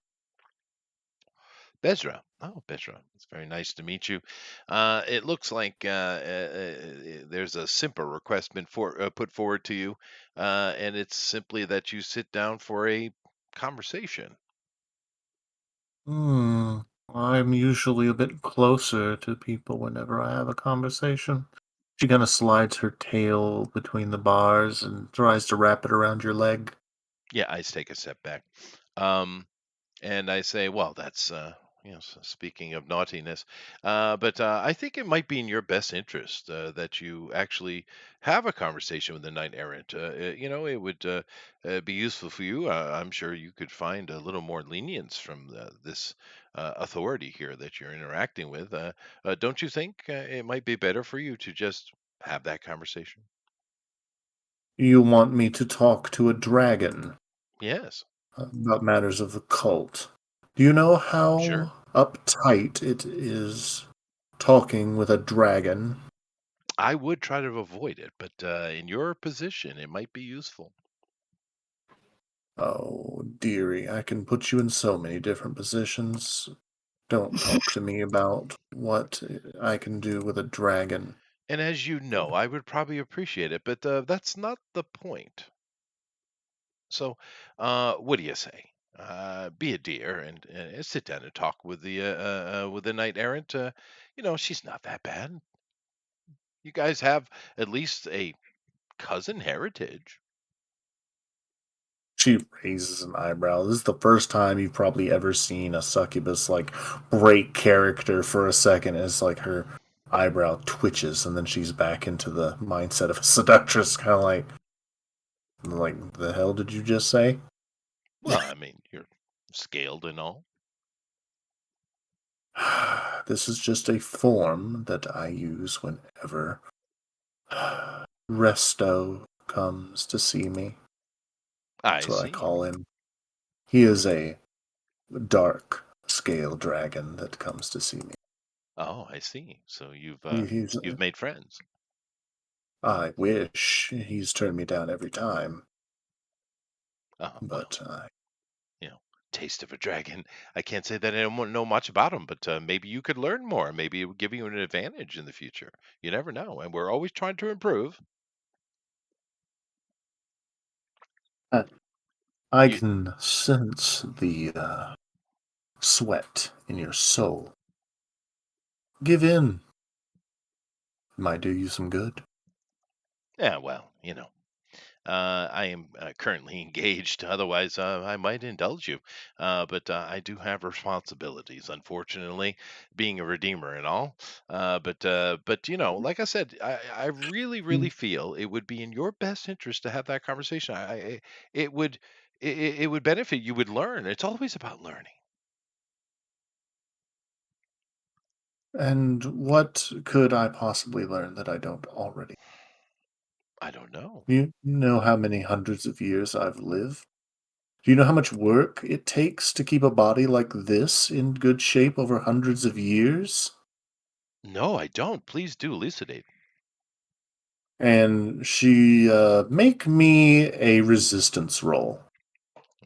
Bezra. Oh, Bezra. It's very nice to meet you. It looks like there's a simple request been put forward to you, and it's simply that you sit down for a conversation. Hmm. I'm usually a bit closer to people whenever I have a conversation. She kind of slides her tail between the bars and tries to wrap it around your leg. Yeah, I take a step back. Um, And I say, well, that's, speaking of naughtiness, but I think it might be in your best interest that you actually have a conversation with the knight errant. It would be useful for you. I'm sure you could find a little more lenience from this authority here that you're interacting with. Don't you think it might be better for you to just have that conversation? You want me to talk to a dragon Yes, about matters of the cult. Do you know sure. how uptight it is talking with a dragon? I would try to avoid it, but in your position, it might be useful. Oh, dearie, I can put you in so many different positions. Don't talk to me about what I can do with a dragon. And as you know, I would probably appreciate it, but that's not the point. So, what do you say? Be a dear and sit down and talk with the knight errant. She's not that bad. You guys have at least a cousin heritage. She raises an eyebrow. This is the first time you've probably ever seen a succubus like break character for a second. It's like her eyebrow twitches and then she's back into the mindset of a seductress, kind of like the hell did you just say? Well, I mean, you're scaled and all. This is just a form that I use whenever Resto comes to see me. I That's what I see. call him. He is a dark scale dragon that comes to see me. Oh, I see. So He's, you've made friends. I wish he's turned me down every time, Well, but you know, taste of a dragon. I can't say that I don't know much about him, but maybe you could learn more. Maybe it would give you an advantage in the future. You never know, and we're always trying to improve. I, I You, can sense the sweat in your soul. Give in. It might do you some good. yeah, well, I am currently engaged. Otherwise, I might indulge you. But I do have responsibilities, unfortunately, being a redeemer and all. But like I said, I really, really feel it would be in your best interest to have that conversation. It would, it would benefit. You would learn. It's always about learning. And what could I possibly learn that I don't already? I don't know. You know how many hundreds of years I've lived? Do you know how much work it takes to keep a body like this in good shape over hundreds of years? No, I don't. Please do elucidate. And she make me a resistance roll.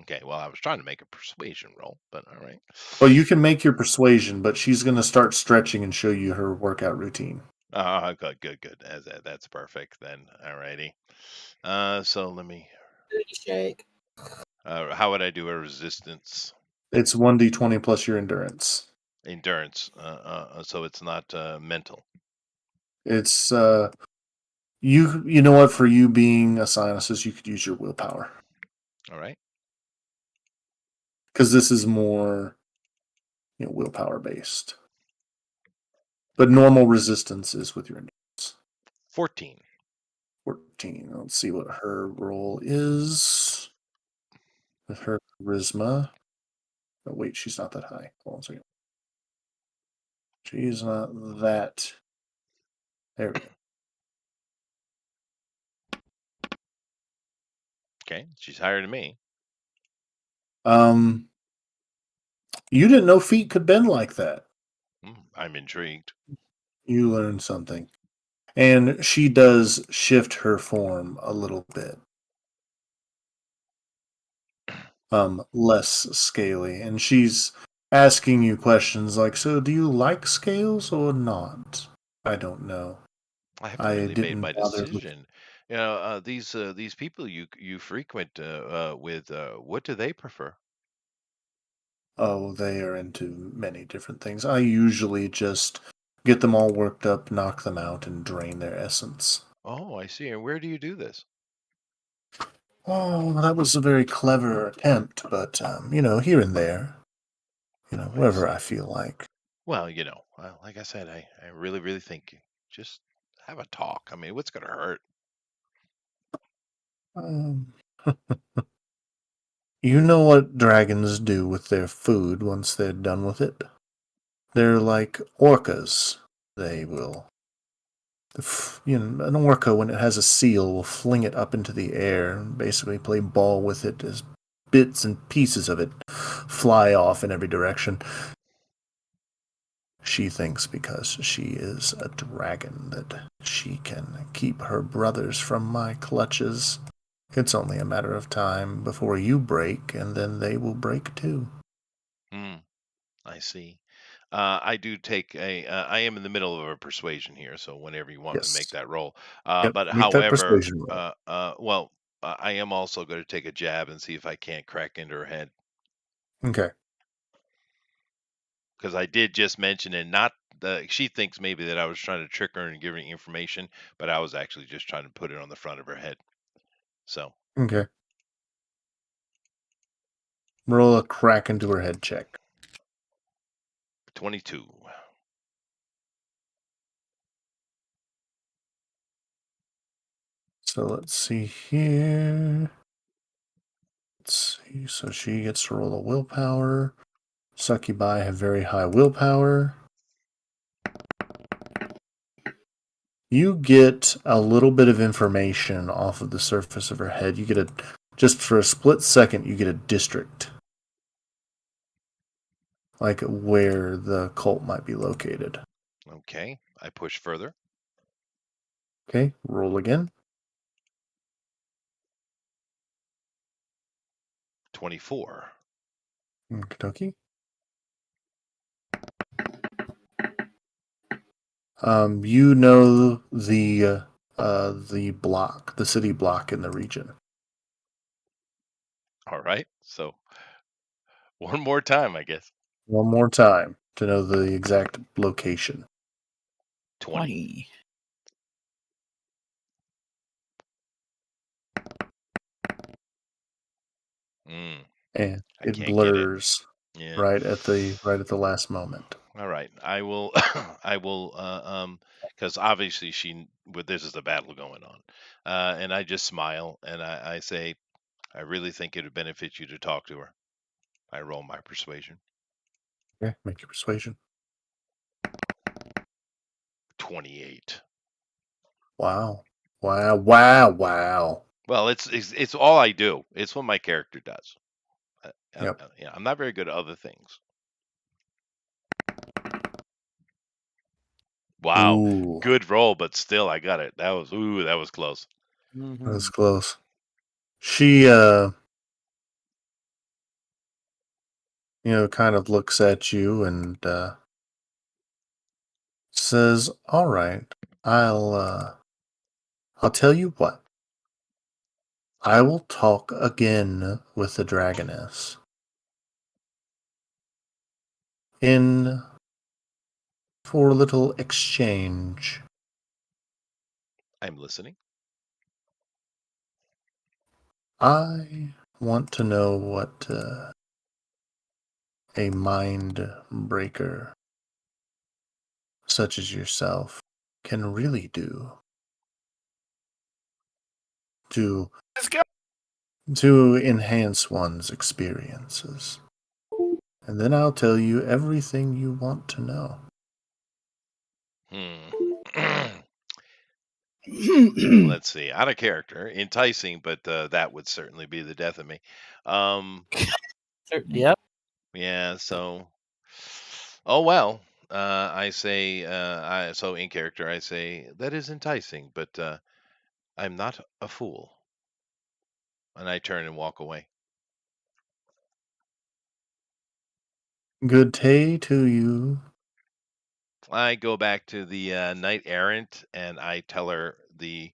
Okay. Well, I was trying to make a persuasion roll, but all right. Well, you can make your persuasion, but she's going to start stretching and show you her workout routine. Good, good, good. That's perfect then. Alrighty. So let me. Booty shake. How would I do a resistance It's 1d20 plus your endurance. endurance? So it's not mental. It's you know what, for you being a psionicist, you could use your willpower All right. because this is more willpower based. But normal resistance is with your endurance. 14. 14. Let's see what her roll is with her charisma. Oh, wait, she's not that high. Hold on a second. She's not that. There we go. Okay. She's higher than me. You didn't know feet could bend like that. I'm intrigued. You learn something. And she does shift her form a little bit. Less scaly. And she's asking you questions like, so do you like scales or not? I don't know. I haven't I really made didn't my bother looking. decision. These people you frequent with, what do they prefer? Oh, they are into many different things. I usually just get them all worked up, knock them out, and drain their essence. Oh, I see. And where do you do this? Oh, that was a very clever attempt, but, here and there. Oh, I Wherever I see. feel like. Well, like I said, I really, really think just have a talk. I mean, what's going to hurt? Um, you know what dragons do with their food once they're done with it? They're like orcas. They will, an orca, when it has a seal, will fling it up into the air and basically play ball with it as bits and pieces of it fly off in every direction. She thinks because she is a dragon that she can keep her brothers from my clutches. It's only a matter of time before you break, and then they will break too. Hmm, I see. I do take I am in the middle of a persuasion here, so whenever you want me to make Yes. that roll. Yep. But Make that however, persuasion roll. well, I am also going to take a jab and see if I can't crack into her head. Okay. Because I did just mention it, not she thinks maybe that I was trying to trick her and give her information, but I was actually just trying to put it on the front of her head. So Okay. Roll a crack into her head check. 22. So let's see here. Let's see. So she gets to roll a willpower. Succubi have very high willpower. You get a little bit of information off of the surface of her head. You get just for a split second, you get a district. Like where the cult might be located. Okay, I push further. Okay, roll again. 24. Kentucky. You know the block, the city block in the region. All right. So one more time, I guess. One more time to know the exact location. 20. 20. Mm, And I it can't get it. blurs Yeah. right at the last moment. All right. I will I will because obviously this is a battle going on. And I just smile and I say, I really think it would benefit you to talk to her. I roll my persuasion. Okay, make your persuasion. 28. Wow. Wow, wow, wow. Well, it's all I do. It's what my character does. Yep. Yeah, I'm not very good at other things. Wow, Ooh, good roll, but still I got it. That was close. that's close. She kind of looks at you and says, "All right, I'll tell you what. I will talk again with the dragoness in for a little exchange. I'm listening. I want to know what a mind breaker such as yourself can really do to Let's go. to enhance one's experiences. And then I'll tell you everything you want to know." Hmm. Let's see. Out of character, enticing, but that would certainly be the death of me. Um, Certainly. Yep. yeah. So, oh well. I say, so in character, I say, that is enticing, but I'm not a fool. And I turn and walk away. Good day to you. I go back to the knight errant, and I tell her the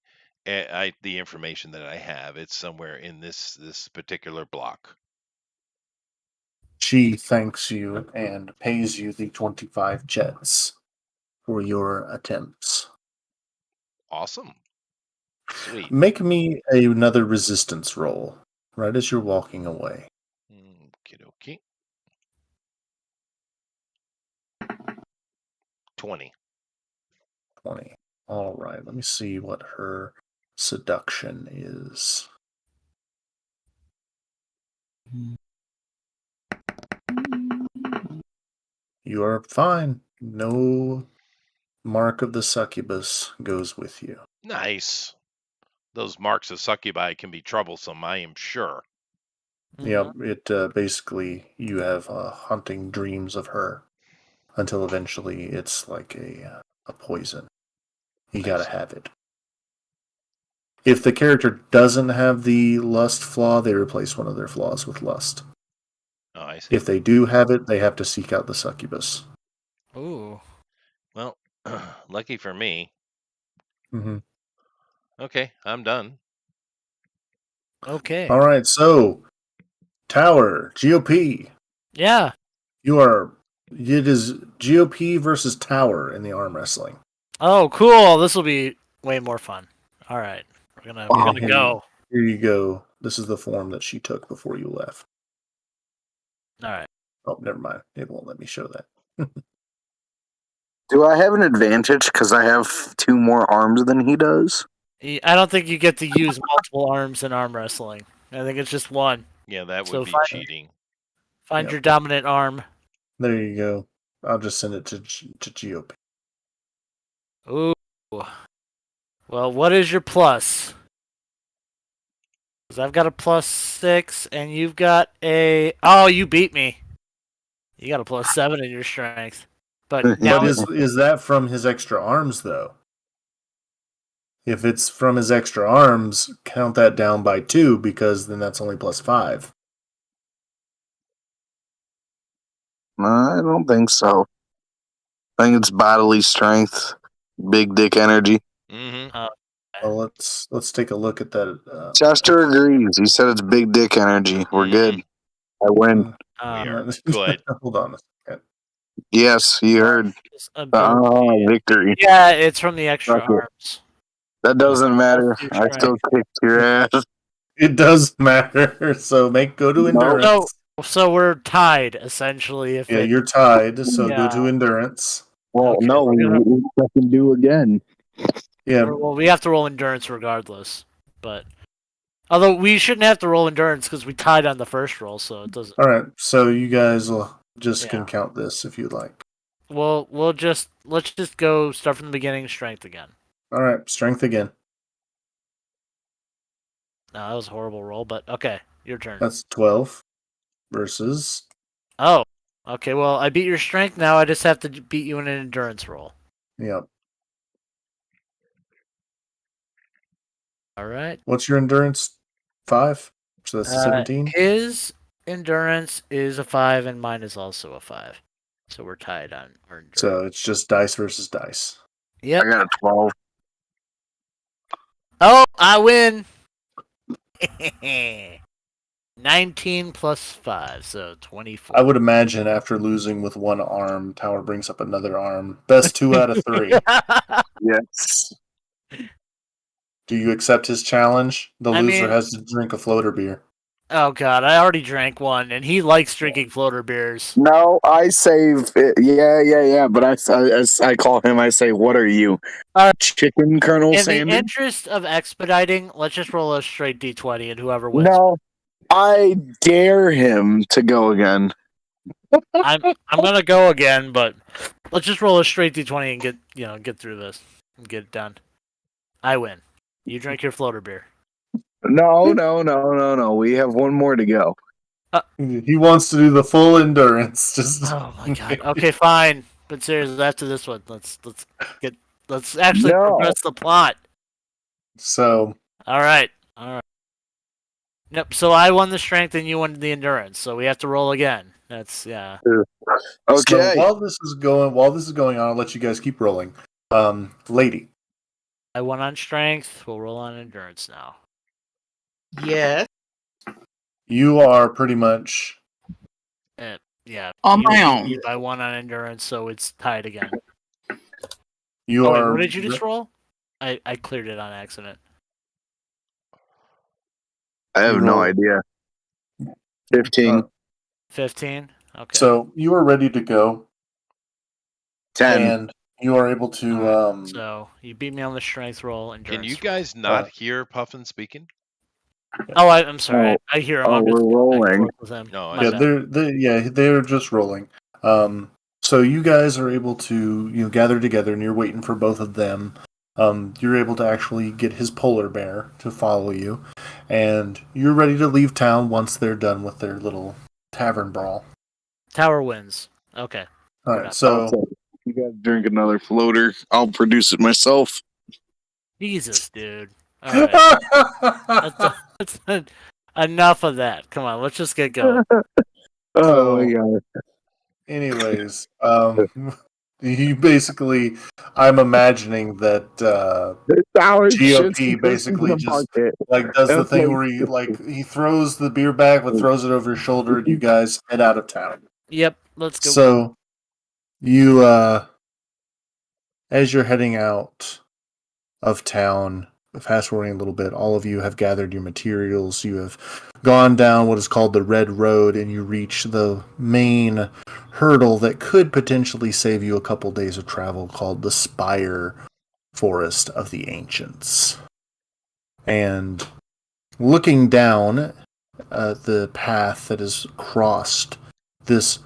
information that I have. It's somewhere in this particular block. She thanks you and pays you the 25 jets for your attempts. Awesome, sweet. Make me another resistance roll right as you're walking away. Okie dokie. 20. 20. All right, let me see what her seduction is. You are fine. No mark of the succubus goes with you. Nice. Those marks of succubi can be troublesome, I am sure. Yep, it basically you have hunting dreams of her until eventually it's like a poison. You I gotta see. have it. If the character doesn't have the lust flaw, they replace one of their flaws with lust. Oh, I see. If they do have it, they have to seek out the succubus. Ooh. Well, lucky for me. Mm-hmm. Okay, I'm done. Okay. All right, so Tower GOP. Yeah. You are. It is GOP versus Tower in the arm wrestling. Oh, cool. This will be way more fun. All right. We're Wow. gonna go. Here you go. This is the form that she took before you left. All right. Oh, never mind. It won't let me show that. Do I have an advantage because I have 2 more arms than he does? I don't think you get to use multiple arms in arm wrestling. I think it's just one. Yeah, that So would be find- cheating. Find Yep. your dominant arm. There you go. I'll just send it to GOP. Ooh. Well, what is your plus? Because I've got a +6, and you've got a. Oh, you beat me. You got a +7 in your strength. But now, But is that from his extra arms though? If it's from his extra arms, count that down by 2 because then that's only +5. I don't think so. I think it's bodily strength, big dick energy. Mm-hmm. Well, let's take a look at that. Chester agrees. He said it's big dick energy. We're good. I win. We are good. Hold on a second. Yes, you heard. this ability- Victory. Yeah, it's from the extra Fuck it. arms. That doesn't matter. Plus 2 I still kicked your ass. It does matter. So go to No. endurance. So we're tied essentially. If Yeah, it, you're tied. So go Yeah. to endurance. Well, Okay, no, we're we gonna- fucking do again. Yeah. well, we have to roll endurance regardless. But although we shouldn't have to roll endurance because we tied on the first roll, so it doesn't. All right. So you guys will just Yeah. can count this if you like. Well, let's just go start from the beginning. Strength again. All right. Strength again. No, that was a horrible roll, but okay, your turn. That's 12 versus. Oh, okay. Well, I beat your strength. Now I just have to beat you in an endurance roll. Yep. All right. What's your endurance? 5. So that's 17. His endurance is a 5, and mine is also a 5. So we're tied on our endurance. So it's just dice versus dice. Yep. I got a 12. Oh, I win. 19 plus 5, so 24. I would imagine after losing with one arm, Tower brings up another arm. Best 2 out of 3. Yes. Do you accept his challenge? The I loser mean- has to drink a floater beer. Oh god, I already drank one, and he likes drinking floater beers. No, I save it. Yeah. But I call him. I say, "What are you, chicken Colonel In the Sanders?" interest of expediting, let's just roll a straight d20, and whoever wins. No, I dare him to go again. I'm gonna go again, but let's just roll a straight d20 and get through this and get it done. I win. You drink your floater beer. No. We have one more to go. He wants to do the full endurance. Just Oh my god. Okay, fine. But seriously, after this one, let's actually No. progress the plot. So All right. Yep. So I won the strength and you won the endurance. So we have to roll again. That's yeah. So Okay. while this is going on, I'll let you guys keep rolling. Lady, I won on strength. We'll roll on endurance now. Yes. you are pretty much Yeah. On you my beat own. me by one on endurance, so it's tied again. you Oh wait, are what did you just roll? I cleared it on accident. I have You no roll. idea. 15, 15. Okay. So you are ready to go, 10. and you are able to. Alright, so you beat me on the strength roll, Can endurance. you guys not hear Puffin speaking? Oh, I'm sorry. Oh, I hear him. oh, I'm just we're going back and rolling. forth with him. No, My Yeah, bad. they're just rolling. So you guys are able to gather together, and you're waiting for both of them. You're able to actually get his polar bear to follow you, and you're ready to leave town once they're done with their little tavern brawl. Tower wins. Okay. All Good right, up. so I'll take it. You guys drink another floater. I'll produce it myself. Jesus, dude. All right. That's enough of that. Come on, let's just get going. Oh my so god. anyways, you basically, I'm imagining that This hour shit's GOP goes into basically the just bucket. like does the And thing where he throws the beer bag but throws it over his shoulder, and you guys head out of town. Yep, let's go. So you as you're heading out of town, fast forwarding a little bit, all of you have gathered your materials. You have gone down what is called the Red Road, and you reach the main hurdle that could potentially save you a couple days of travel, called the Spire Forest of the Ancients. And looking down the path that is crossed this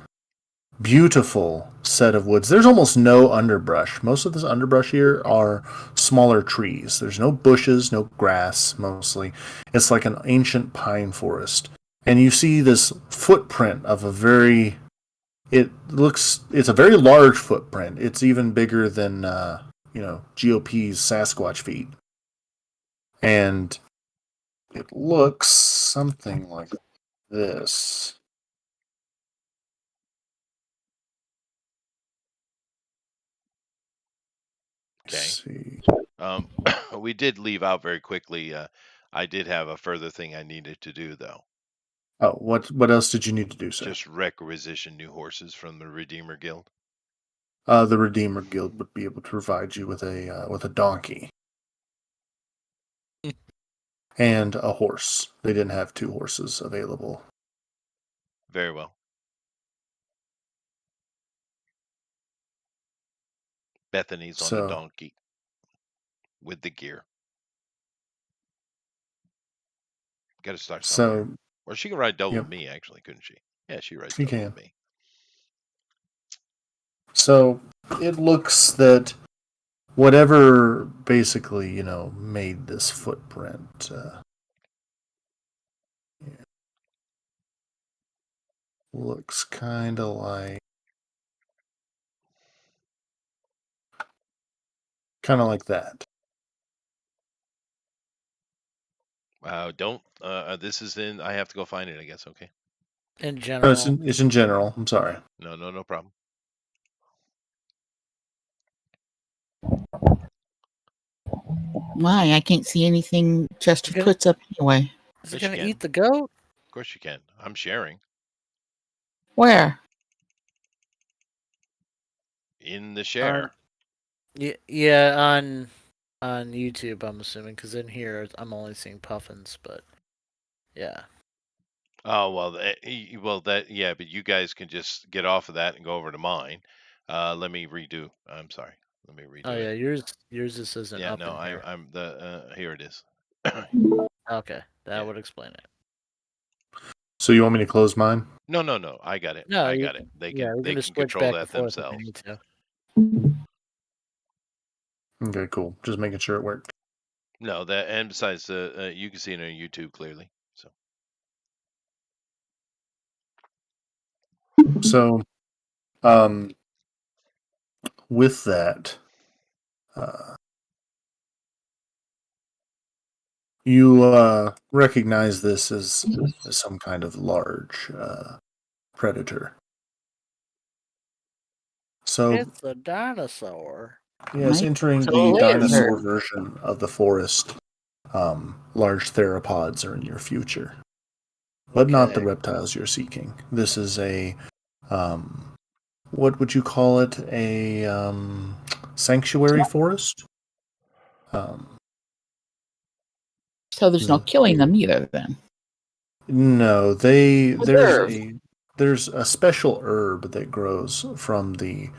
beautiful set of woods. There's almost no underbrush. Most of this underbrush here are smaller trees. There's no bushes, no grass, mostly. It's like an ancient pine forest. And you see this footprint of it's a very large footprint. It's even bigger than, GOP's Sasquatch feet. And it looks something like this. Okay. Let's see. We did leave out very quickly. I did have a further thing I needed to do, though. Oh, what else did you need to do, sir? Just requisition new horses from the Redeemer Guild. The Redeemer Guild would be able to provide you with a donkey and a horse. They didn't have two horses available. Very well. Bethany's on the So donkey with the gear. Got to start somewhere. so Or she can ride double yep, with me, actually, couldn't she? Yeah, she rides you double can. with me. So it looks that whatever basically made this footprint looks kind of like that. Don't. This is in. I have to go find it, I guess. Okay. In No, general. it's in general. I'm sorry. No problem. Why? I can't see anything Chester Okay. puts up anyway. Is he Yes, you gonna can. eat the goat? Of course you can. I'm sharing Where? in the share. Yeah, on YouTube, I'm assuming, because in here I'm only seeing puffins, but yeah. Oh well, yeah, but you guys can just get off of that and go over to mine. Let me redo. I'm sorry. Let me Oh redo yeah, it. yours just isn't Yeah, up no, in here. I'm the here it is. Okay, that Yeah. would explain it. So you want me to close mine? No. I got it. No, I you, got it. They yeah, can we're they gonna can switch control back and that forth if we themselves. need to. Okay, cool. Just making sure it worked. No, that and besides, you can see it on YouTube clearly. So, um, with that, uh, you recognize this as some kind of large predator. So, It's a dinosaur. yes, Might entering be the a lizard. dinosaur version of the forest, large theropods are in your future, but not the Okay. reptiles you're seeking. This is what would you call it? A sanctuary forest? Um, So there's no killing them either then. no, Preserve. there's a special herb that grows from the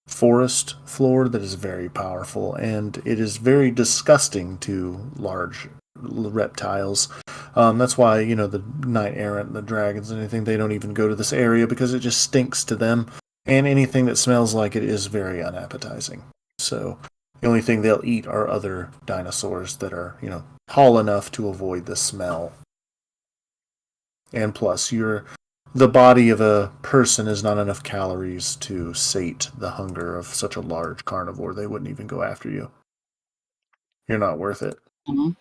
forest floor that is very powerful, and it is very disgusting to large reptiles. That's why the knight errant, the dragons, and anything, they don't even go to this area because it just stinks to them, and anything that smells like it is very unappetizing. So the only thing they'll eat are other dinosaurs that are tall enough to avoid the smell. And plus, the body of a person is not enough calories to sate the hunger of such a large carnivore. They wouldn't even go after you. You're not worth it. Mhm.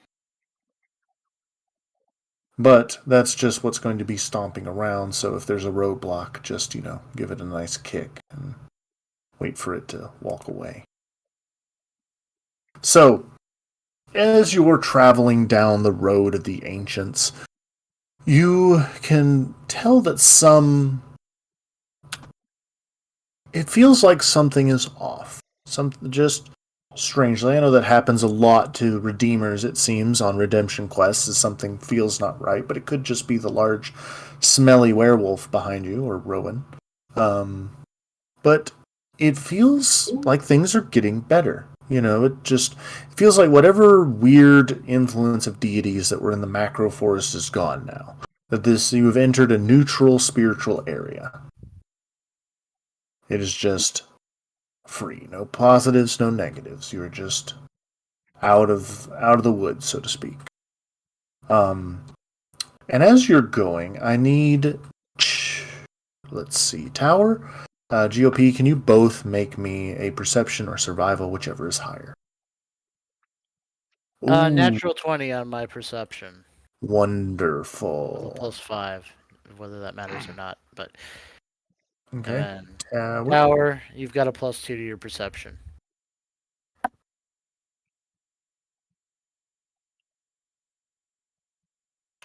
But that's just what's going to be stomping around. So if there's a roadblock, just, give it a nice kick and wait for it to walk away. So, as you're traveling down the road of the ancients, you can tell that it feels like something is off. Something just strangely. I know that happens a lot to redeemers, it seems, on redemption quests, as something feels not right, but it could just be the large, smelly werewolf behind you, or Rowan. But it feels like things are getting better. It feels like whatever weird influence of deities that were in the macro forest is gone now. That you have entered a neutral spiritual area. It is just free. No positives, no negatives. You're just out of the woods, so to speak. And as you're going, I need, let's see, Tower, GOP. Can you both make me a perception or survival, whichever is higher? Ooh, Natural 20 on my perception. With a wonderful. +5, whether that matters or not. But Okay, and Tower. Tower, you've got a +2 to your perception.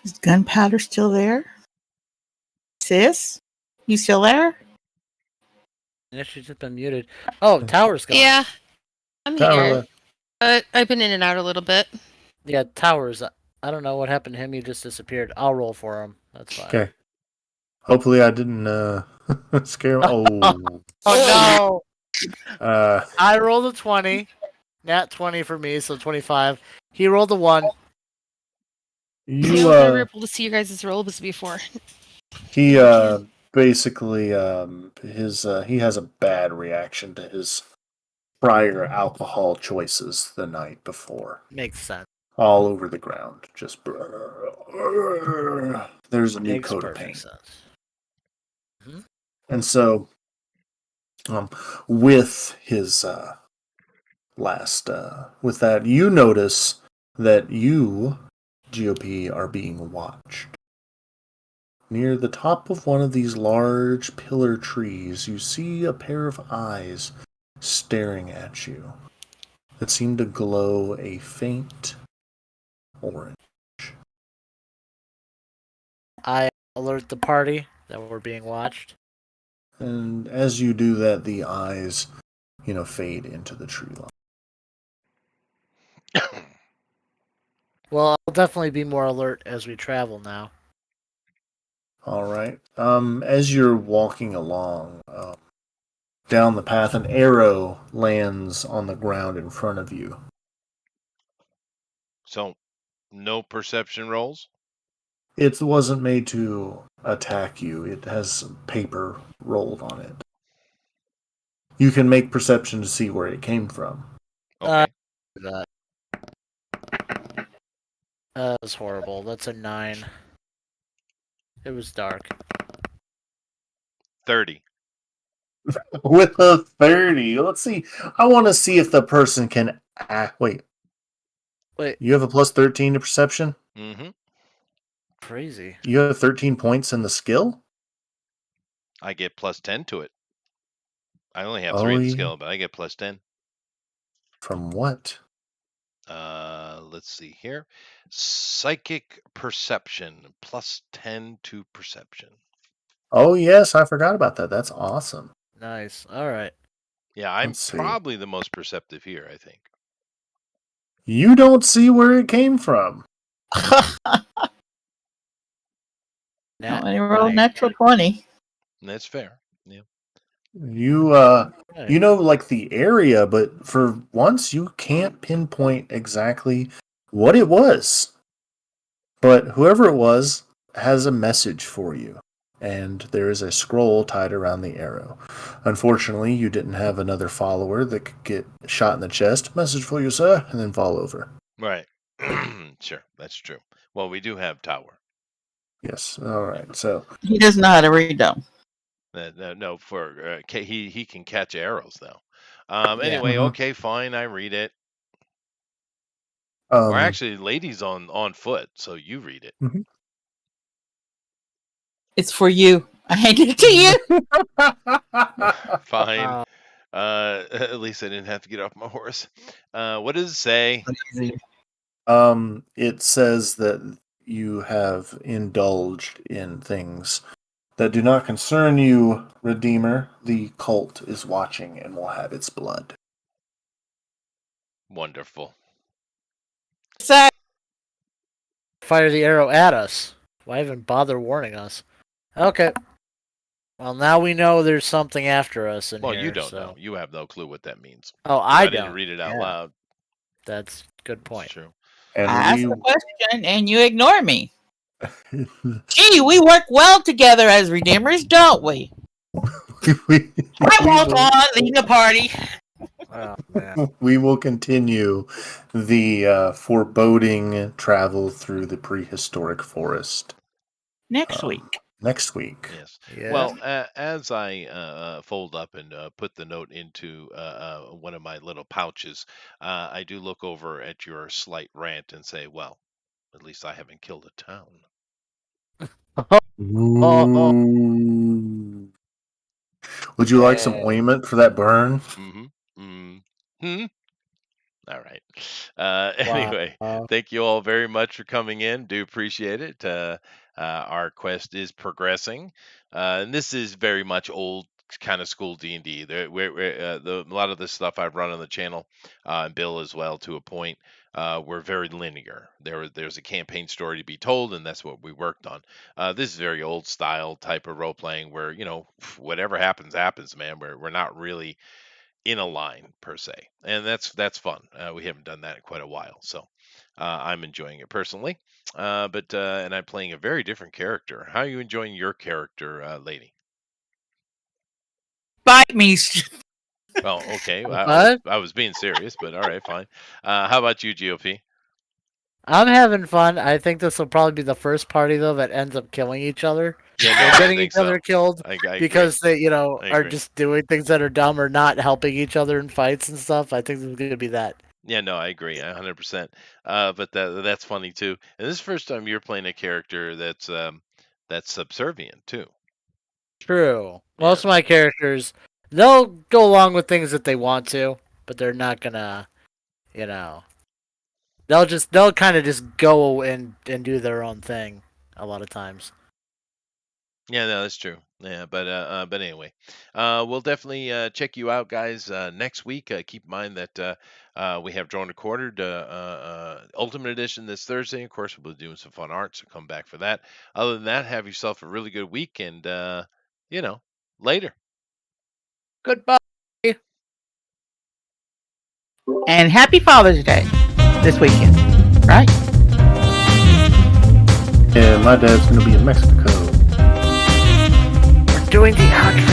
Is gunpowder still there? Sis? You still there? Yeah, she's just been muted. Oh, Tower's gone. Yeah, I'm Tower here. left. But I've been in and out a little bit. Yeah, Tower's. I don't know what happened to him. He just disappeared. I'll roll for him. That's fine. Okay. Hopefully, I didn't scare him. Oh. Oh Uh, no! I rolled a 20. Nat 20 for me, so 25. He rolled a 1. you I've never able to see your guys' rolls before. he Now I can. basically he has a bad reaction to his prior alcohol choices the night before. Makes sense. All over the ground, just there's a new Makes coat of perfect paint. sense. Mm-hmm. And so, with his with that, you notice that you, GOP, are being watched. Near the top of one of these large pillar trees, you see a pair of eyes staring at you that seem to glow a faint orange. I alert the party that we're being watched. And as you do that, the eyes, fade into the tree line. Well, I'll definitely be more alert as we travel now. All right. As you're walking along down the path, an arrow lands on the ground in front of you. So, no perception rolls? It wasn't made to attack you. It has paper rolled on it. You can make perception to see where it came from. Okay. That was horrible. That's a 9. It was dark. 30. with a 30. Let's see. I want to see if the person can act. Wait, Wait, you have a plus 13 to perception? Mm-hmm. crazy. You have 13 points in the skill? I get plus 10 to it. I only have 3 Oh, in the yeah. skill, but I get plus 10. From what? Let's see here. Psychic perception plus 10 to perception. Oh, yes, I forgot about that. That's awesome. Nice. All right. Yeah, I'm Let's see. probably the most perceptive here, I think. You don't see where it came from. Nat And he rolled 20. natural 20. And that's fair. Yeah. You Right. you know like the area, but for once you can't pinpoint exactly what it was. But whoever it was has a message for you, and there is a scroll tied around the arrow. Unfortunately, you didn't have another follower that could get shot in the chest. Message for you, sir, and then fall over. Right. Sure, that's true. Well, we do have tower. Yes. All right. So He doesn't know how to read them. No, for he can catch arrows though. Yeah. Anyway, Mhm. okay, fine. I read it. Or actually, ladies on foot, so you read it. It's for you. I handed it to you. Fine. At least I didn't have to get off my horse. What does it say? It says that you have indulged in things that do not concern you, Redeemer. The cult is watching and will have its blood. Wonderful. Exactly. Fire the arrow at us. Why even bother warning us? Okay. Well, now we know there's something after us in Well, here. you don't so. know. You have no clue what that means. Oh, I don't. didn't read it out Yeah. loud. That's a good point. It's true. And I asked a question and you ignore me. Gee, we work well together as Redeemers, don't we? I won't on leading the party. Oh, man. We will continue the foreboding travel through the prehistoric forest Next week. next week. Yes. Yeah. Well, as I fold up and put the note into one of my little pouches, I do look over at your slight rant and say, well, at least I haven't killed a town. Ooh. Would you like some ointment for that burn? Mm-hmm. All right. Anyway, Wow. thank you all very much for coming in. Do appreciate it. Our quest is progressing, and this is very much old kind of school D&D. A lot of the stuff I've run on the channel, and Bill as well to a point, were very linear. There's a campaign story to be told, and that's what we worked on. This is very old style type of role playing where whatever happens, man. We're not really in a line per se, and that's fun. We haven't done that in quite a while, so I'm enjoying it personally. And I'm playing a very different character. How are you enjoying your character, lady? Bite me. Well, okay, What? I was being serious, but all right, fine. How about you, GOP? I'm having fun. I think this will probably be the first party though that ends up killing each other. Yeah, They're I getting think each other so. killed I agree. because they, I are agree. just doing things that are dumb or not helping each other in fights and stuff. I think this is going to be that. Yeah, no, I agree, 100%. But that's funny too. And this is the first time you're playing a character that's subservient too. True. Most of my characters, they'll go along with things that they want to, but they're not gonna, they'll kind of just go and do their own thing a lot of times. Yeah, no, that's true. Yeah, but anyway, we'll definitely check you out, guys, next week. Keep in mind that we have Drawn and Quartered Ultimate Edition this Thursday. Of course, we'll be doing some fun art, so come back for that. Other than that, have yourself a really good week, and later. Goodbye. And happy Father's Day this weekend, right? Yeah, my dad's gonna be in Mexico. We're doing the outro.